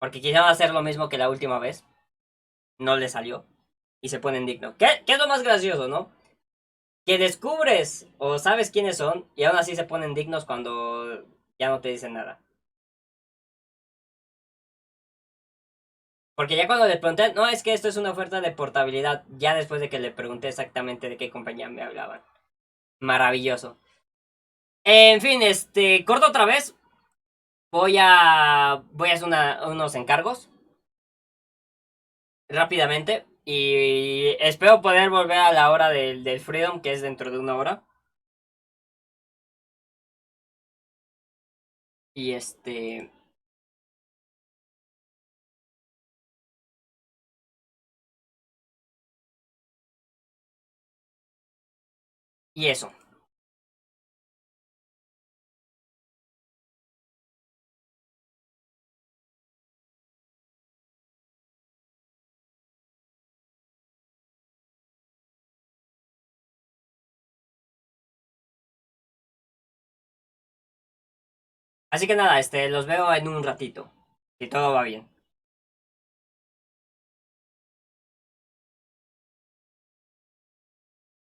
Porque quisieron hacer lo mismo que la última vez. No le salió. Y se ponen digno. ¿Qué es lo más gracioso, no? Que descubres o sabes quiénes son y aún así se ponen dignos cuando ya no te dicen nada. Porque ya cuando le pregunté, no, es que esto es una oferta de portabilidad, ya después de que le pregunté exactamente de qué compañía me hablaban. Maravilloso. En fin, corto otra vez. Voy a hacer unos encargos. Rápidamente. Y espero poder volver a la hora del Freedom, que es dentro de una hora. Y y eso. Así que nada, los veo en un ratito. Si todo va bien.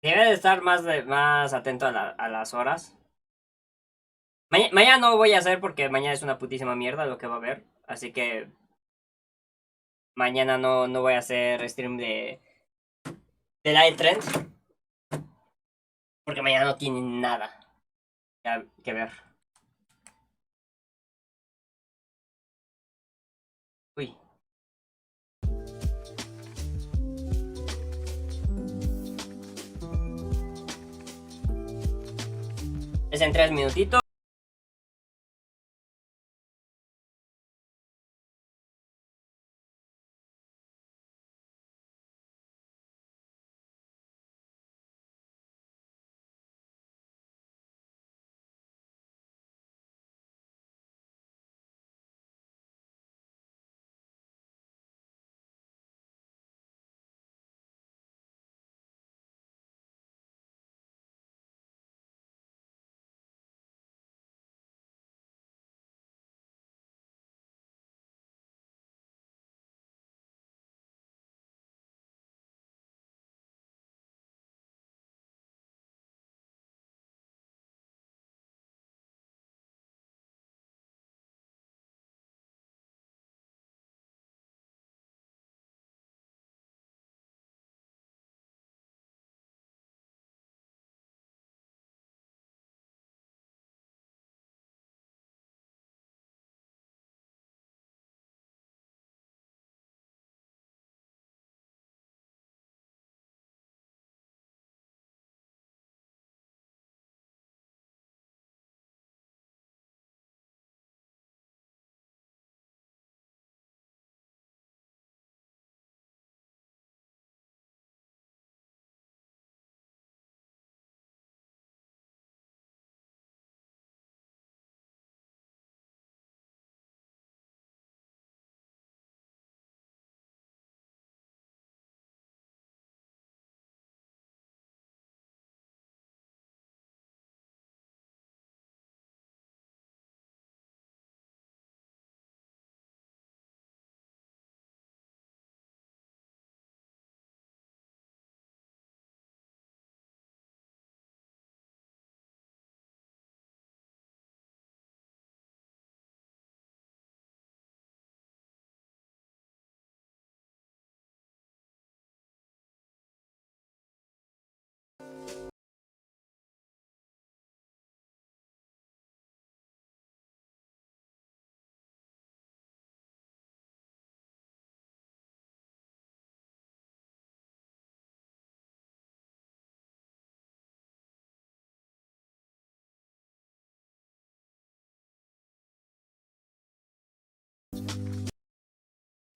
Debe de estar más atento a las horas. Mañana no voy a hacer porque mañana es una putísima mierda lo que va a haber. Así que mañana no voy a hacer stream de la E3n. Porque mañana no tiene nada que ver. Uy. Es en 3 minutitos.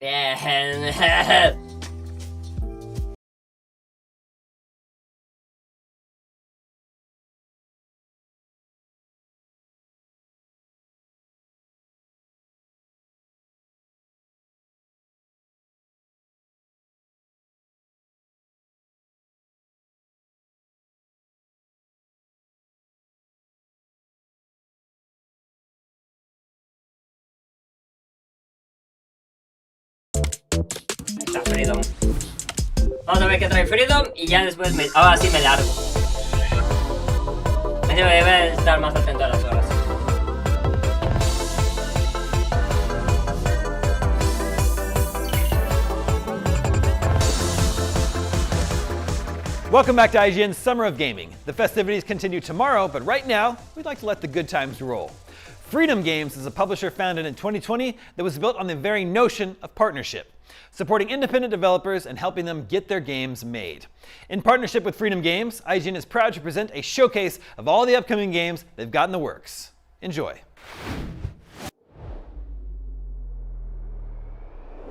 Bien. Está Freedom. Vamos a ver qué trae Freedom y ya después ahora sí me largo. Debe estar más atento a las horas. Welcome back to IGN's Summer of Gaming. The festivities continue tomorrow, but right now, we'd like to let the good times roll. Freedom Games is a publisher founded in 2020 that was built on the very notion of partnership, supporting independent developers and helping them get their games made. In partnership with Freedom Games, IGN is proud to present a showcase of all the upcoming games they've got in the works. Enjoy.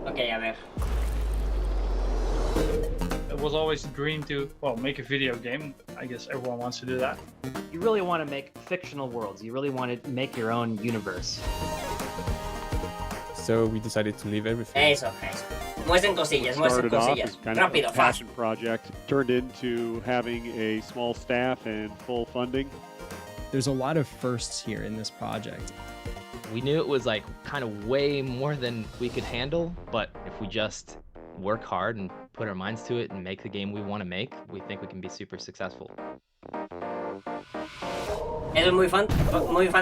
Okay, a ver. It was always a dream to, well, make a video game. I guess everyone wants to do that. You really want to make fictional worlds. You really want to make your own universe. So we decided to leave everything. Eso. Muestren cosillas, muestren cosillas. Rápido, fast. Passion project turned into having a small staff and full funding. There's a lot of firsts here in this project. We knew it was like kind of way more than we could handle, but if we just work hard and put our minds to it and make the game we want to make, we think we can be super successful. Eres muy fan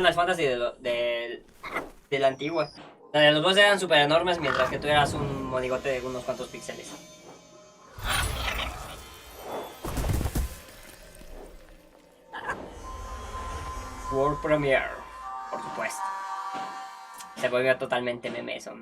de Fantasy de la antigua. Donde los dos eran super enormes mientras que tú eras un monigote de unos cuantos píxeles. World Premiere, por supuesto. Se volvió totalmente meme eso.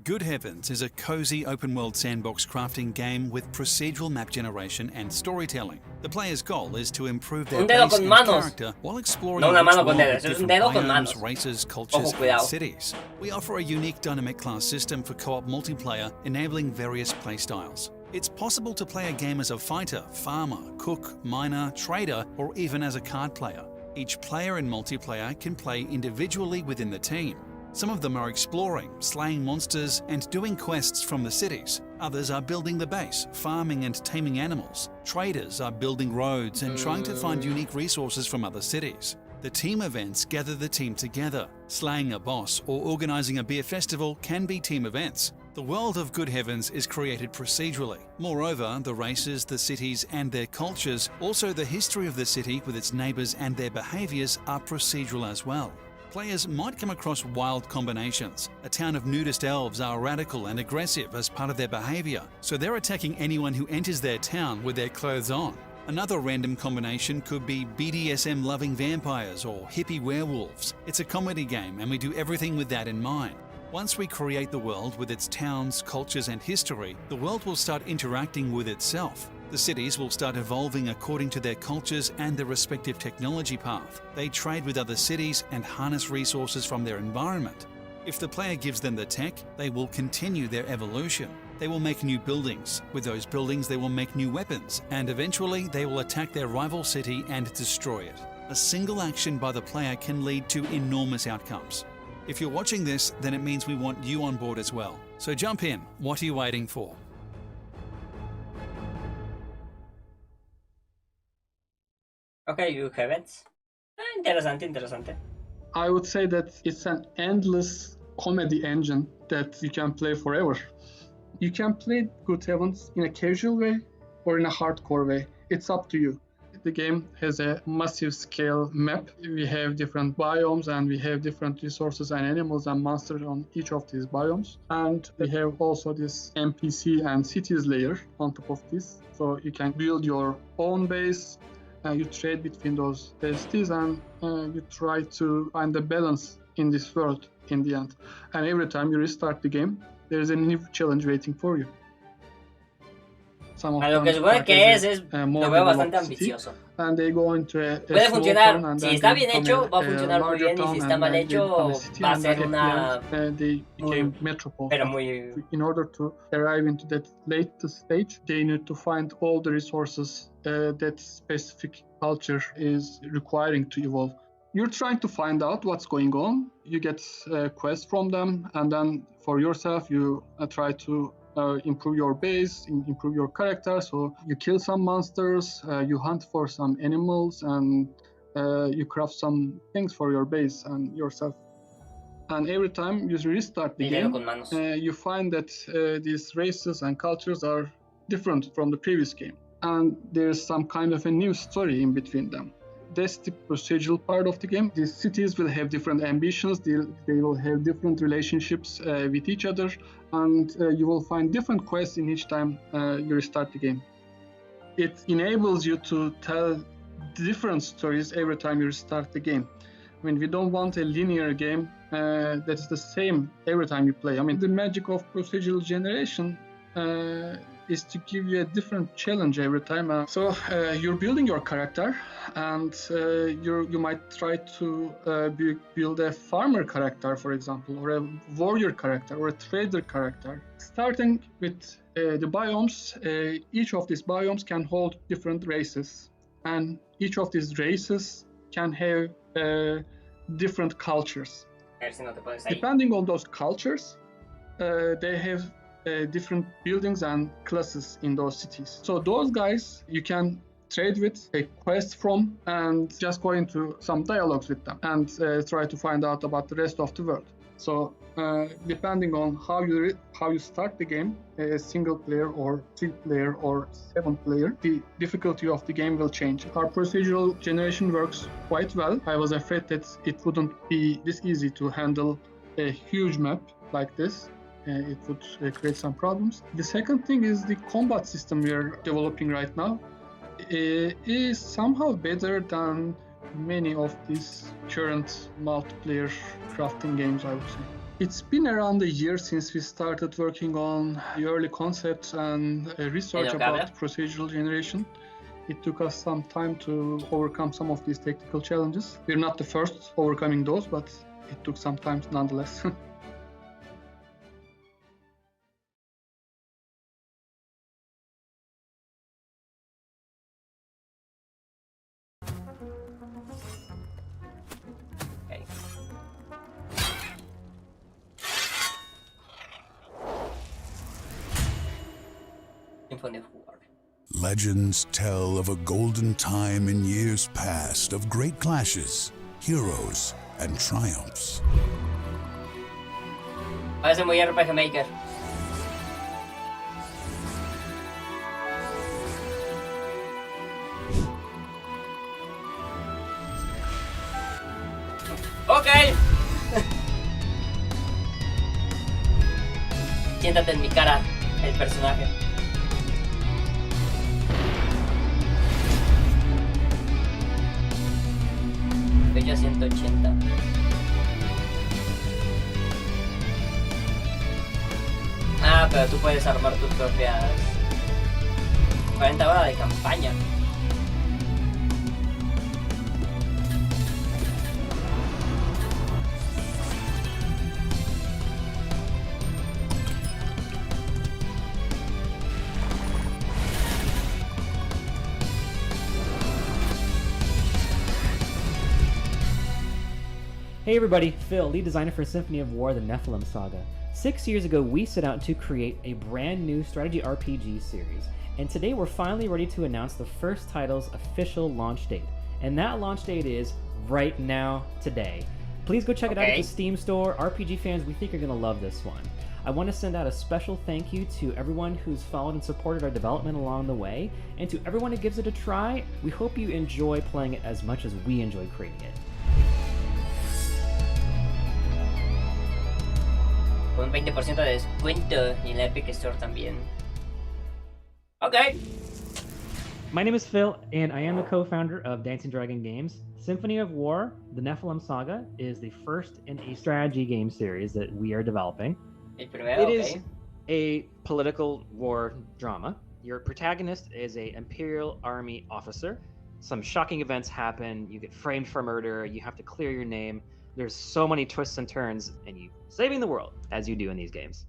Good Heavens is a cozy open-world sandbox crafting game with procedural map generation and storytelling. The player's goal is to improve their base and character while exploring a rich world with different biomes, races, cultures, and cities. We offer a unique dynamic class system for co-op multiplayer, enabling various playstyles. It's possible to play a game as a fighter, farmer, cook, miner, trader, or even as a card player. Each player in multiplayer can play individually within the team. Some of them are exploring, slaying monsters, and doing quests from the cities. Others are building the base, farming and taming animals. Traders are building roads and trying to find unique resources from other cities. The team events gather the team together. Slaying a boss or organising a beer festival can be team events. The world of Good Heavens is created procedurally. Moreover, the races, the cities, and their cultures, also the history of the city with its neighbours and their behaviours, are procedural as well. Players might come across wild combinations. A town of nudist elves are radical and aggressive as part of their behaviour, so they're attacking anyone who enters their town with their clothes on. Another random combination could be BDSM-loving vampires or hippie werewolves. It's a comedy game and we do everything with that in mind. Once we create the world with its towns, cultures and history, the world will start interacting with itself. The cities will start evolving according to their cultures and their respective technology path. They trade with other cities and harness resources from their environment. If the player gives them the tech, they will continue their evolution. They will make new buildings. With those buildings, they will make new weapons, and eventually they will attack their rival city and destroy it. A single action by the player can lead to enormous outcomes. If you're watching this, then it means we want you on board as well. So jump in. What are you waiting for? Okay, you have it. Interesante. I would say that it's an endless comedy engine that you can play forever. You can play Good Heavens in a casual way or in a hardcore way. It's up to you. The game has a massive scale map. We have different biomes and we have different resources and animals and monsters on each of these biomes. And we have also this NPC and cities layer on top of this. So you can build your own base. You trade between those cities and you try to find the balance in this world in the end. And every time you restart the game, there is a new challenge waiting for you. Some of A lo que them supone like que as es a lo more veo bastante developed city, ambicioso. and they go into a Puede small funcionar, town, and si then está they bien become hecho, va a funcionar muy larger bien, y town, si está and mal then they hecho, become a city, va a and then ser at una... the end, they became muy... metropole. pero But muy... in order to arrive into that latest stage, they need to find all the resources that specific culture is requiring to evolve. You're trying to find out what's going on. You get quests from them, and then for yourself, you try to improve your base, improve your character. So you kill some monsters, you hunt for some animals, and you craft some things for your base and yourself. And every time you restart the game, you find that these races and cultures are different from the previous game. And there's some kind of a new story in between them. That's the procedural part of the game. These cities will have different ambitions, they will have different relationships with each other, and you will find different quests in each time you restart the game. It enables you to tell different stories every time you restart the game. I mean, we don't want a linear game that's the same every time you play. I mean, the magic of procedural generation is to give you a different challenge every time. So you're building your character, and you might try to build a farmer character, for example, or a warrior character, or a trader character. Starting with the biomes, each of these biomes can hold different races, and each of these races can have different cultures. Depending on those cultures, they have different buildings and classes in those cities. So those guys you can trade with, take quests from, and just go into some dialogues with them and try to find out about the rest of the world. So depending on how you start the game, a single player or 3-player or 7-player, the difficulty of the game will change. Our procedural generation works quite well. I was afraid that it wouldn't be this easy to handle a huge map like this. It would create some problems. The second thing is the combat system we are developing right now is somehow better than many of these current multiplayer crafting games, I would say. It's been around a year since we started working on the early concepts and research about procedural generation. It took us some time to overcome some of these technical challenges. We're not the first overcoming those, but it took some time nonetheless. Legends tell of a golden time in years past of great clashes, heroes, and triumphs. Parece muy RPG Maker. Ok. Siéntate en mi cara, el personaje. Bella 180. Ah, pero tú puedes armar tus propias 40 horas de campaña. Hey everybody, Phil, lead designer for Symphony of War, the Nephilim Saga. 6 years ago, we set out to create a brand new strategy RPG series, and today we're finally ready to announce the first title's official launch date. And that launch date is right now, today. Please go check it out at the Steam store. RPG fans, we think you're going to love this one. I want to send out a special thank you to everyone who's followed and supported our development along the way, and to everyone who gives it a try. We hope you enjoy playing it as much as we enjoy creating it. Con un 20% de descuento y en la Epic Store también. Okay. My name is Phil, and I am the co-founder of Dancing Dragon Games. Symphony of War, the Nephilim Saga, is the first in a strategy game series that we are developing. El primero, It is a political war drama. Your protagonist is a Imperial Army officer. Some shocking events happen, you get framed for murder, you have to clear your name. There's so many twists and turns, and you saving the world, as you do in these games.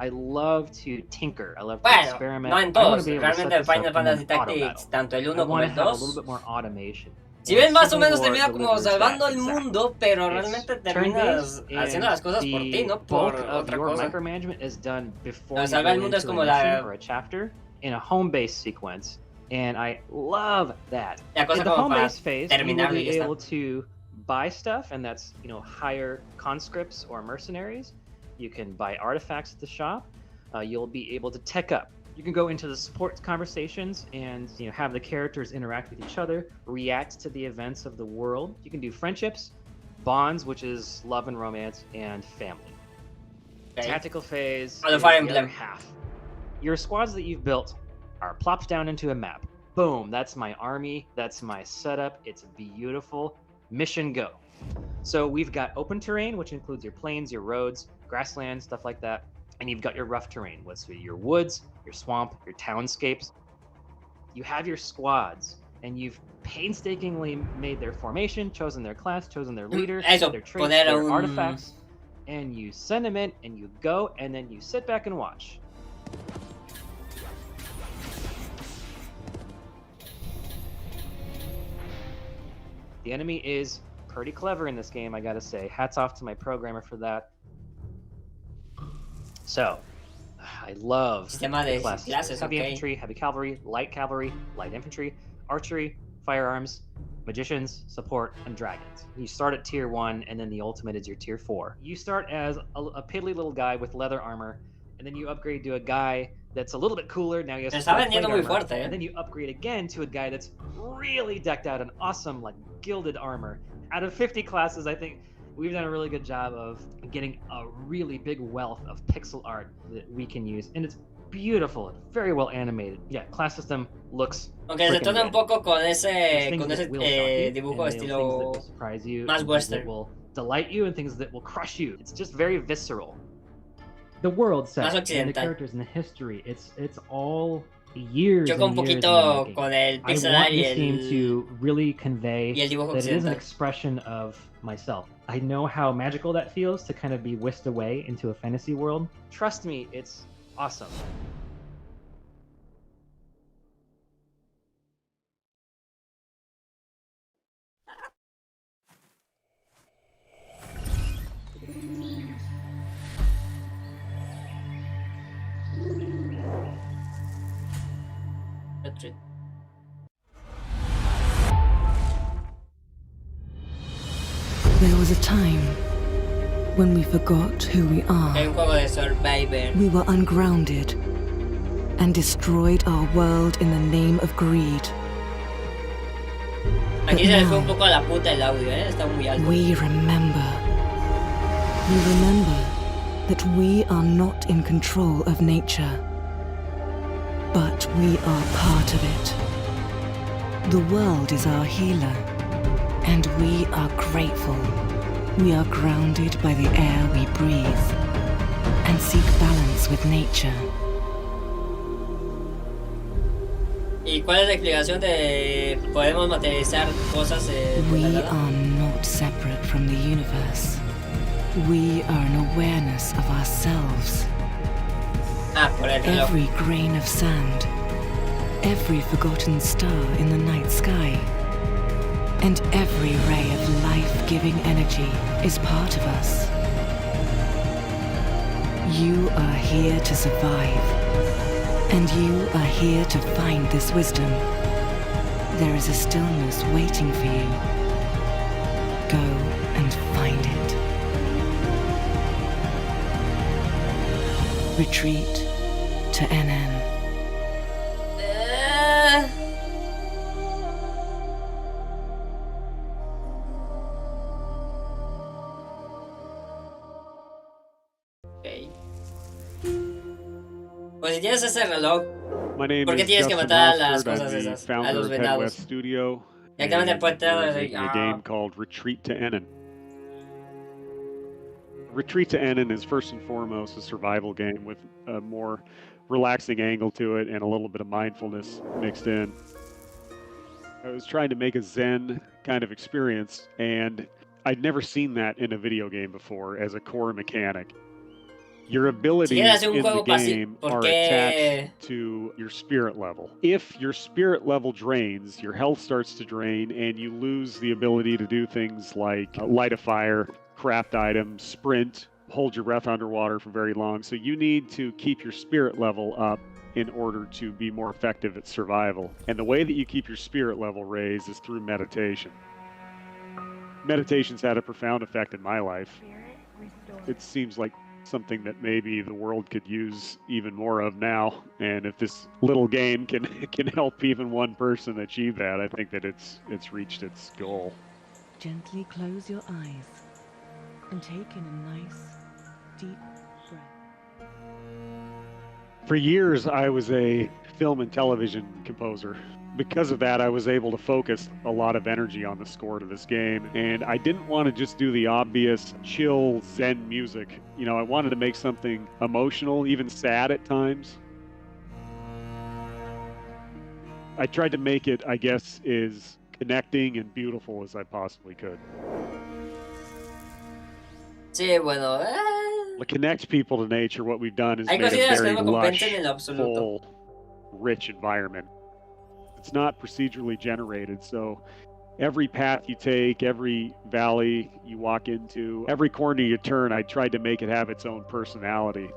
I love to tinker, I love to experiment. No en I want todos, to be able to set realmente this Final up in Fantasy an auto Tactics, battle. tanto el I 1 como want to el have a 2. little bit more automation. Si And ven más o Civil menos War termina como delivers salvando that el exactly. mundo, pero It's realmente terminas turn-based, haciendo las cosas por ti, no por bulk of otra your cosa. micromanagement is done before you Salvar el go mundo es into como a mission la or a chapter in a home-based sequence, and I love that. La cosa In the como para home-based phase, you will terminarlo y be ya está. able to buy stuff, and that's, you know, hire conscripts or mercenaries. You can buy artifacts at the shop. You'll be able to tech up. You can go into the support conversations and, you know, have the characters interact with each other, react to the events of the world. You can do friendships, bonds, which is love and romance, and family. Okay. Tactical phase Oh, the is Fire the Emblem. other half. Your squads that you've built are plopped down into a map. Boom, that's my army, that's my setup. It's beautiful. Mission go. So we've got open terrain, which includes your plains, your roads, grasslands, stuff like that. And you've got your rough terrain, what's your woods, your swamp, your townscapes. You have your squads, and you've painstakingly made their formation, chosen their class, chosen their leader, Eso, their traits, poner their un... artifacts, and you send them in, and you go, and then you sit back and watch. The enemy is pretty clever in this game, I gotta say. Hats off to my programmer for that. So, I love the classes. Heavy infantry, heavy cavalry, light infantry, archery, firearms, magicians, support, and dragons. You start at tier 1, and then the ultimate is your tier 4. You start as a piddly little guy with leather armor, and then you upgrade to a guy that's a little bit cooler. Now he has full plate armor, and then you upgrade again to a guy that's really decked out in awesome, like, gilded armor. Out of 50 classes, I think we've done a really good job of getting a really big wealth of pixel art that we can use, and it's beautiful and very well animated. Yeah, class system looks Aunque se torna un poco con ese dibujo dibujo estilo más western. Will delight you and things that will crush you. It's just very visceral. The world set and the characters and the history, it's all years Yo con and years poquito con el I pixel want art y this game el... to really convey y el dibujo that it is an occidental. expression of myself. I know how magical that feels to kind of be whisked away into a fantasy world. Trust me, it's awesome. There was a time when we forgot who we are. Es un juego de Survivor. We were ungrounded and destroyed our world in the name of greed. Aquí se le fue un poco a la puta el audio, está muy alto. We remember. We remember that we are not in control of nature, but we are part of it. The world is our healer, and we are grateful. We are grounded by the air we breathe and seek balance with nature. ¿Y cuál es la explicación de podemos materializar cosas We are not separate from the universe. We are an awareness of ourselves. por el reloj. Every grain of sand, every forgotten star in the night sky, and every ray of life-giving energy is part of us. You are here to survive, and you are here to find this wisdom. There is a stillness waiting for you. Go and find it. Retreat to NN. Pues si tienes ese reloj, My name ¿por qué is tienes que Justin matar a las Rosford. I'm cosas the esas? A founder los of Head venados. West Studio. Directamente and después te we're das making a game called Retreat to Enin. Retreat to Enin is first and foremost a survival game with a more relaxing angle to it and a little bit of mindfulness mixed in. I was trying to make a Zen kind of experience, and I'd never seen that in a video game before as a core mechanic. Your abilities in the game are attached to your spirit level. If your spirit level drains, your health starts to drain, and you lose the ability to do things like light a fire, craft items, sprint, hold your breath underwater for very long. So you need to keep your spirit level up in order to be more effective at survival. And the way that you keep your spirit level raised is through meditation. Meditation's had a profound effect in my life. It seems like something that maybe the world could use even more of now. And if this little game can help even one person achieve that, I think that it's reached its goal. Gently close your eyes and take in a nice, deep breath. For years, I was a film and television composer. Because of that, I was able to focus a lot of energy on the score to this game, and I didn't want to just do the obvious chill Zen music. You know, I wanted to make something emotional, even sad at times. I tried to make it, I guess, as connecting and beautiful as I possibly could. Sí, bueno, To connect people to nature, what we've done is made a very lush, full, rich environment. It's not procedurally generated, so every path you take, every valley you walk into, every corner you turn, I tried to make it have its own personality.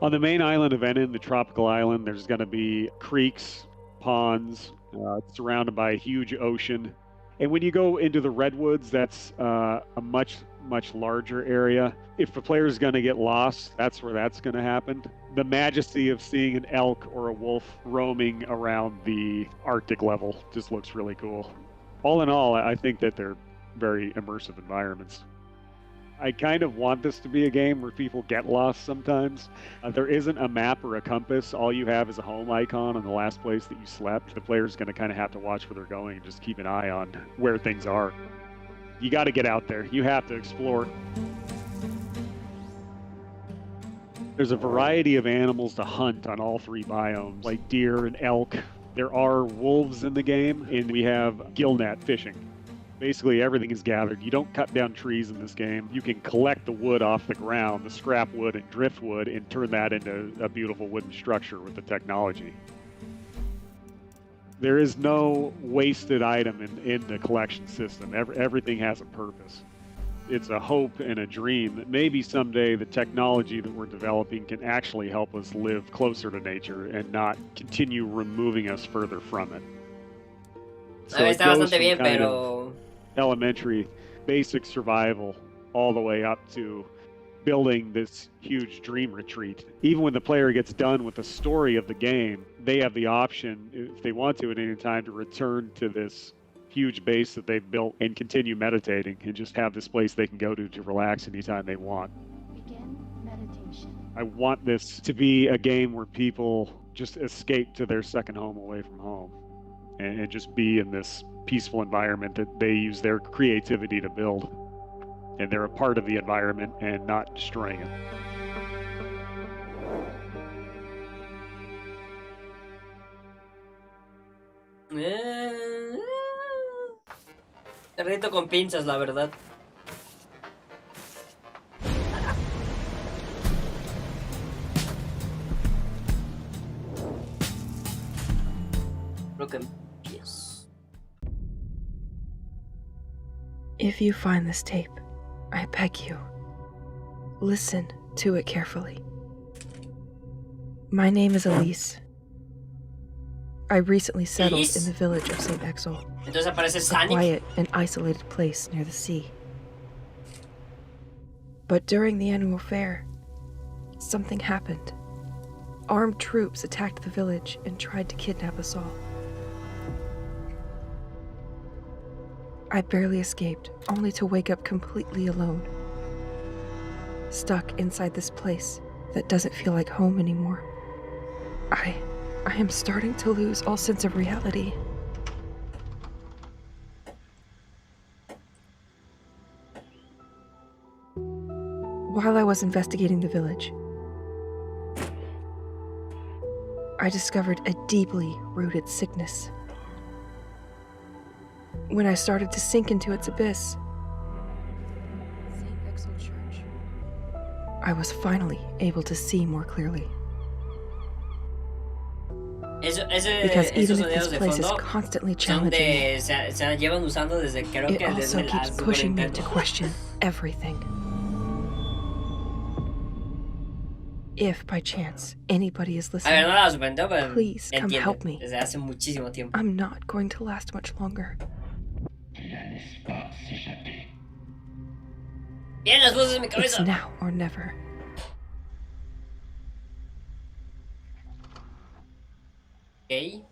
On the main island of E3n, the tropical island, there's going to be creeks, ponds, it's surrounded by a huge ocean. And when you go into the redwoods, that's a much larger area. If the player's going to get lost, that's where that's going to happen. The majesty of seeing an elk or a wolf roaming around the Arctic level just looks really cool. All in all, I think that they're very immersive environments. I kind of want this to be a game where people get lost sometimes. There isn't a map or a compass. All you have is a home icon on the last place that you slept. The player's going to kind of have to watch where they're going and just keep an eye on where things are. You got to get out there. You have to explore. There's a variety of animals to hunt on all three biomes, like deer and elk. There are wolves in the game, and we have gillnet fishing. Basically, everything is gathered. You don't cut down trees in this game. You can collect the wood off the ground, the scrap wood and driftwood, and turn that into a beautiful wooden structure with the technology. There is no wasted item in the collection system. Everything has a purpose. It's a hope and a dream that maybe someday the technology that we're developing can actually help us live closer to nature and not continue removing us further from it. So it goes from kind of elementary, basic survival, all the way up to building this huge dream retreat. Even when the player gets done with the story of the game, they have the option, if they want to at any time, to return to this huge base that they've built and continue meditating and just have this place they can go to relax anytime they want. Begin meditation. I want this to be a game where people just escape to their second home away from home and just be in this peaceful environment that they use their creativity to build. And they're a part of the environment and not destroying it. Reto con pinzas, la verdad. Creo que empiezo. If you find this tape, I beg you, listen to it carefully. My name is Elise. I recently settled in the village of St. Exel, a quiet and isolated place near the sea. But during the annual fair, something happened. Armed troops attacked the village and tried to kidnap us all. I barely escaped, only to wake up completely alone. Stuck inside this place that doesn't feel like home anymore. I am starting to lose all sense of reality. While I was investigating the village, I discovered a deeply rooted sickness. When I started to sink into its abyss, I was finally able to see more clearly. Because even if this place is constantly challenging me, it also keeps pushing me to question everything. If by chance anybody is listening, please come help me. I'm not going to last much longer. It's now or never. Okay.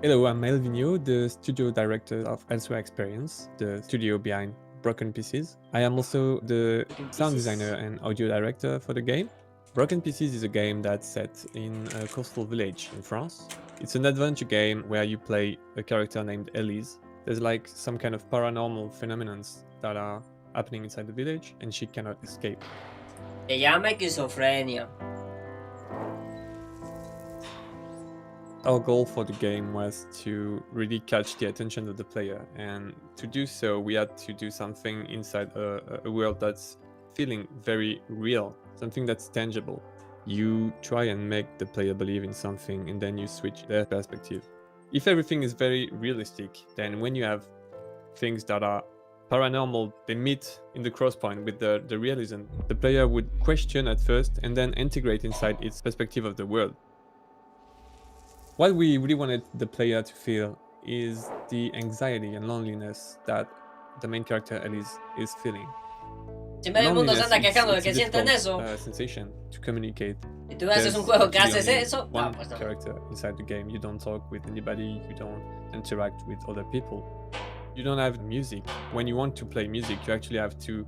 Hello, I'm Melvinio, the studio director of Elsewhere Experience, the studio behind Broken Pieces. I am also the sound designer and audio director for the game. Broken Pieces is a game that's set in a coastal village in France. It's an adventure game where you play a character named Elise. There's like some kind of paranormal phenomena that are happening inside the village and she cannot escape. Se llama esquizofrenia. Our goal for the game was to really catch the attention of the player, and to do so we had to do something inside a world that's feeling very real, something that's tangible. You try and make the player believe in something and then you switch their perspective. If everything is very realistic, then when you have things that are paranormal, they meet in the crosspoint with the realism. The player would question at first and then integrate inside its perspective of the world. What we really wanted the player to feel is the anxiety and loneliness that the main character Elise is feeling. Si medio mundo se anda quejando de que sienten eso. Sensation to communicate. Y tú haces un juego que haces eso. One character inside the game. You don't talk with anybody. You don't interact with other people. You don't have music. When you want to play music, you actually have to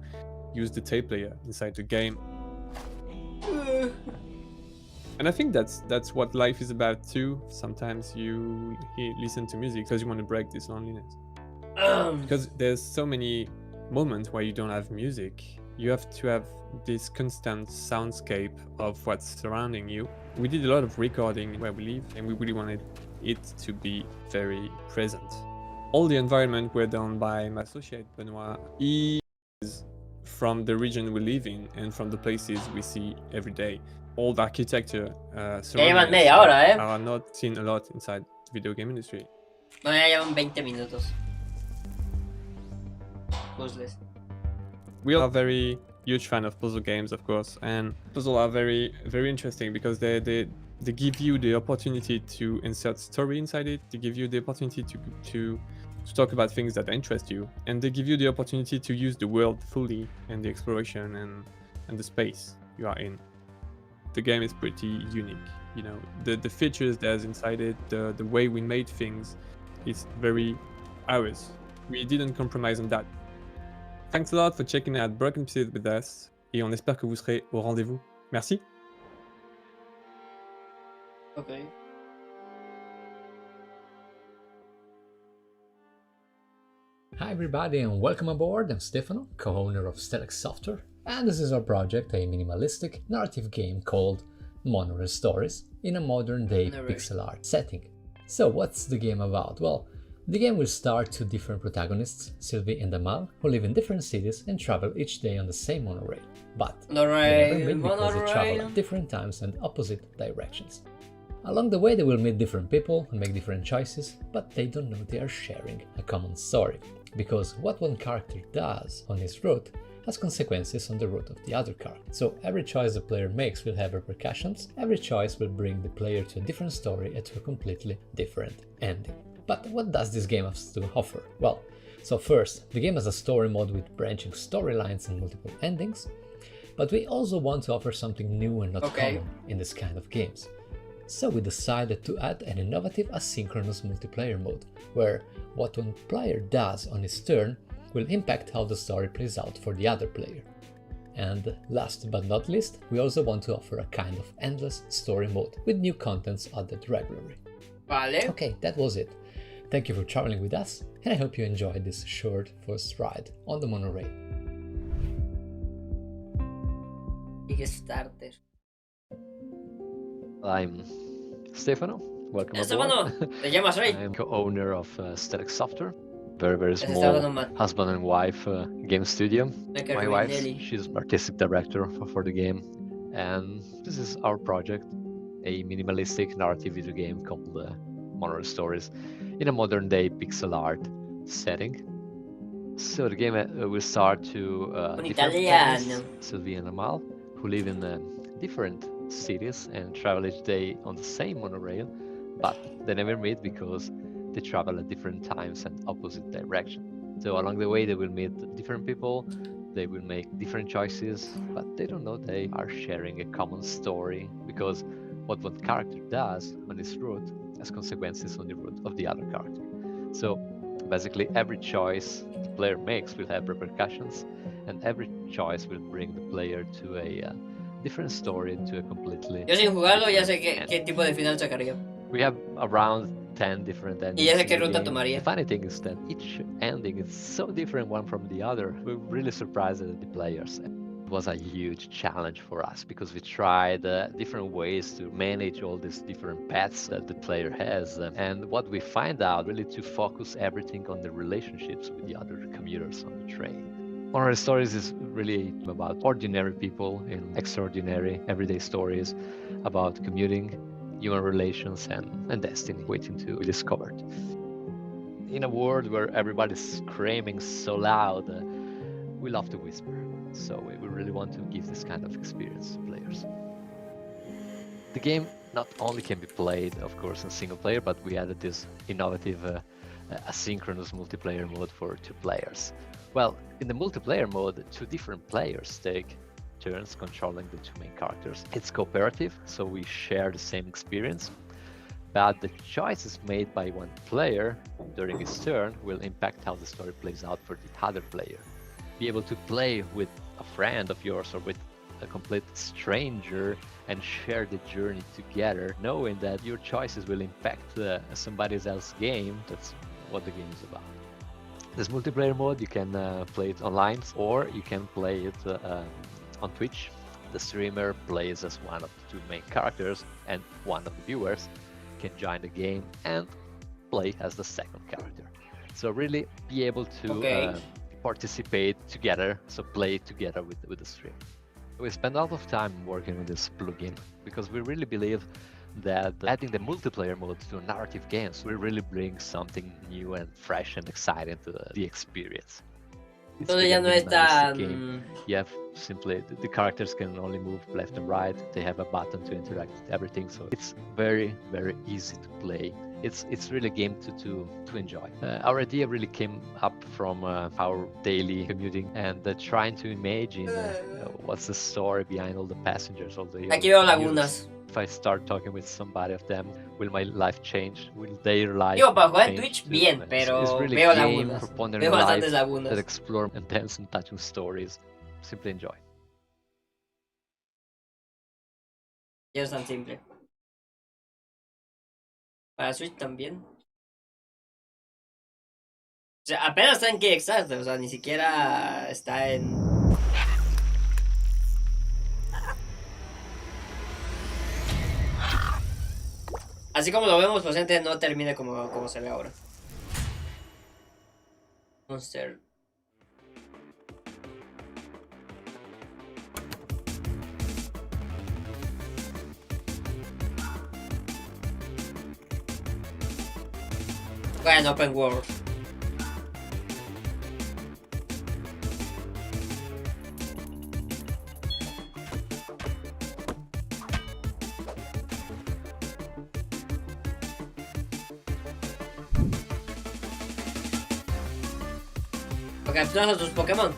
use the tape player inside the game. And I think that's what life is about too. Sometimes you listen to music because you want to break this loneliness. Because there's so many moments where you don't have music. You have to have this constant soundscape of what's surrounding you. We did a lot of recording where we live, and we really wanted it to be very present. All the environment were done by my associate Benoit. He is from the region we live in and from the places we see every day. All the architecture surrounding us are not seen a lot inside the video game industry. No, ya llevan 20 minutos. Puzzles. We are a very huge fan of puzzle games, of course, and puzzles are very interesting because they give you the opportunity to insert story inside it. They give you the opportunity to talk about things that interest you, and they give you the opportunity to use the world fully and the exploration and the space you are in. The game is pretty unique, you know, the features there's inside it, the way we made things is very ours. We didn't compromise on that. Thanks a lot for checking out Broken Pieces with us, et on espère que vous serez au rendez-vous. Merci. Okay. Hi everybody and welcome aboard. I'm Stefano, co-owner of Stellax Software, and this is our project, a minimalistic narrative game called Monorail Stories in a modern-day pixel art setting. So what's the game about? Well, the game will star two different protagonists, Sylvie and Amal, who live in different cities and travel each day on the same monorail. But they never meet because they travel at different times and opposite directions. Along the way they will meet different people and make different choices, but they don't know they are sharing a common story. Because what one character does on his route has consequences on the route of the other character. So every choice the player makes will have repercussions, every choice will bring the player to a different story and to a completely different ending. But what does this game have to offer? Well, so first, the game has a story mode with branching storylines and multiple endings, but we also want to offer something new and not common in this kind of games. So we decided to add an innovative asynchronous multiplayer mode, where what one player does on his turn will impact how the story plays out for the other player. And last but not least, we also want to offer a kind of endless story mode with new contents added regularly. Vale. Okay, that was it. Thank you for traveling with us, and I hope you enjoyed this short first ride on the monorail. Kickstarter. I'm Stefano. Welcome Stefano, aboard. te llamas Rey. I'm co-owner of Stellax Software. Very small husband and wife game studio. My wife, she's artistic director for the game, and this is our project, a minimalistic narrative video game called Monorail Stories in a modern day pixel art setting. So the game will start to different Sylvie and Amal, who live in different cities and travel each day on the same monorail, but they never meet because they travel at different times and opposite directions. So along the way they will meet different people, they will make different choices, but they don't know they are sharing a common story, because what one character does on his route has consequences on the route of the other character. So basically every choice the player makes will have repercussions, and every choice will bring the player to a different story, to a completely... Yo sin jugarlo ya sé qué tipo de final sacaría. We have around 10 different endings. Y ya sé qué ruta tomaría. The funny thing is that each ending is so different one from the other. We're really surprised at the players. It was a huge challenge for us because we tried different ways to manage all these different paths that the player has. And what we find out really to focus everything on the relationships with the other commuters on the train. Monorail Stories is really about ordinary people in extraordinary everyday stories about commuting, human relations, and destiny waiting to be discovered. In a world where everybody's screaming so loud, we love to whisper. So we really want to give this kind of experience to players. The game not only can be played, of course, in single player, but we added this innovative asynchronous multiplayer mode for 2 players. Well, in the multiplayer mode, 2 different players take turns controlling the 2 main characters. It's cooperative, so we share the same experience, but the choices made by one player during his turn will impact how the story plays out for the other player. Be able to play with a friend of yours or with a complete stranger and share the journey together, knowing that your choices will impact somebody else's game. That's what the game is about. This multiplayer mode, you can play it online, or you can play it on Twitch. The streamer plays as one of the 2 main characters, and one of the viewers can join the game and play as the second character. So really be able to participate together, so play together with the stream. We spend a lot of time working on this plugin because we really believe that adding the multiplayer mode to narrative games will really bring something new and fresh and exciting to the experience. Entonces ya no es tan... You have simply, the characters can only move left and right, they have a button to interact with everything, so it's very easy to play. It's really a game to enjoy. Our idea really came up from our daily commuting and trying to imagine what's the story behind all the passengers, all the Aquí veo lagunas. If I start talking with somebody of them, will my life change? Will their life Digo, para jugar en change Twitch too? bien, pero It's really veo a game lagunas. for pondering Veo bastantes life lagunas. that explore intense and touching stories. Simply enjoy. Ya es tan simple. Para Switch también. O sea, apenas está en Kickstarter, o sea, ni siquiera está en... Así como lo vemos, posiblemente no termine como se ve ahora. Monster. Bueno, open world. Ok, capturas a tus Pokémon.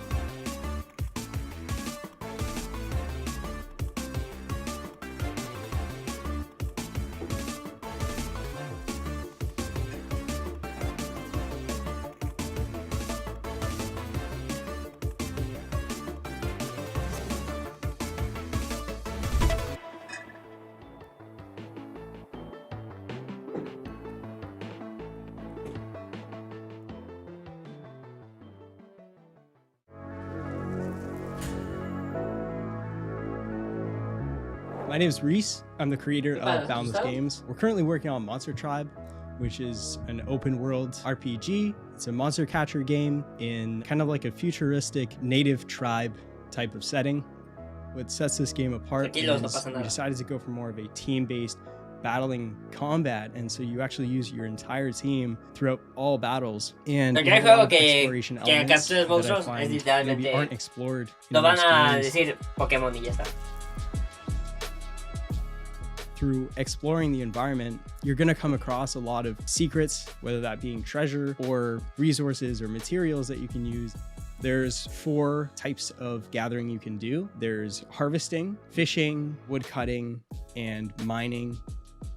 My name is Reese. I'm the creator of Boundless Games. We're currently working on Monster Tribe, which is an open world RPG. It's a monster catcher game in kind of like a futuristic native tribe type of setting. What sets this game apart is we decided to go for more of a team-based battling combat, and so you actually use your entire team throughout all battles. And Porque hay juego exploration que elements capturas monstruos that I es find literalmente maybe aren't explored in no van most a games. decir Pokémon y ya está. Through exploring the environment, you're going to come across a lot of secrets, whether that being treasure or resources or materials that you can use. There's 4 types of gathering you can do. There's harvesting, fishing, wood cutting, and mining.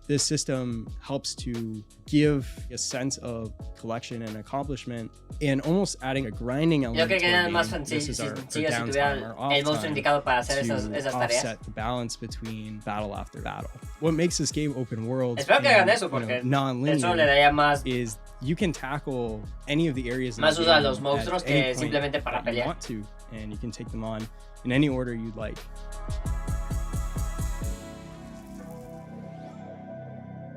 This system helps to give a sense of collection and accomplishment, and almost adding a grinding element to our game. This is our downtime, our off time, to offset the balance between battle after battle. What makes this game open world and non-linear is you can tackle any of the areas in the game at any point that you want to, and you can take them on in any order you'd like.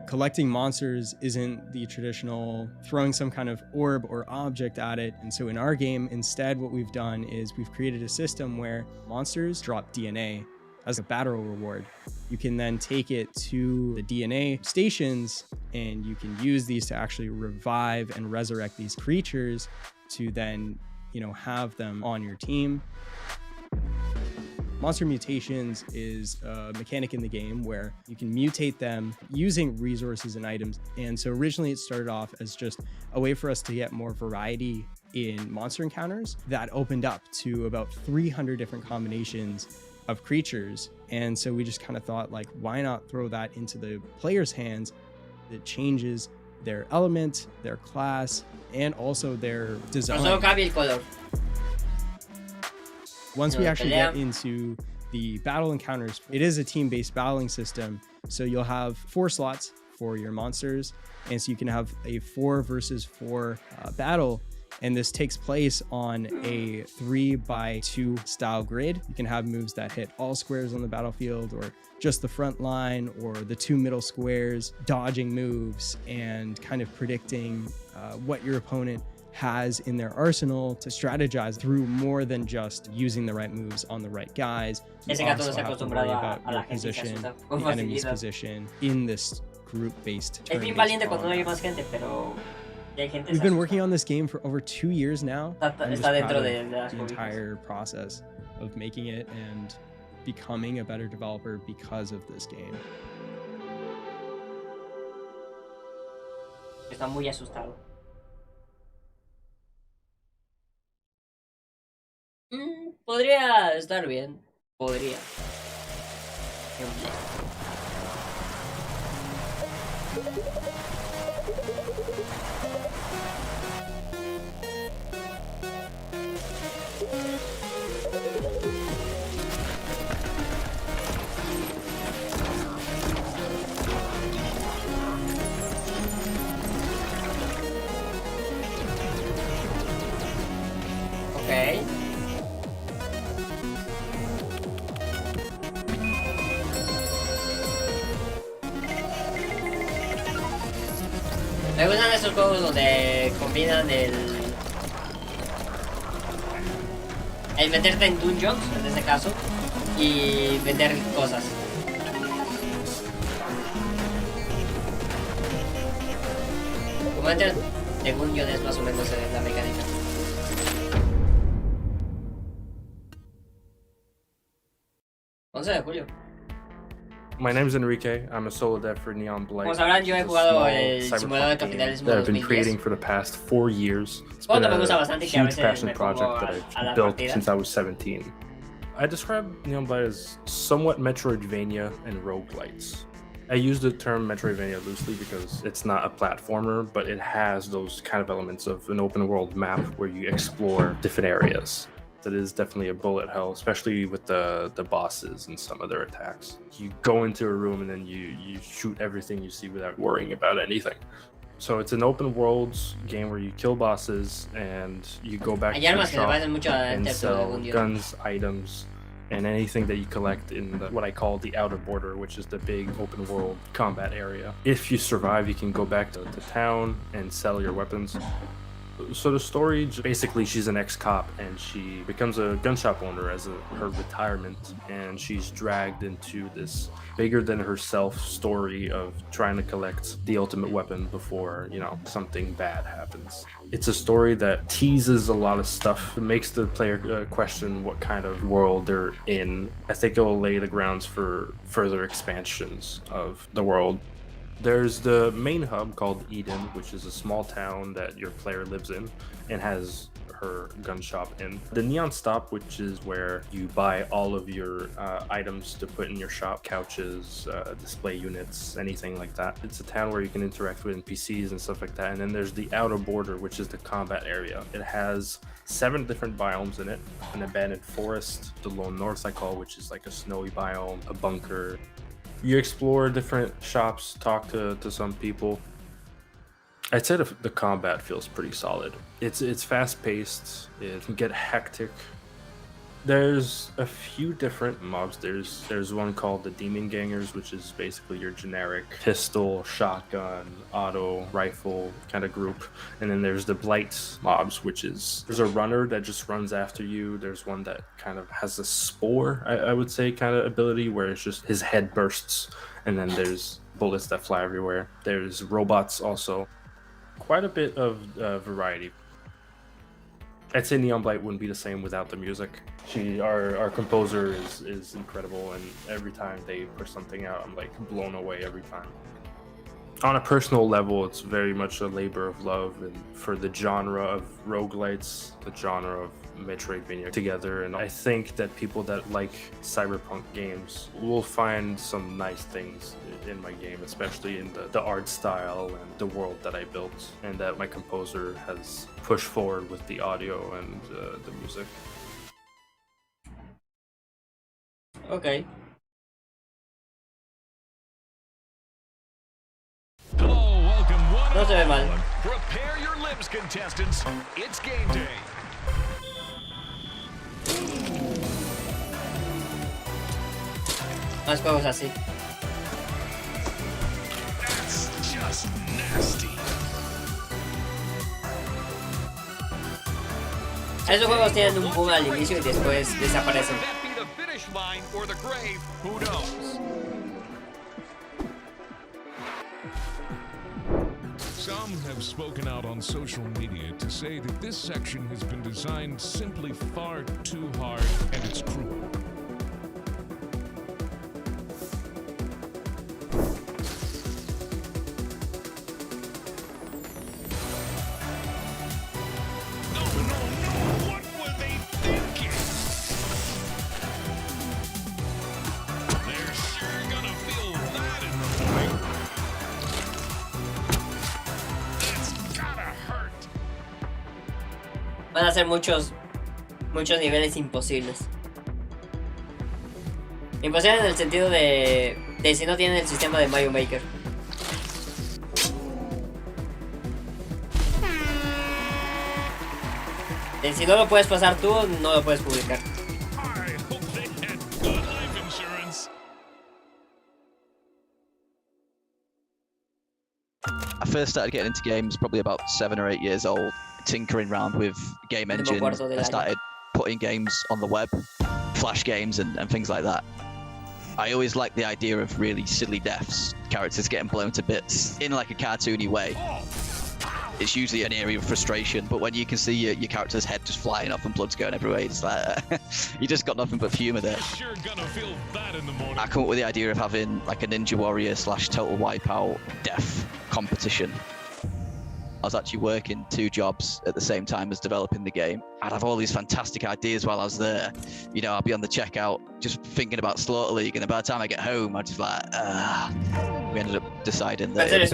Collecting monsters isn't the traditional throwing some kind of orb or object at it. And so in our game, instead, what we've done is we've created a system where monsters drop DNA as a battle reward. You can then take it to the DNA stations, and you can use these to actually revive and resurrect these creatures to then, have them on your team. Monster mutations is a mechanic in the game where you can mutate them using resources and items. And so originally it started off as just a way for us to get more variety in monster encounters. That opened up to about 300 different combinations of creatures. And so we just kind of thought, like, why not throw that into the player's hands? That changes their element, their class, and also their design. Once we actually get into the battle encounters, it is a team-based battling system. So you'll have 4 slots for your monsters. And so you can have a 4 versus 4 battle. And this takes place on a 3x2 style grid. You can have moves that hit all squares on the battlefield, or just the front line, or the 2 middle squares, dodging moves and kind of predicting what your opponent has in their arsenal to strategize through more than just using the right moves on the right guys. You also have to worry about your position, the enemy's position in this group-based turn-based combat. We've been working on this game for over 2 years now. I'm just proud of the entire process of making it and becoming a better developer because of this game. Está muy asustado. Podría estar bien. Podría. Okay. Me gustan esos juegos donde combinan el meterte en dungeons, en este caso, y vender cosas. Como entrar de dungeon es más o menos la mecánica. 11 de julio. My name is Enrique. I'm a solo dev for Neon Blight. Como sabrán, yo he jugado el simulador de capitalismo that I've been creating for the past 4 years. It's been a huge passion project that I've built since I was 17. I describe Neon Blight as somewhat Metroidvania and roguelites. I use the term Metroidvania loosely because it's not a platformer, but it has those kind of elements of an open world map where you explore different areas. That is definitely a bullet hell, especially with the bosses and some of their attacks. You go into a room and then you shoot everything you see without worrying about anything. So it's an open world game where you kill bosses and you go back to the shop and sell guns, items, and anything that you collect in what I call the outer border, which is the big open world combat area. If you survive, you can go back to town and sell your weapons. So the story, basically she's an ex-cop and she becomes a gun shop owner as her retirement, and she's dragged into this bigger than herself story of trying to collect the ultimate weapon before, you know, something bad happens. It's a story that teases a lot of stuff. It makes the player question what kind of world they're in. I think it will lay the grounds for further expansions of the world. There's the main hub called E3n, which is a small town that your player lives in and has her gun shop in. The neon stop, which is where you buy all of your items to put in your shop, couches, display units, anything like that. It's a town where you can interact with NPCs and stuff like that. And then there's the outer border, which is the combat area. It has 7 different biomes in it: an abandoned forest, the lone north I call, which is like a snowy biome, a bunker. You explore different shops, talk to some people. I'd say the combat feels pretty solid. It's fast-paced, it can get hectic. There's a few different mobs. There's one called the Demon Gangers, which is basically your generic pistol, shotgun, auto, rifle kind of group. And then there's the Blight mobs, which is, there's a runner that just runs after you. There's one that kind of has a spore, I would say, kind of ability, where it's just his head bursts. And then there's bullets that fly everywhere. There's robots also. Quite a bit of variety. I'd say Neon Blight wouldn't be the same without the music. Our composer is incredible, and every time they push something out, I'm like blown away every time. On a personal level, it's very much a labor of love, and for the genre of roguelites, the genre of Metroidvania together, and I think that people that like cyberpunk games will find some nice things in my game, especially in the art style and the world that I built, and that my composer has pushed forward with the audio and the music. Okay. Hello, welcome one No se ve mal. Prepare your limbs, contestants. It's game day. Más juegos así. That's just nasty. Esos juegos tienen un boom al inicio y después desaparecen. That be the finish line or the grave, who knows? Some have spoken out on social media to say that this section has been designed simply far too hard, and it's cruel. Van a ser muchos niveles imposibles. Imposible en el sentido de si no tienen el sistema de Mario Maker. De si no lo puedes pasar tú, no lo puedes publicar. I first started getting into games probably about 7 or 8 years old, tinkering around with game engine. I started putting games on the web, flash games and things like that. I always liked the idea of really silly deaths, characters getting blown to bits in like a cartoony way. It's usually an area of frustration, but when you can see your character's head just flying off and blood's going everywhere, it's like you just got nothing but humour there. Sure gonna feel bad in the morning. I come up with the idea of having like a Ninja Warrior / Total Wipeout death competition. I was actually working 2 jobs at the same time as developing the game. I'd have all these fantastic ideas while I was there. You know, I'd be on the checkout just thinking about Slaughter League, and then by the time I get home, I'd just like, we ended up deciding that this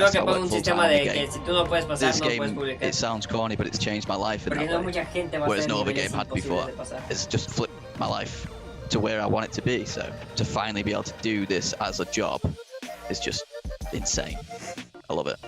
game, it sounds corny, but it's changed my life in that way. Whereas no other game had before. It's just flipped my life to where I want it to be. So to finally be able to do this as a job is just insane. I love it.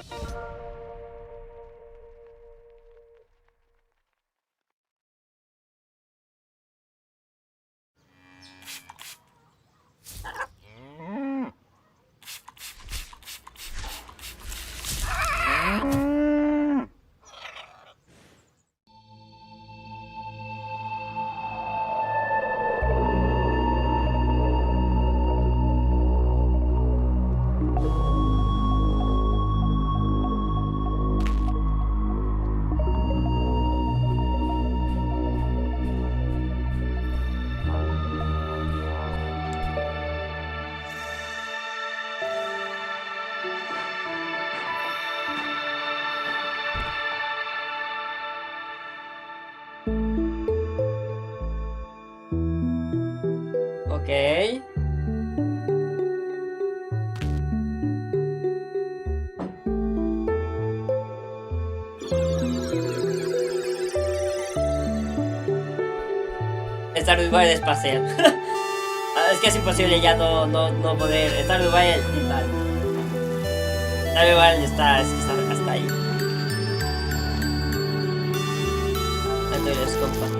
Ok. Stardew Valley es paseo. Es que es imposible ya no poder. Stardew Valley tal. Stardew Valley está hasta ahí. Entonces, compa.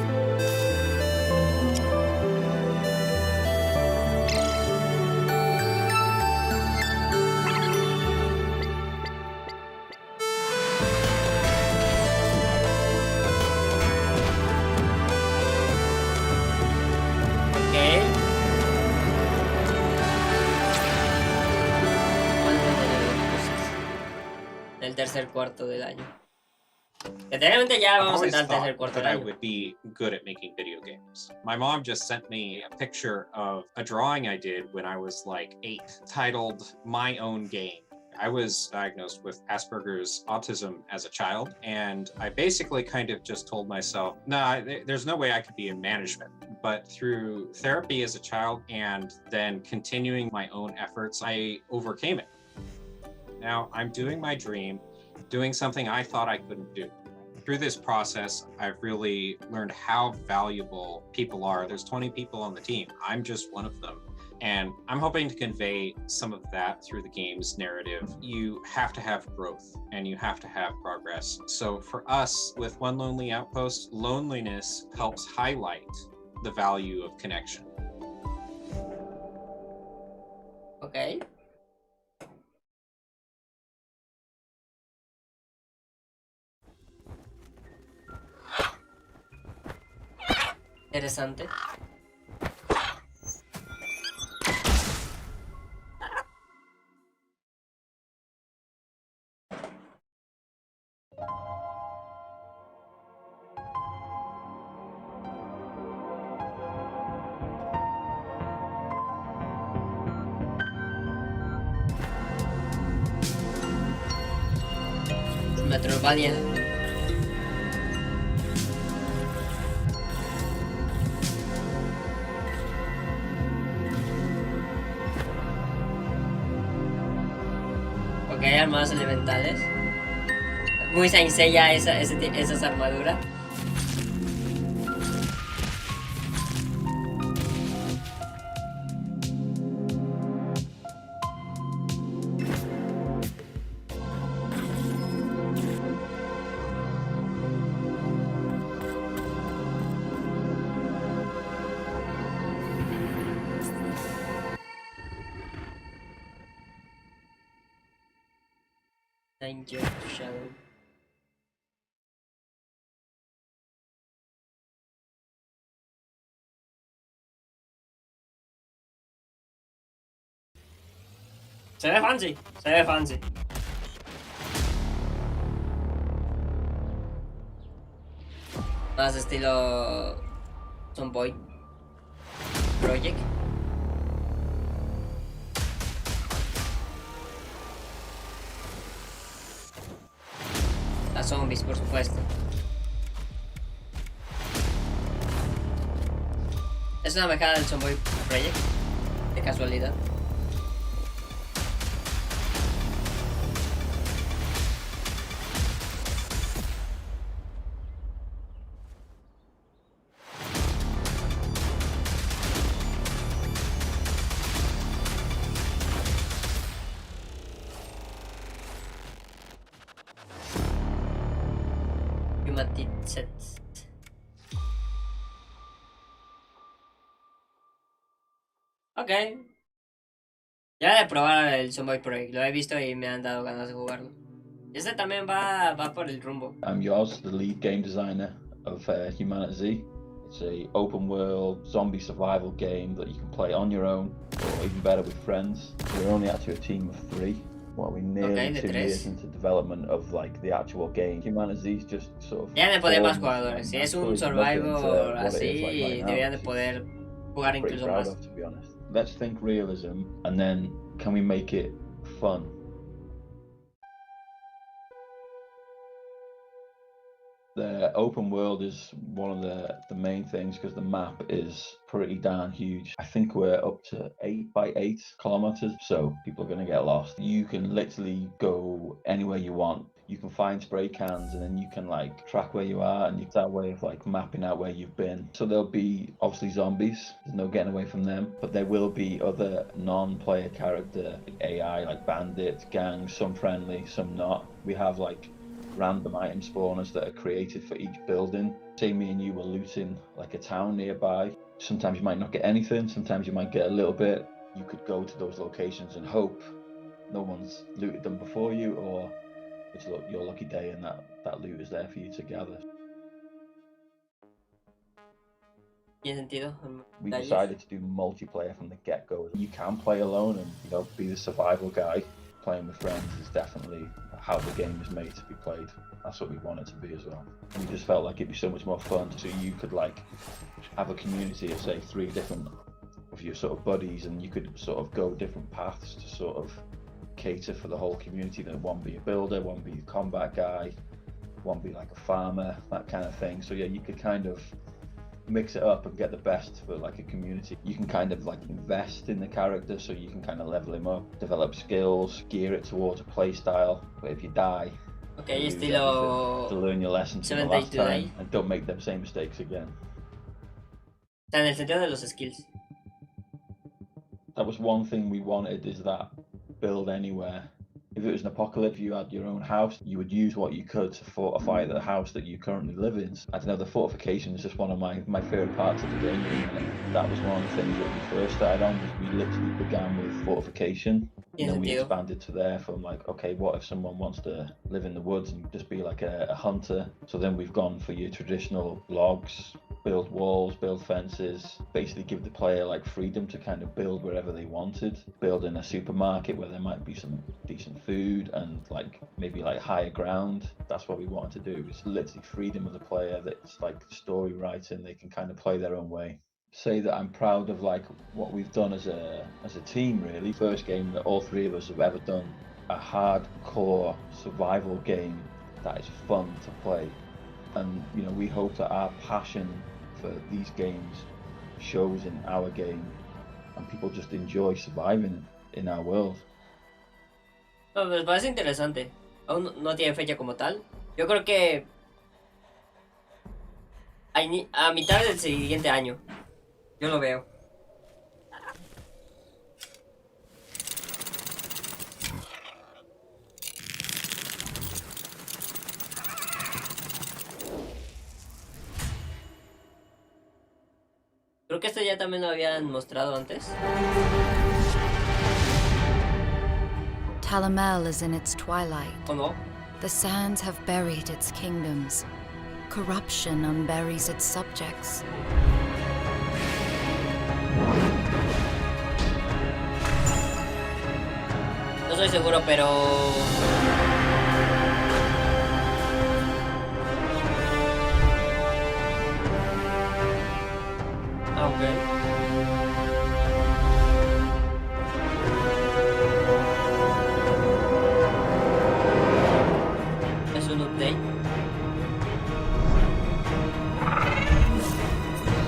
El tercer cuarto del año. Literalmente ya vamos a entrar al tercer cuarto del año. I would be good at making video games. My mom just sent me a picture of a drawing I did when I was like 8, titled My Own Game. I was diagnosed with Asperger's autism as a child, and I basically kind of just told myself, nah, there's no way I could be in management. But through therapy as a child and then continuing my own efforts, I overcame it. Now I'm doing my dream, doing something I thought I couldn't do. Through this process, I've really learned how valuable people are. There's 20 people on the team. I'm just one of them. And I'm hoping to convey some of that through the game's narrative. You have to have growth and you have to have progress. So for us, with One Lonely Outpost, loneliness helps highlight the value of connection. Okay. Interesante. Metroidvania. Ok, armadas elementales. Muy Saint Seiya esas armaduras. Danger Shadow. Se ve fancy, se ve fancy. Más estilo Tomboy Project. Las zombies, por supuesto. Es una mejada del Tomboy Project, de casualidad. Ok. Ya de probar el Zomboid Project, lo he visto y me han dado ganas de jugarlo. Este también va por el rumbo. I'm yours, the lead game designer of Humanity. It's a open world zombie survival game that you can play on your own or even better with friends. We're only actually a team of 3. Well, we're nearly 2 years into development of like the actual game. Humanity's just sort of. Ya de poder más jugadores. Si es un survival así, deberían de poder jugar incluso más. To be honest. Let's think realism, and then can we make it fun? The open world is one of the main things because the map is pretty darn huge. I think we're up to 8 by 8 kilometers, so people are going to get lost. You can literally go anywhere you want. You can find spray cans and then you can like track where you are, and it's that way of like mapping out where you've been. So there'll be obviously zombies, there's no getting away from them, but there will be other non-player character AI like bandits, gangs, some friendly, some not. We have like random item spawners that are created for each building. Say me and you were looting like a town nearby. Sometimes you might not get anything, sometimes you might get a little bit. You could go to those locations and hope no one's looted them before you, or it's your lucky day and that loot is there for you to gather. We decided to do multiplayer from the get-go. You can play alone and be the survival guy. Playing with friends is definitely how the game is made to be played. That's what we want it to be as well. We just felt like it'd be so much more fun. So you could like have a community of say 3 different of your sort of buddies, and you could sort of go different paths to sort of cater for the whole community. That one be a builder, one be a combat guy, one be like a farmer, that kind of thing. So yeah, you could kind of mix it up and get the best for like a community. You can kind of like invest in the character, so you can kind of level him up, develop skills, gear it towards a play style. But if you die, you estilo to learn your lessons from the last time and don't make them same mistakes again. En el sentido de los skills. That was one thing we wanted, is that build anywhere. If it was an apocalypse, you had your own house, you would use what you could to fortify the house that you currently live in. I don't know, the fortification is just one of my favourite parts of the game. And that was one of the things that we first started on, was we literally began with fortification. And then we expanded to there from like, okay, what if someone wants to live in the woods and just be like a hunter? So then we've gone for your traditional logs, build walls, build fences, basically give the player like freedom to kind of build wherever they wanted. Build in a supermarket where there might be some decent food and like maybe like higher ground. That's what we wanted to do. It's literally freedom of the player. That's like story writing. They can kind of play their own way. Say that I'm proud of like what we've done as a team, really. First game that all 3 of us have ever done. A hardcore survival game that is fun to play. And we hope that our passion for these games shows in our game and people just enjoy surviving in our world. No, me parece interesante. Aún no tiene fecha como tal. Yo creo que a mitad del siguiente año. Yo lo veo. Creo que este ya también lo habían mostrado antes. Talamel is in its twilight. ¿O no? The sands have buried its kingdoms. Corruption unburies its subjects. No estoy seguro, pero... Ok. Es un update.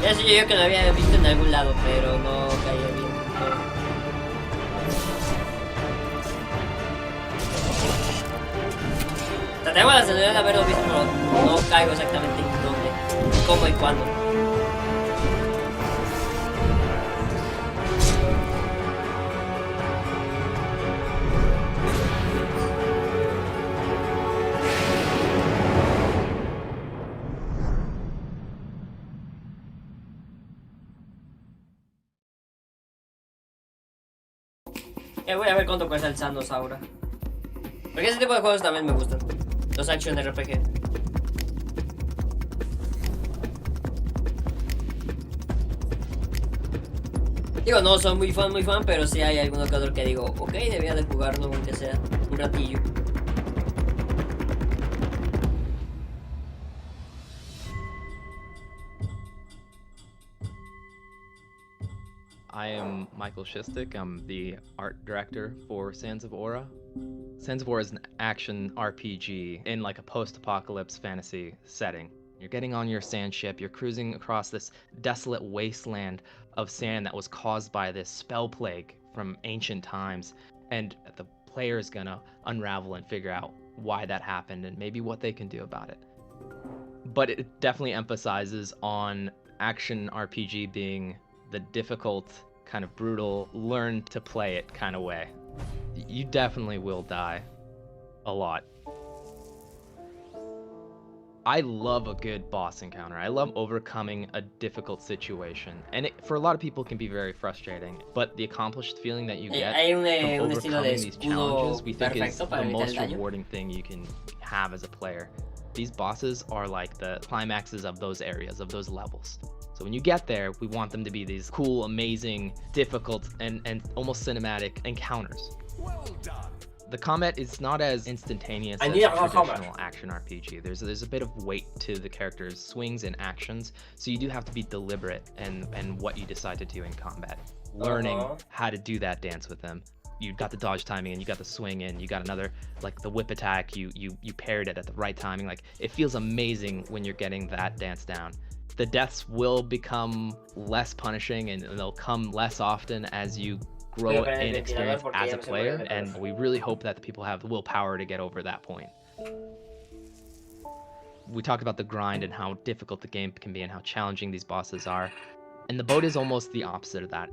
Ya sé yo que lo había visto en algún lado, pero no caía bien. Tengo la sensación de haberlo visto, pero no caigo exactamente en dónde, cómo y cuándo. Voy a ver cuánto cuesta el Sandos ahora. Porque ese tipo de juegos también me gustan. Los action RPG. Digo, no soy muy fan, pero sí hay alguno que otro que digo, ok, debía de jugarlo aunque sea un ratillo. I am Michael Shistik. I'm the art director for Sands of Aura. Sands of War is an action RPG in like a post-apocalypse fantasy setting. You're getting on your sand ship, you're cruising across this desolate wasteland of sand that was caused by this spell plague from ancient times, and the player is gonna unravel and figure out why that happened and maybe what they can do about it. But it definitely emphasizes on action RPG being the difficult, kind of brutal, learn to play it kind of way. You definitely will die a lot. I love a good boss encounter. I love overcoming a difficult situation. And it, for a lot of people, can be very frustrating. But the accomplished feeling that you get from overcoming these challenges, we think is the most rewarding thing you can have as a player. These bosses are like the climaxes of those areas, of those levels. So when you get there, we want them to be these cool, amazing, difficult, and almost cinematic encounters. Well done. The combat is not as instantaneous as a traditional action RPG. There's a bit of weight to the character's swings and actions, so you do have to be deliberate and what you decide to do in combat. Learning how to do that dance with them. You got the dodge timing and you got the swing in, you got another, like the whip attack, you paired it at the right timing. Like, it feels amazing when you're getting that dance down. The deaths will become less punishing and they'll come less often as you grow in experience as a player, and we really hope that the people have the willpower to get over that point. We talked about the grind and how difficult the game can be and how challenging these bosses are, and the boat is almost the opposite of that.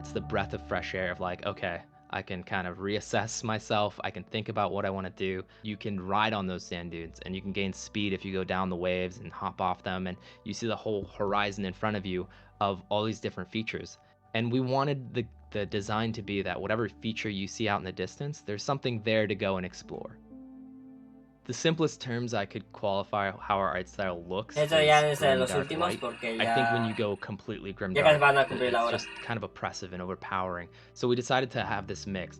It's the breath of fresh air of like, okay, I can kind of reassess myself, I can think about what I want to do. You can ride on those sand dunes and you can gain speed if you go down the waves and hop off them, and you see the whole horizon in front of you of all these different features. And we wanted the design to be that whatever feature you see out in the distance, there's something there to go and explore. The simplest terms I could qualify how our art style looks is grimdark light. I think when you go completely grimdark, it's just kind of oppressive and overpowering. So we decided to have this mix.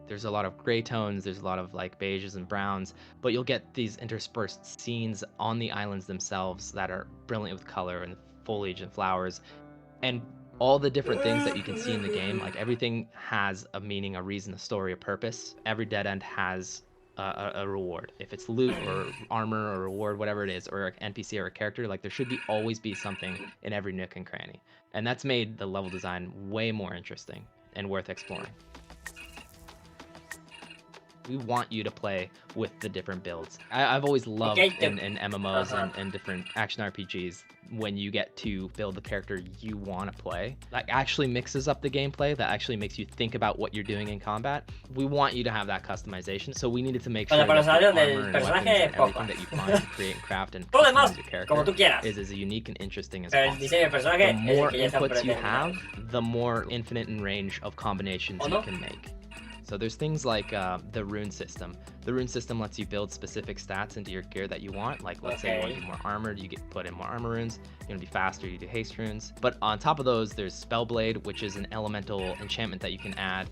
There's a lot of gray tones, there's a lot of like beiges and browns, but you'll get these interspersed scenes on the islands themselves that are brilliant with color and foliage and flowers. And all the different things that you can see in the game, like everything has a meaning, a reason, a story, a purpose. Every dead end has a reward. If it's loot or armor or reward, whatever it is, or an NPC or a character, like there should always be something in every nook and cranny. And that's made the level design way more interesting and worth exploring. We want you to play with the different builds. I've always loved in MMOs and different action RPGs when you get to build the character you want to play. That actually mixes up the gameplay, that actually makes you think about what you're doing in combat. We want you to have that customization, so we needed to make sure that the armor and weapons and everything that you find to create and craft and customize your character is as unique and interesting as possible. The more inputs you have, the more infinite in range of combinations you can make. So there's things like the rune system. The rune system lets you build specific stats into your gear that you want. Like, let's say you want to be more armored, you put in more armor runes. You want to be faster, you do haste runes. But on top of those, there's Spellblade, which is an elemental enchantment that you can add.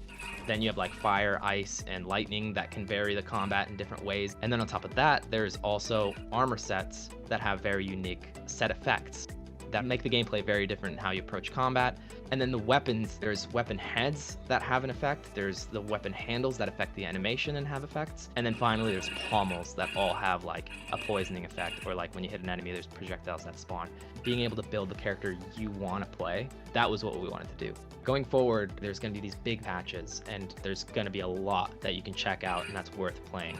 Then you have like fire, ice, and lightning that can vary the combat in different ways. And then on top of that, there's also armor sets that have very unique set effects that make the gameplay very different in how you approach combat. And then the weapons, there's weapon heads that have an effect, there's the weapon handles that affect the animation and have effects, and then finally there's pommels that all have like a poisoning effect, or like when you hit an enemy there's projectiles that spawn. Being able to build the character you want to play, that was what we wanted to do. Going forward, there's going to be these big patches, and there's going to be a lot that you can check out, and that's worth playing.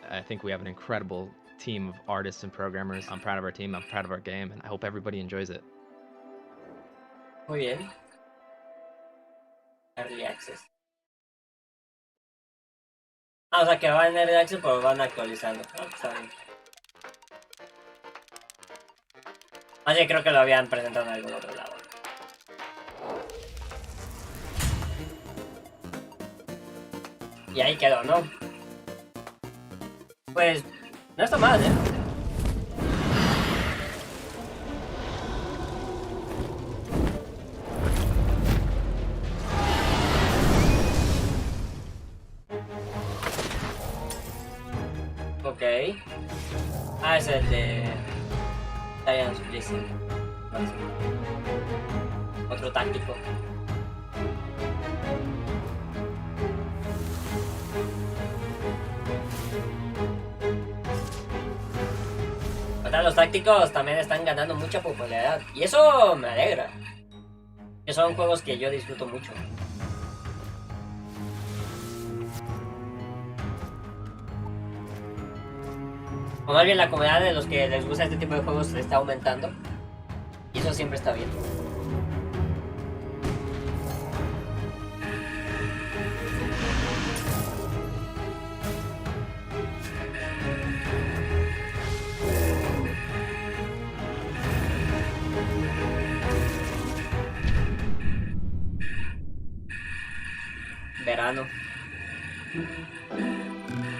I think we have an incredible team of artists and programmers. I'm proud of our team, I'm proud of our game, and I hope everybody enjoys it. Muy bien. Early access. O sea que va en Early access, pero van actualizando. Está bien. Oye, creo que lo habían presentado en algún otro lado. Y ahí quedó, ¿no? Pues no está mal, ¿eh? Ok. Ah, es el de Giant's Blessing. Otro táctico. sea, los tácticos también están ganando mucha popularidad. Y eso me alegra. Que son juegos que yo disfruto mucho. O más bien la comunidad de los que les gusta este tipo de juegos está aumentando. Y eso siempre está bien. Verano.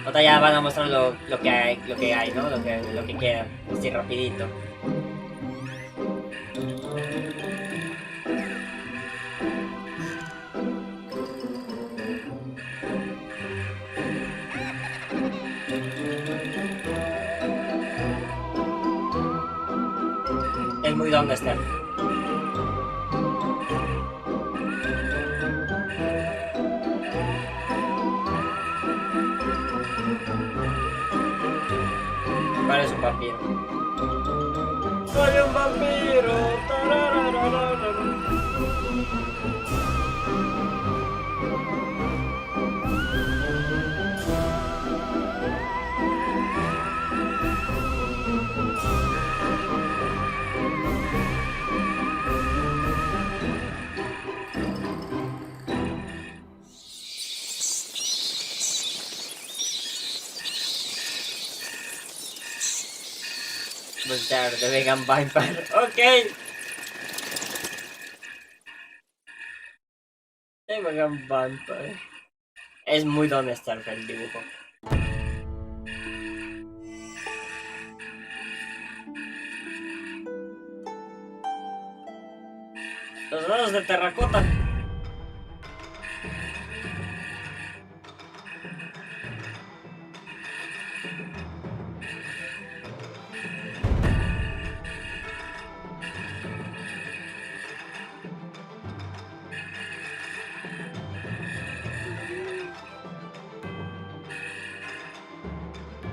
Otra ya van a mostrar lo que hay, ¿no? Lo que quieran. Así rapidito. Es muy donde estar. Parece un vampiro. Soy un vampiro. Voltear de Vegan Vampire. Ok. De Vegan Vampire. Es muy donde estar el dibujo. Los brazos de terracota.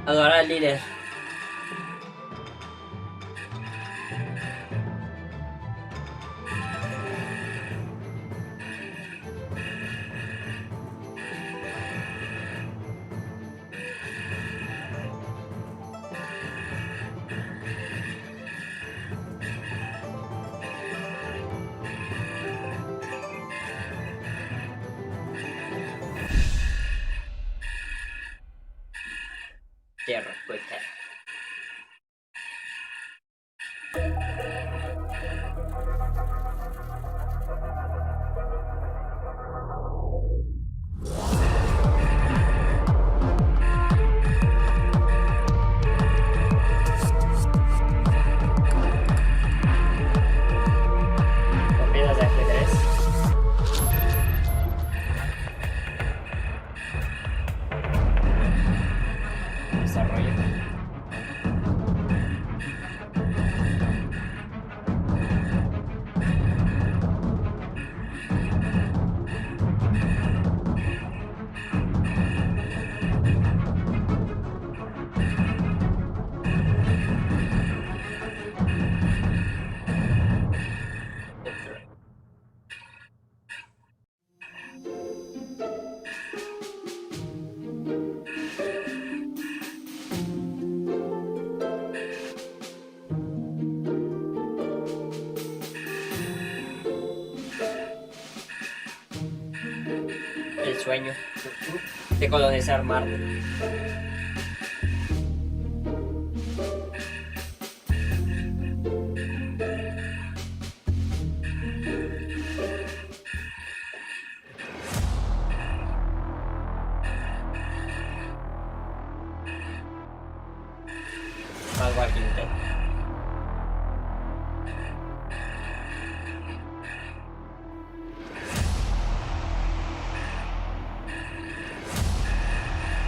Adorar al líder. Tierra, pues. Partidas de ajedrez. Desarrollo. El sueño de colonizar Marte. Algo aquí.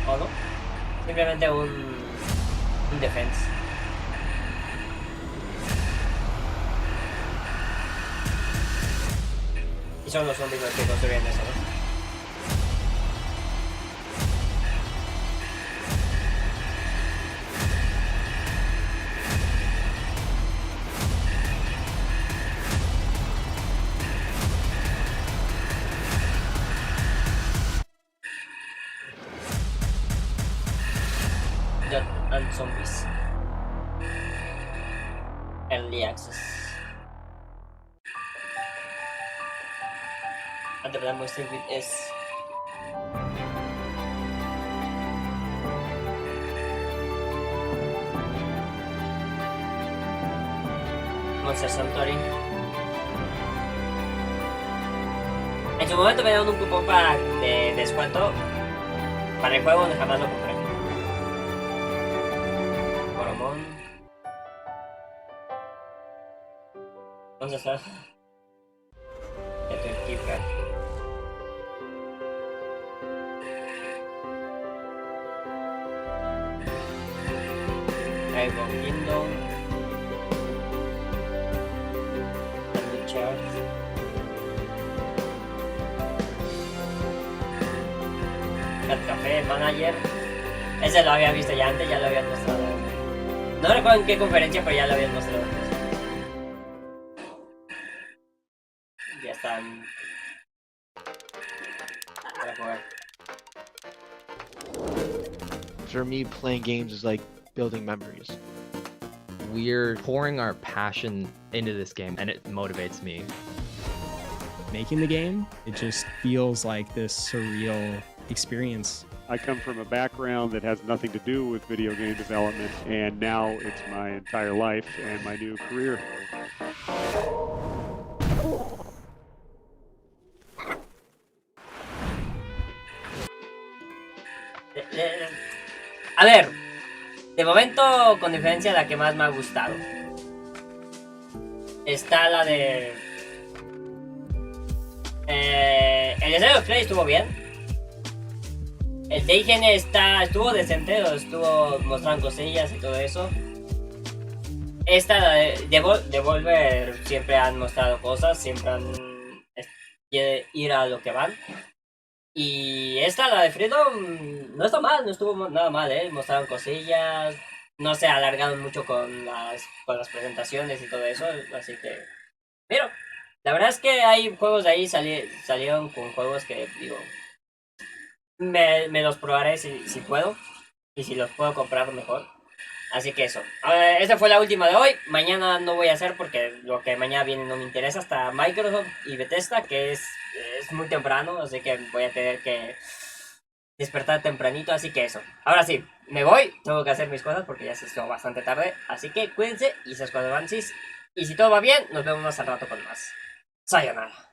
¿O no? Simplemente un defense. Y son los zombies los que construyen eso, ¿no? Early Access. Antes de mostrar es. Monster Sanctuary. En su momento me dieron un cupón de descuento para el juego donde jamás lo compré. Coromón. ¿Dónde está? Esto es Kipka. Dragon Kingdom. Muchas. El Café Manager. Ese lo había visto ya antes, ya lo habían mostrado. No recuerdo en qué conferencia, pero ya lo habían mostrado antes. Ya están para jugar. For me, playing games is like building memories. We're pouring our passion into this game, and it motivates me. Making the game, it just feels like this surreal experience. I come from a background that has nothing to do with video game development, and now it's my entire life and my new career. A ver, de momento, con diferencia, la que más me ha gustado está la de... el de Zero Play estuvo bien. El de IGN estuvo decente, estuvo mostrando cosillas y todo eso. Esta, la de Devolver, siempre han mostrado cosas, siempre han ir a lo que van. Y esta, la de Freedom, no está mal, no estuvo nada mal, mostraron cosillas, no se alargaron mucho con las presentaciones y todo eso, así que... Pero, la verdad es que hay juegos de ahí, salieron con juegos que, digo, me los probaré si puedo, y si los puedo comprar mejor. Así que eso, esta fue la última de hoy. Mañana no voy a hacer porque lo que mañana viene no me interesa, hasta Microsoft y Bethesda, que es muy temprano, así que voy a tener que despertar tempranito, así que eso. Ahora sí, me voy, tengo que hacer mis cosas porque ya se hizo bastante tarde, así que cuídense y se escuadran. Y si todo va bien, nos vemos más al rato con más. Sayonara.